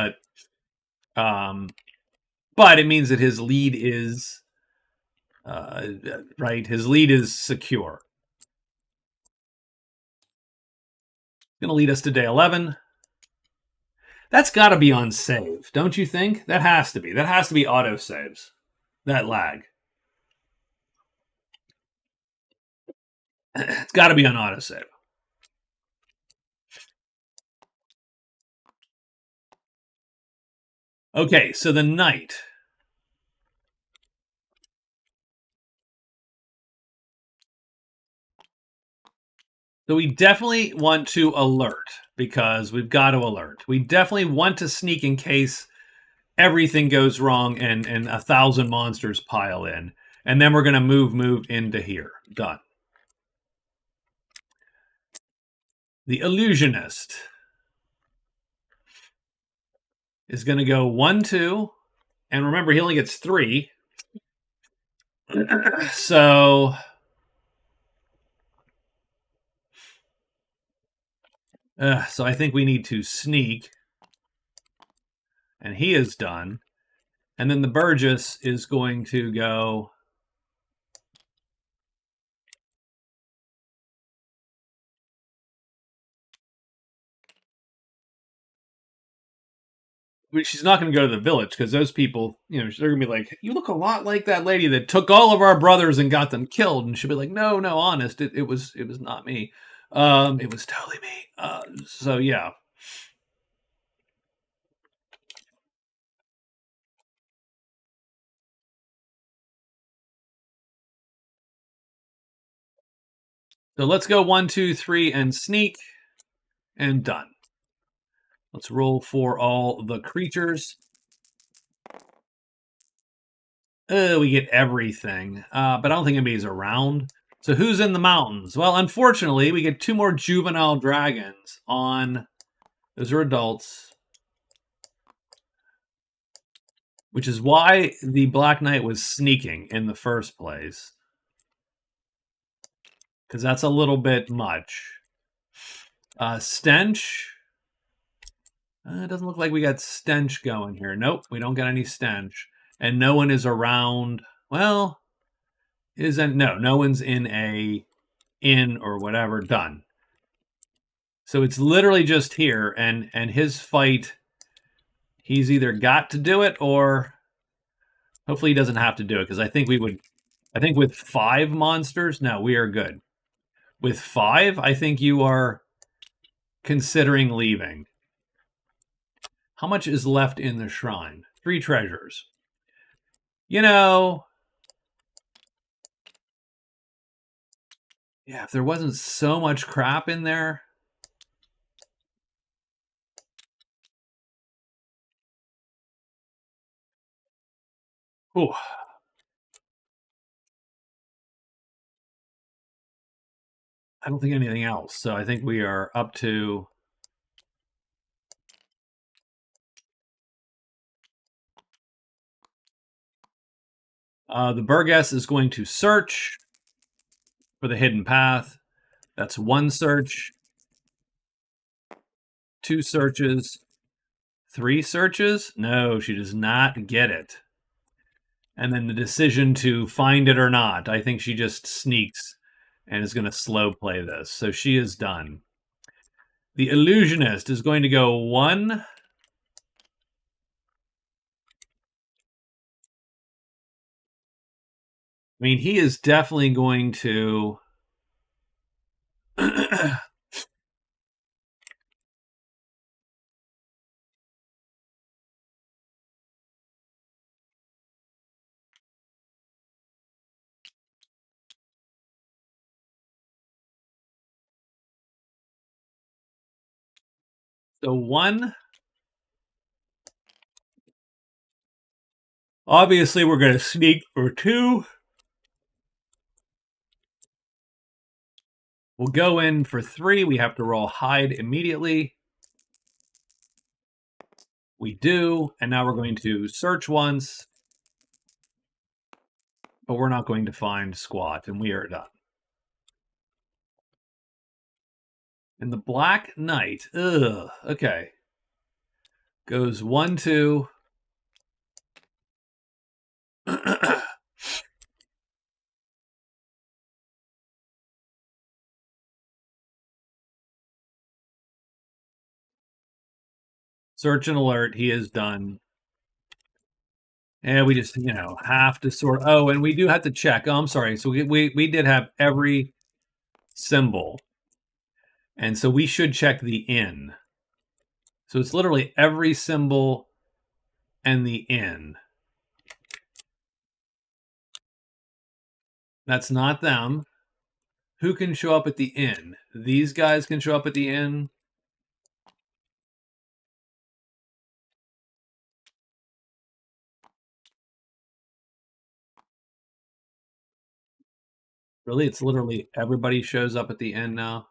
um, but it means that his lead is right. His lead is secure. Going to lead us to day 11. That's got to be on save, don't you think? That has to be. That has to be auto saves. That lag. It's got to be on auto save. Okay, so the knight. So we definitely want to alert because we've got to alert. We definitely want to sneak in case everything goes wrong and 1,000 monsters pile in. And then we're going to move into here. Done. The illusionist is going to go 1, 2. And remember, he only gets 3. So I think we need to sneak. And he is done. And then the Burgess is going to go. She's not going to go to the village because those people, they're going to be like, you look a lot like that lady that took all of our brothers and got them killed. And she'll be like, no, honest, it was not me. It was totally me. So yeah. So let's go 1, 2, 3 and sneak and done. Let's roll for all the creatures. We get everything, but I don't think anybody's around. So who's in the mountains? Well, unfortunately, we get 2 more juvenile dragons on. Those are adults. Which is why the Black Knight was sneaking in the first place. Because that's a little bit much. Stench. It doesn't look like we got stench going here. Nope, we don't get any stench. And no one is around. Well, no one's in a inn or whatever. Done. So it's literally just here, and his fight, he's either got to do it or hopefully he doesn't have to do it, because I think with 5 monsters, no, we are good. With 5, I think you are considering leaving. How much is left in the shrine? 3 treasures. Yeah, if there wasn't so much crap in there. Ooh. I don't think anything else. So I think we are up to. The Burgess is going to search for the hidden path. That's 1 search, 2 searches, 3 searches. No, she does not get it. And then the decision to find it or not. I think she just sneaks and is going to slow play this. So she is done. The illusionist is going to go 1. I mean, he is definitely going to. So 1. Obviously, we're going to sneak for 2. We'll go in for 3. We have to roll hide immediately. We do, and now we're going to search once, but we're not going to find squat, and we are done. And the Black Knight, okay. Goes 1, 2. Search and alert, he is done. And we just, have to sort. Oh, and we do have to check. Oh, I'm sorry. So we did have every symbol. And so we should check the in. So it's literally every symbol and the in. That's not them. Who can show up at the in? These guys can show up at the in. Really, it's literally everybody shows up at the end now.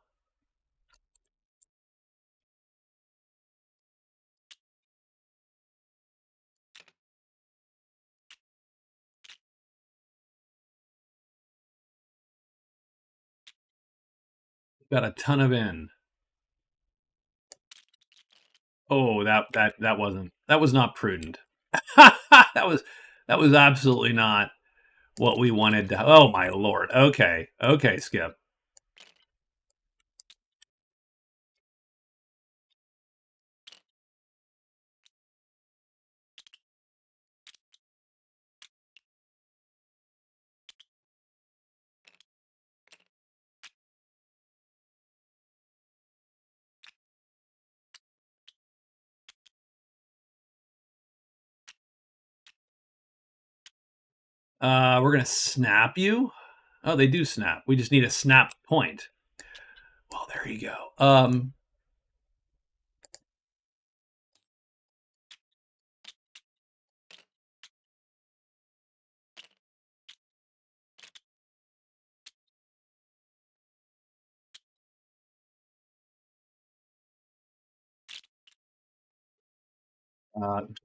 Got a ton of in. Oh, that was not prudent. that was absolutely not what we wanted to. Oh my lord. Okay, Skip. We're gonna snap you. Oh, they do snap. We just need a snap point. Well, there you go.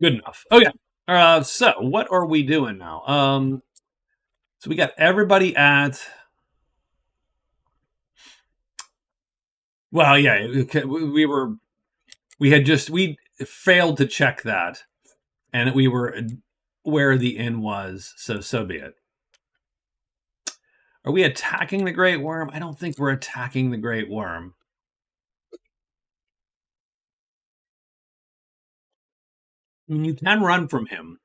Good enough. Okay. So what are we doing now? So we got everybody at. Well, yeah, we failed to check that, and we were where the inn was. So be it. Are we attacking the Great Worm? I don't think we're attacking the Great Worm. You can run from him.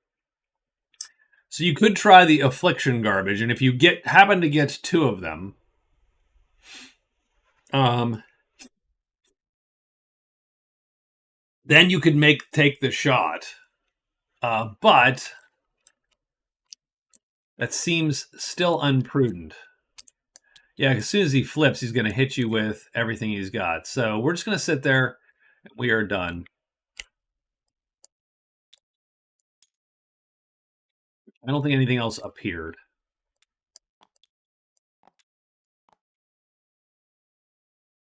So you could try the affliction garbage, and if you happen to get 2 of them, then you could take the shot. But that seems still unprudent. Yeah, as soon as he flips, he's going to hit you with everything he's got. So we're just going to sit there. We are done. I don't think anything else appeared.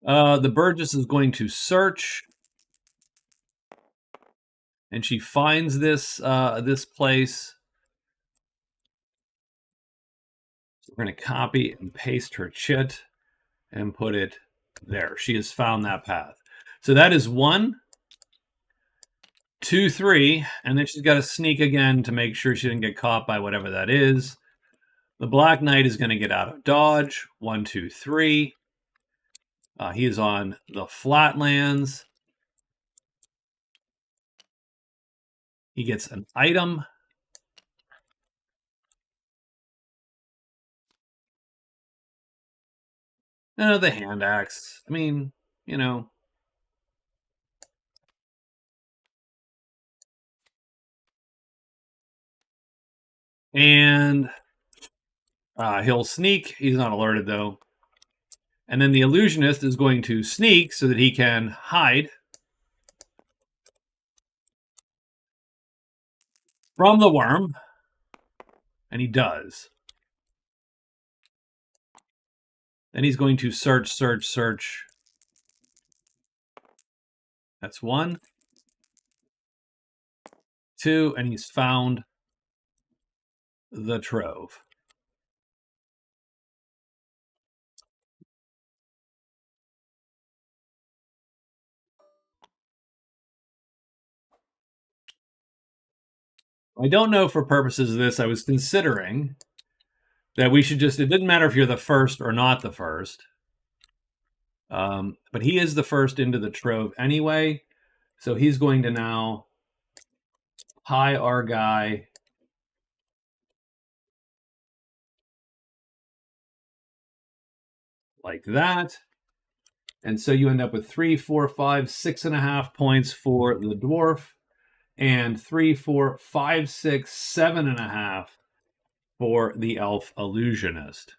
The Burgess is going to search, and she finds this place. So we're going to copy and paste her chit and put it there. She has found that path. So that is 1, 2, 3, and then she's got to sneak again to make sure she didn't get caught by whatever that is. The Black Knight is going to get out of dodge. 1, 2, 3. He is on the flatlands. He gets an item. The hand axe. I mean, And he'll sneak. He's not alerted, though. And then the illusionist is going to sneak so that he can hide from the worm. And he does. Then he's going to search, search, search. That's 1, 2, and he's found the trove. I don't know for purposes of this, I was considering that we should just, it didn't matter if you're the first or not the first. But he is the first into the trove anyway. So he's going to now high our guy like that. And so you end up with 3, 4, 5, 6.5 points for the dwarf, and 3, 4, 5, 6, 7.5 for the elf illusionist.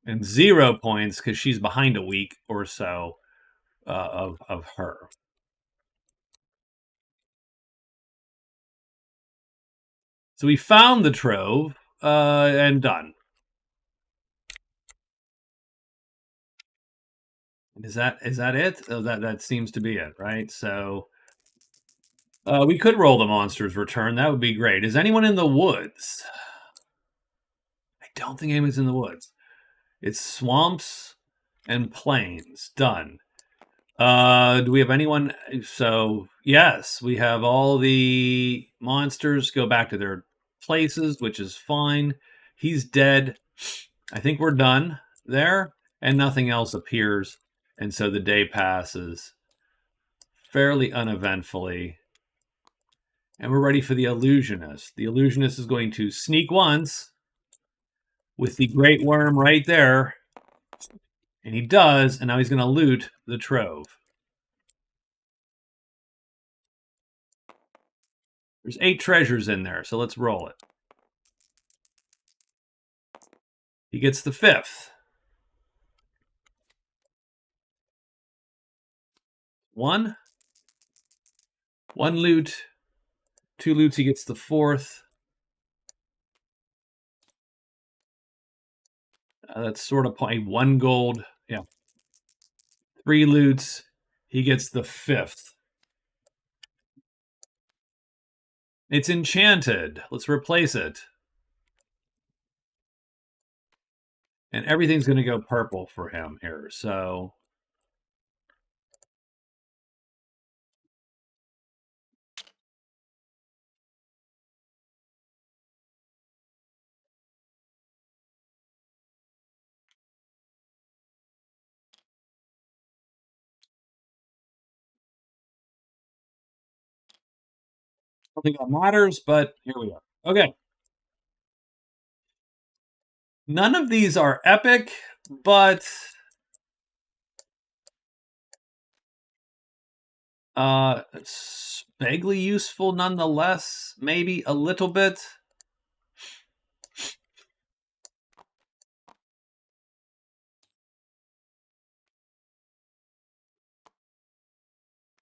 And 0 points because she's behind a week or so of her. So we found the trove and done. Is that it? Oh, that seems to be it, right? So we could roll the monster's return. That would be great. Is anyone in the woods? I don't think anyone's in the woods. It's swamps and plains. Done. Do we have anyone? So yes, we have all the monsters go back to their places, which is fine. He's dead. I think we're done there, and nothing else appears, and so the day passes fairly uneventfully. And we're ready for the illusionist. The illusionist is going to sneak once with the great worm right there. And he does, and now he's going to loot the trove. There's 8 treasures in there, so let's roll it. He gets the 5th. 1. 1 loot. 2 loots, he gets the 4th. That's sort of point 1 gold. Yeah. 3 loots, he gets the 5th. It's enchanted. Let's replace it. And everything's going to go purple for him here. So I don't think that matters, but here we are. Okay. None of these are epic, but vaguely useful nonetheless. Maybe a little bit.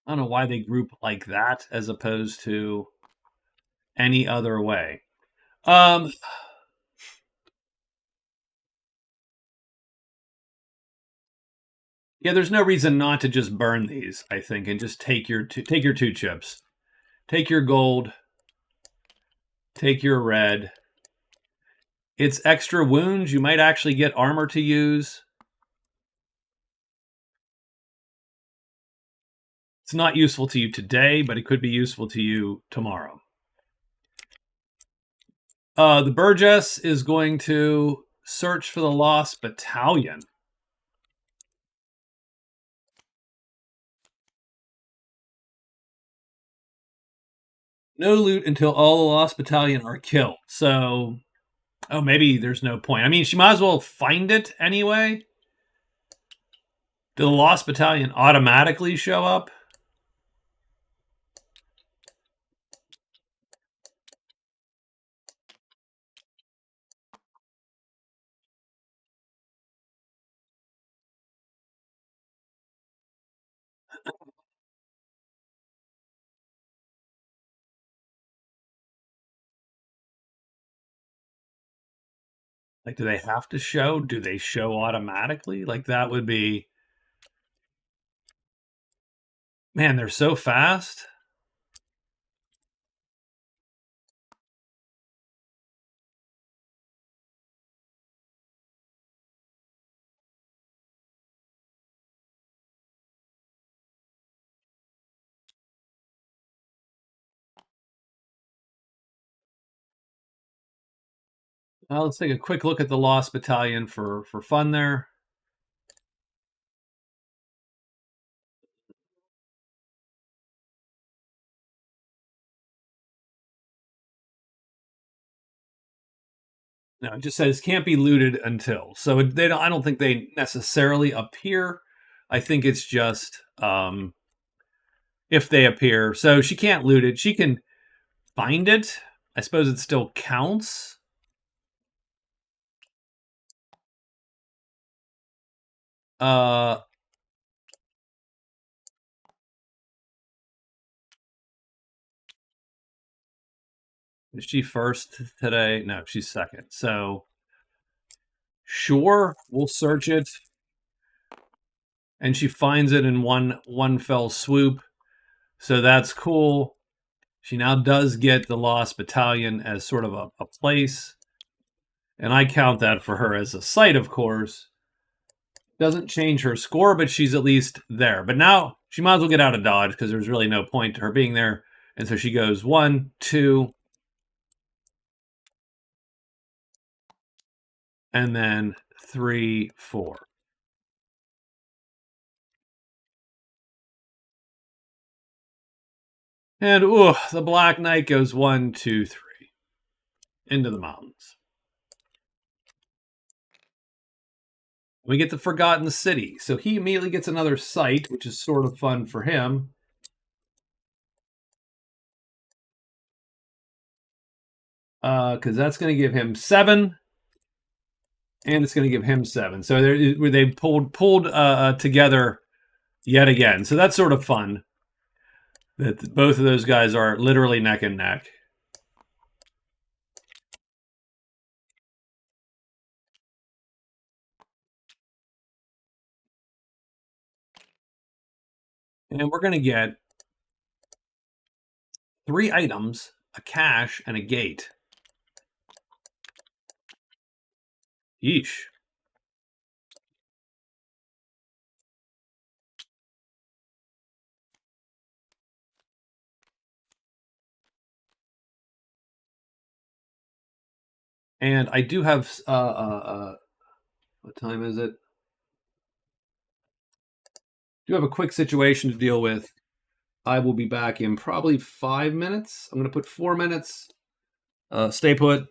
I don't know why they group like that as opposed to any other way. Yeah, there's no reason not to just burn these, I think, and just take your 2 chips. Take your gold. Take your red. It's extra wounds. You might actually get armor to use. It's not useful to you today, but it could be useful to you tomorrow. The Burgess is going to search for the lost battalion. No loot until all the lost battalion are killed. So, oh, maybe there's no point. I mean, she might as well find it anyway. Did the lost battalion automatically show up? Like, do they have to show? Do they show automatically? Like, that would be. Man, they're so fast. Let's take a quick look at the Lost Battalion for fun there. No, it just says can't be looted until. So they don't. I don't think they necessarily appear. I think it's just if they appear. So she can't loot it. She can find it. I suppose it still counts. Uh, is she first today? No, she's second. So sure, we'll search it. And she finds it in one fell swoop. So that's cool. She now does get the Lost Battalion as sort of a place. And I count that for her as a site, of course. Doesn't change her score, but she's at least there. But now she might as well get out of Dodge because there's really no point to her being there. And so she goes 1, 2, and then 3, 4. And the Black Knight goes 1, 2, 3 into the mountains. We get the Forgotten City. So he immediately gets another site, which is sort of fun for him. Because that's going to give him 7, and it's going to give him 7. So they pulled together yet again. So that's sort of fun. That both of those guys are literally neck and neck. And we're going to get 3 items, a cache, and a gate. Yeesh. And I do have what time is it? Do have a quick situation to deal with. I will be back in probably 5 minutes. I'm going to put 4 minutes. Stay put.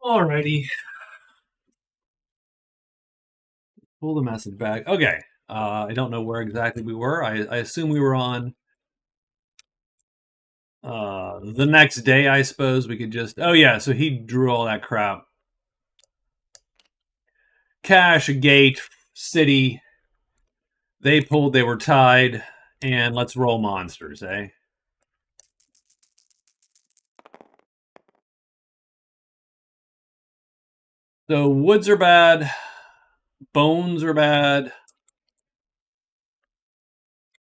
Alrighty. Pull the message back. Okay. I don't know where exactly we were. I assume we were on the next day, I suppose. We could just... Oh, yeah. So he drew all that crap. Cash, a gate, city. They pulled, they were tied. And let's roll monsters, eh? So woods are bad. Bones are bad.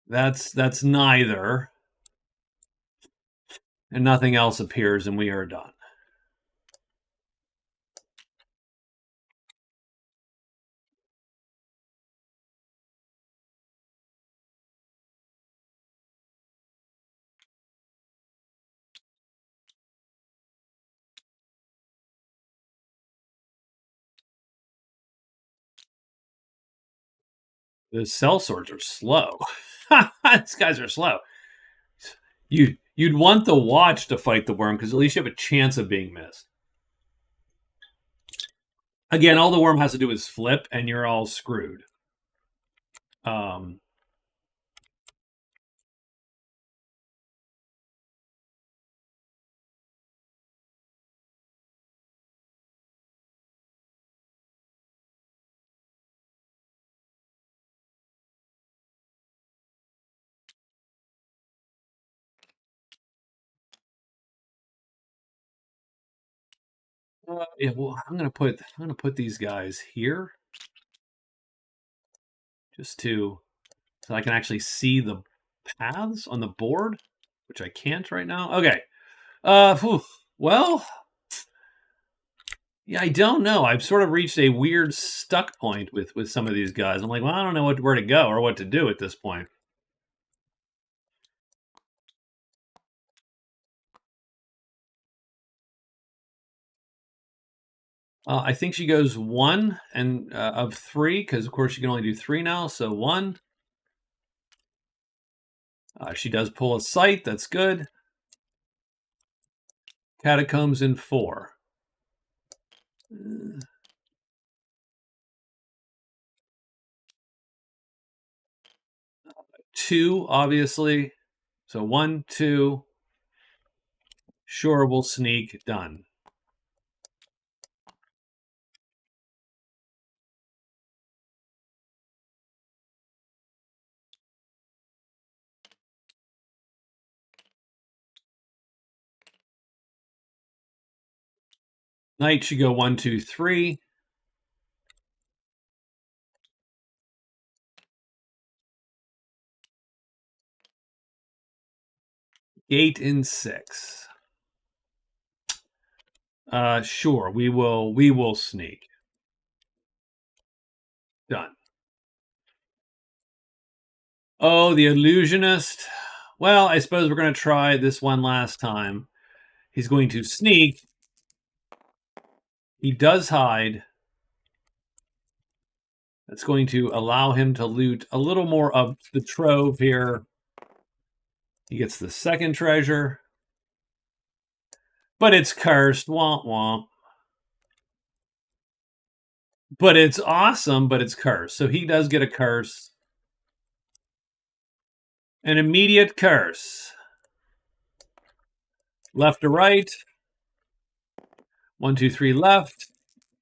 That's neither. And nothing else appears, and we are done. The cell swords are slow. These guys are slow. You'd want the watch to fight the worm because at least you have a chance of being missed. Again, all the worm has to do is flip, and you're all screwed. Yeah, well, I'm gonna put these guys here, just to so I can actually see the paths on the board, which I can't right now. Okay. Well, yeah, I don't know. I've sort of reached a weird stuck point with some of these guys. I'm like, well, I don't know where to go or what to do at this point. I think she goes one and of three because, of course, she can only do three now. So one. She does pull a sight. That's good. Catacombs in four. Two, obviously. So one, two. Sure, we'll sneak. Done. Knight should go one, two, three. Gate in six. Sure, we will sneak. Done. Oh, the illusionist. Well, I suppose we're going to try this one last time. He's going to sneak. He does hide. That's going to allow him to loot a little more of the trove here. He gets the second treasure. But it's cursed. Womp womp. But it's awesome, but it's cursed. So he does get a curse. An immediate curse. Left to right. 1, 2, 3 left.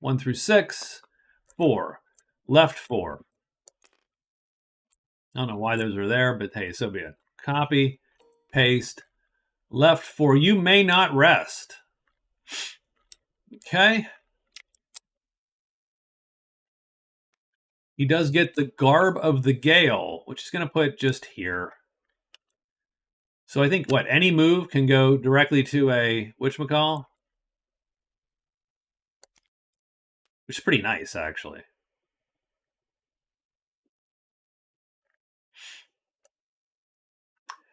1 through 6. 4. Left 4. I don't know why those are there, but hey, so be it. Copy. Paste. Left 4. You may not rest. Okay. He does get the Garb of the Gale, which is going to put just here. So I think, what, any move can go directly to a whatchamacall? Which is pretty nice, actually.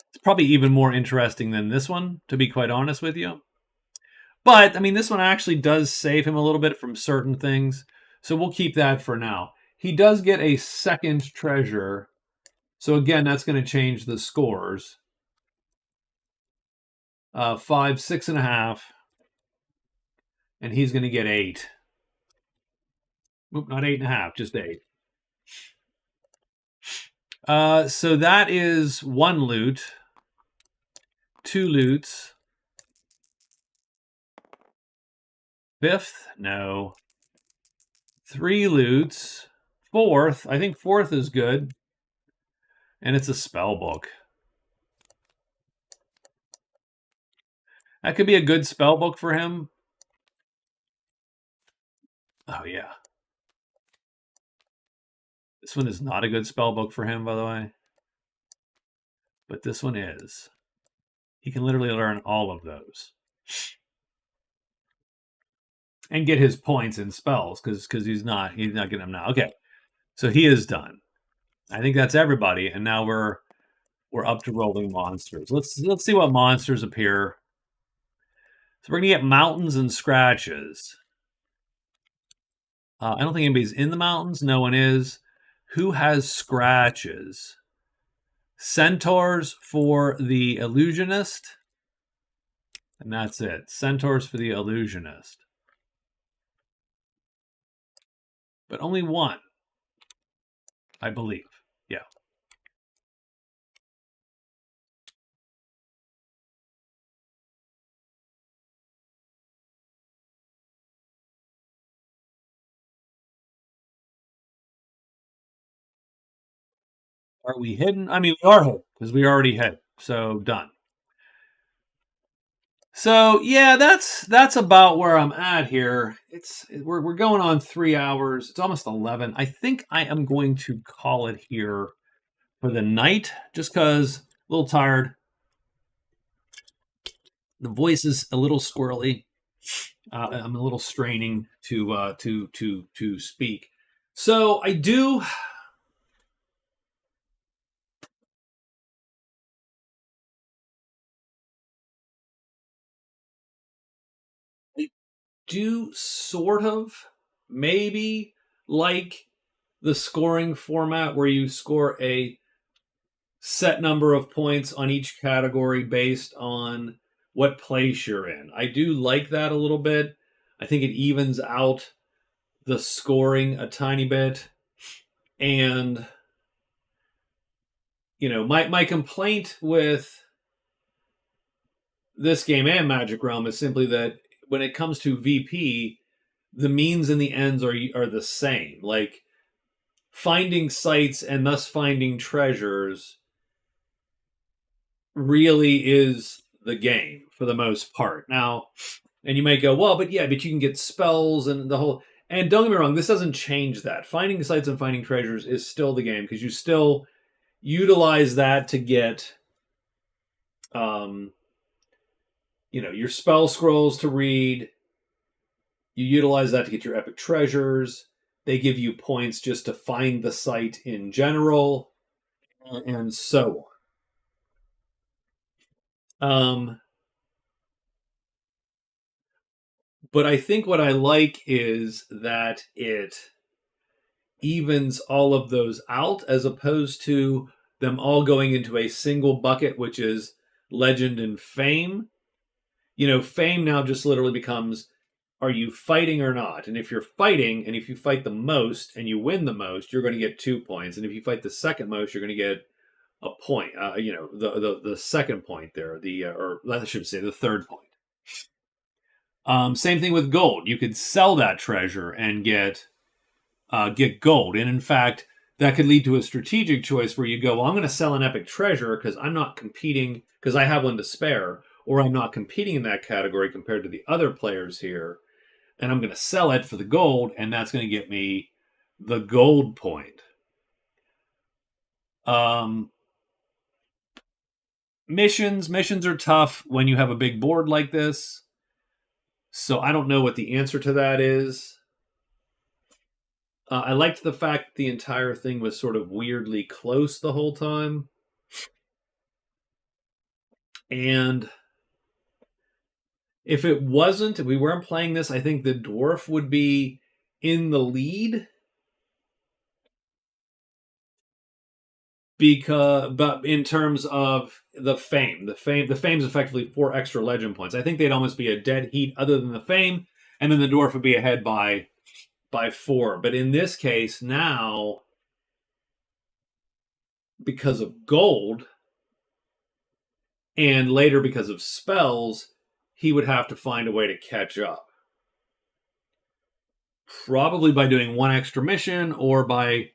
It's probably even more interesting than this one, to be quite honest with you. But, I mean, this one actually does save him a little bit from certain things. So we'll keep that for now. He does get a second treasure. So again, that's going to change the scores. 5, 6.5. and he's going to get 8. Oop, not 8.5, just 8. So that is 1 loot, 2 loots. 5th, no. 3 loots. 4th, I think 4th is good. And it's a spell book. That could be a good spell book for him. Oh, yeah. This one is not a good spell book for him, by the way. But this one is. He can literally learn all of those. And get his points in spells, because he's not getting them now. Okay. So he is done. I think that's everybody, and now we're up to rolling monsters. Let's see what monsters appear. So we're gonna get mountains and scratches. I don't think anybody's in the mountains. No one is. Who has scratches? Centaurs for the illusionist, and that's it. Centaurs for the illusionist, but only 1, I believe. Yeah. Are we hidden? I mean, we are hidden because we already hid. So done. So yeah, that's about where I'm at here. We're going on 3 hours. It's almost 11. I think I am going to call it here for the night, just because a little tired. The voice is a little squirrely. I'm a little straining to speak. So I do sort of maybe like the scoring format where you score a set number of points on each category based on what place you're in. I do like that a little bit. I think it evens out the scoring a tiny bit. And my complaint with this game and Magic Realm is simply that when it comes to VP, the means and the ends are the same. Like finding sites and thus finding treasures really is the game for the most part. Now, and you might go, well, but you can get spells and the whole. And don't get me wrong, this doesn't change that. Finding sites and finding treasures is still the game because you still utilize that to get, your spell scrolls to read. You utilize that to get your epic treasures. They give you points just to find the site in general, and so on. But I think what I like is that it evens all of those out as opposed to them all going into a single bucket, which is legend and fame. Fame now just literally becomes, are you fighting or not? And if you're fighting, and if you fight the most and you win the most, you're going to get 2 points. And if you fight the second most, you're going to get a point. The second point there, or I should say the third point. Same thing with gold. You could sell that treasure and get gold. And in fact, that could lead to a strategic choice where you go, well, I'm going to sell an epic treasure because I'm not competing because I have one to spare, or I'm not competing in that category compared to the other players here. And I'm going to sell it for the gold, and that's going to get me the gold point. Missions are tough when you have a big board like this. So I don't know what the answer to that is. I liked the fact that the entire thing was sort of weirdly close the whole time. And if it wasn't, if we weren't playing this, I think the dwarf would be in the lead. But in terms of the fame is effectively 4 extra legend points. I think they'd almost be a dead heat other than the fame. and then the dwarf would be ahead by 4. But in this case, now because of gold and later because of spells, he would have to find a way to catch up. Probably by doing one extra mission or by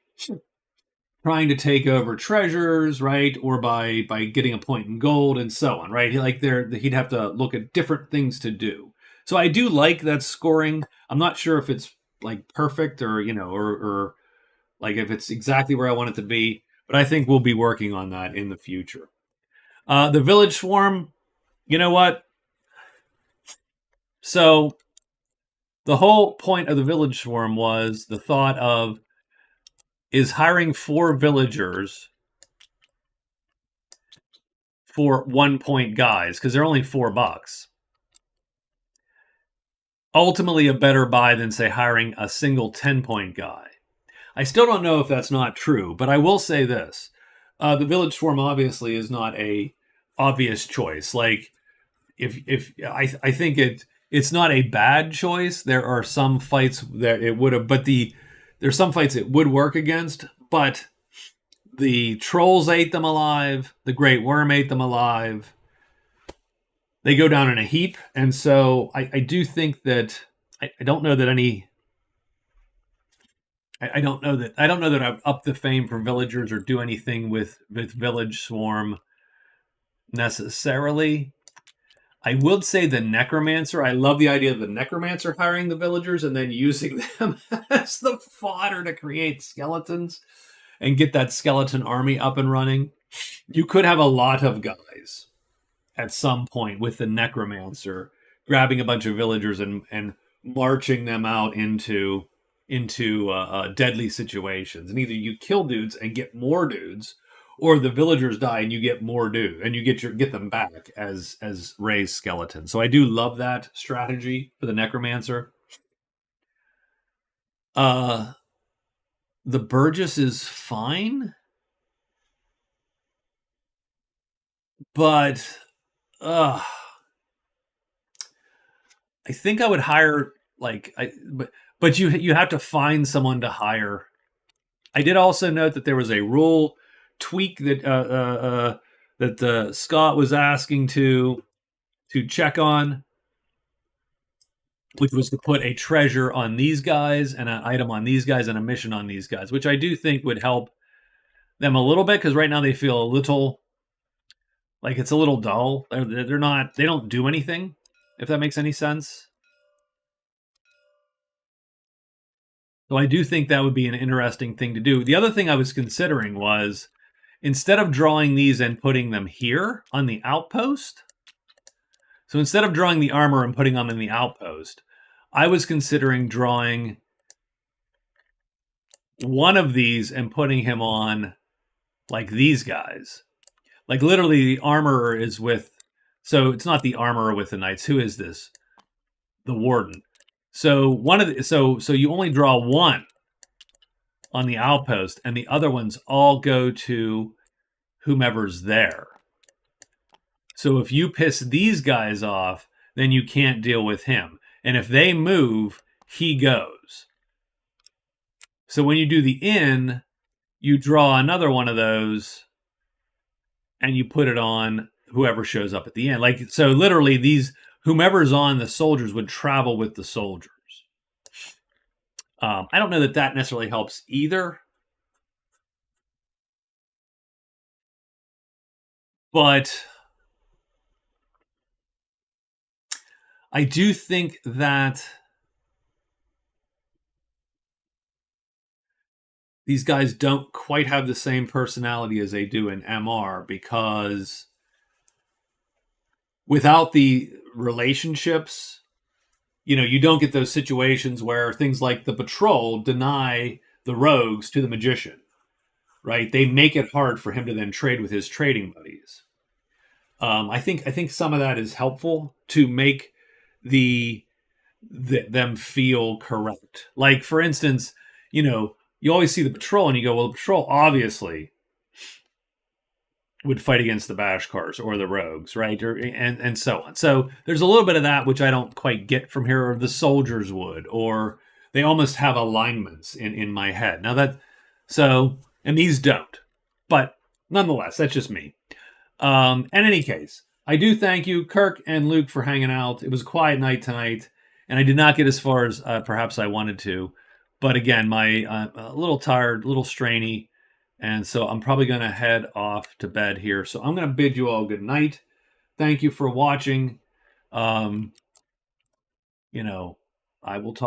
trying to take over treasures, right? Or by getting a point in gold and so on, right? He'd have to look at different things to do. So I do like that scoring. I'm not sure if it's like perfect or or like if it's exactly where I want it to be, but I think we'll be working on that in the future. The village swarm, you know what? So the whole point of the village swarm was the thought of is hiring 4 villagers for 1 point guys because they're only $4. Ultimately, a better buy than say hiring a single 10-point guy. I still don't know if that's not true, but I will say this: the village swarm obviously is not a obvious choice. Like if I think it's not a bad choice. There are some fights that it would have, but there's some fights it would work against, but the trolls ate them alive. The great worm ate them alive. They go down in a heap, and so I do think that I don't know that any. I don't know that I've upped the fame for villagers or do anything with village swarm necessarily. I would say the necromancer. I love the idea of the necromancer hiring the villagers and then using them as the fodder to create skeletons and get that skeleton army up and running. You could have a lot of guys at some point with the necromancer grabbing a bunch of villagers and marching them out into deadly situations. And either you kill dudes and get more dudes, or the villagers die and you get more dudes and you get them back as raised skeletons. So I do love that strategy for the necromancer. The Burgess is fine, but I think I would hire but you have to find someone to hire. I did also note that there was a rule tweak that Scott was asking to check on, which was to put a treasure on these guys and an item on these guys and a mission on these guys, which I do think would help them a little bit because right now they feel a little like it's a little dull. They don't do anything, if that makes any sense. So I do think that would be an interesting thing to do. The other thing I was considering was instead of drawing these and putting them here on the outpost, so instead of drawing the armor and putting them in the outpost, I was considering drawing one of these and putting him on like these guys. Like literally the armorer is with, so it's not the armorer with the knights. Who is this? The warden. So so you only draw one on the outpost, and the other ones all go to whomever's there. So if you piss these guys off, then you can't deal with him. And if they move, he goes. So when you do the inn, you draw another one of those and you put it on whoever shows up at the end. Like, so literally whomever's on the soldiers would travel with the soldiers. I don't know that necessarily helps either. But I do think that these guys don't quite have the same personality as they do in MR because without the relationships, you don't get those situations where things like the patrol deny the rogues to the magician, right? They make it hard for him to then trade with his trading buddies. I think some of that is helpful to make them feel correct. Like, for instance, you always see the patrol and you go, well, the patrol obviously would fight against the Bashkars or the Rogues, right? And so on. So there's a little bit of that which I don't quite get from here, or the soldiers would, or they almost have alignments in my head. Now that and these don't, but nonetheless, that's just me. In any case, I do thank you, Kirk and Luke, for hanging out. It was a quiet night tonight, and I did not get as far as perhaps I wanted to. But again, my a little tired, a little strainy, and so I'm probably going to head off to bed here. So I'm going to bid you all good night. Thank you for watching. Um, I will talk.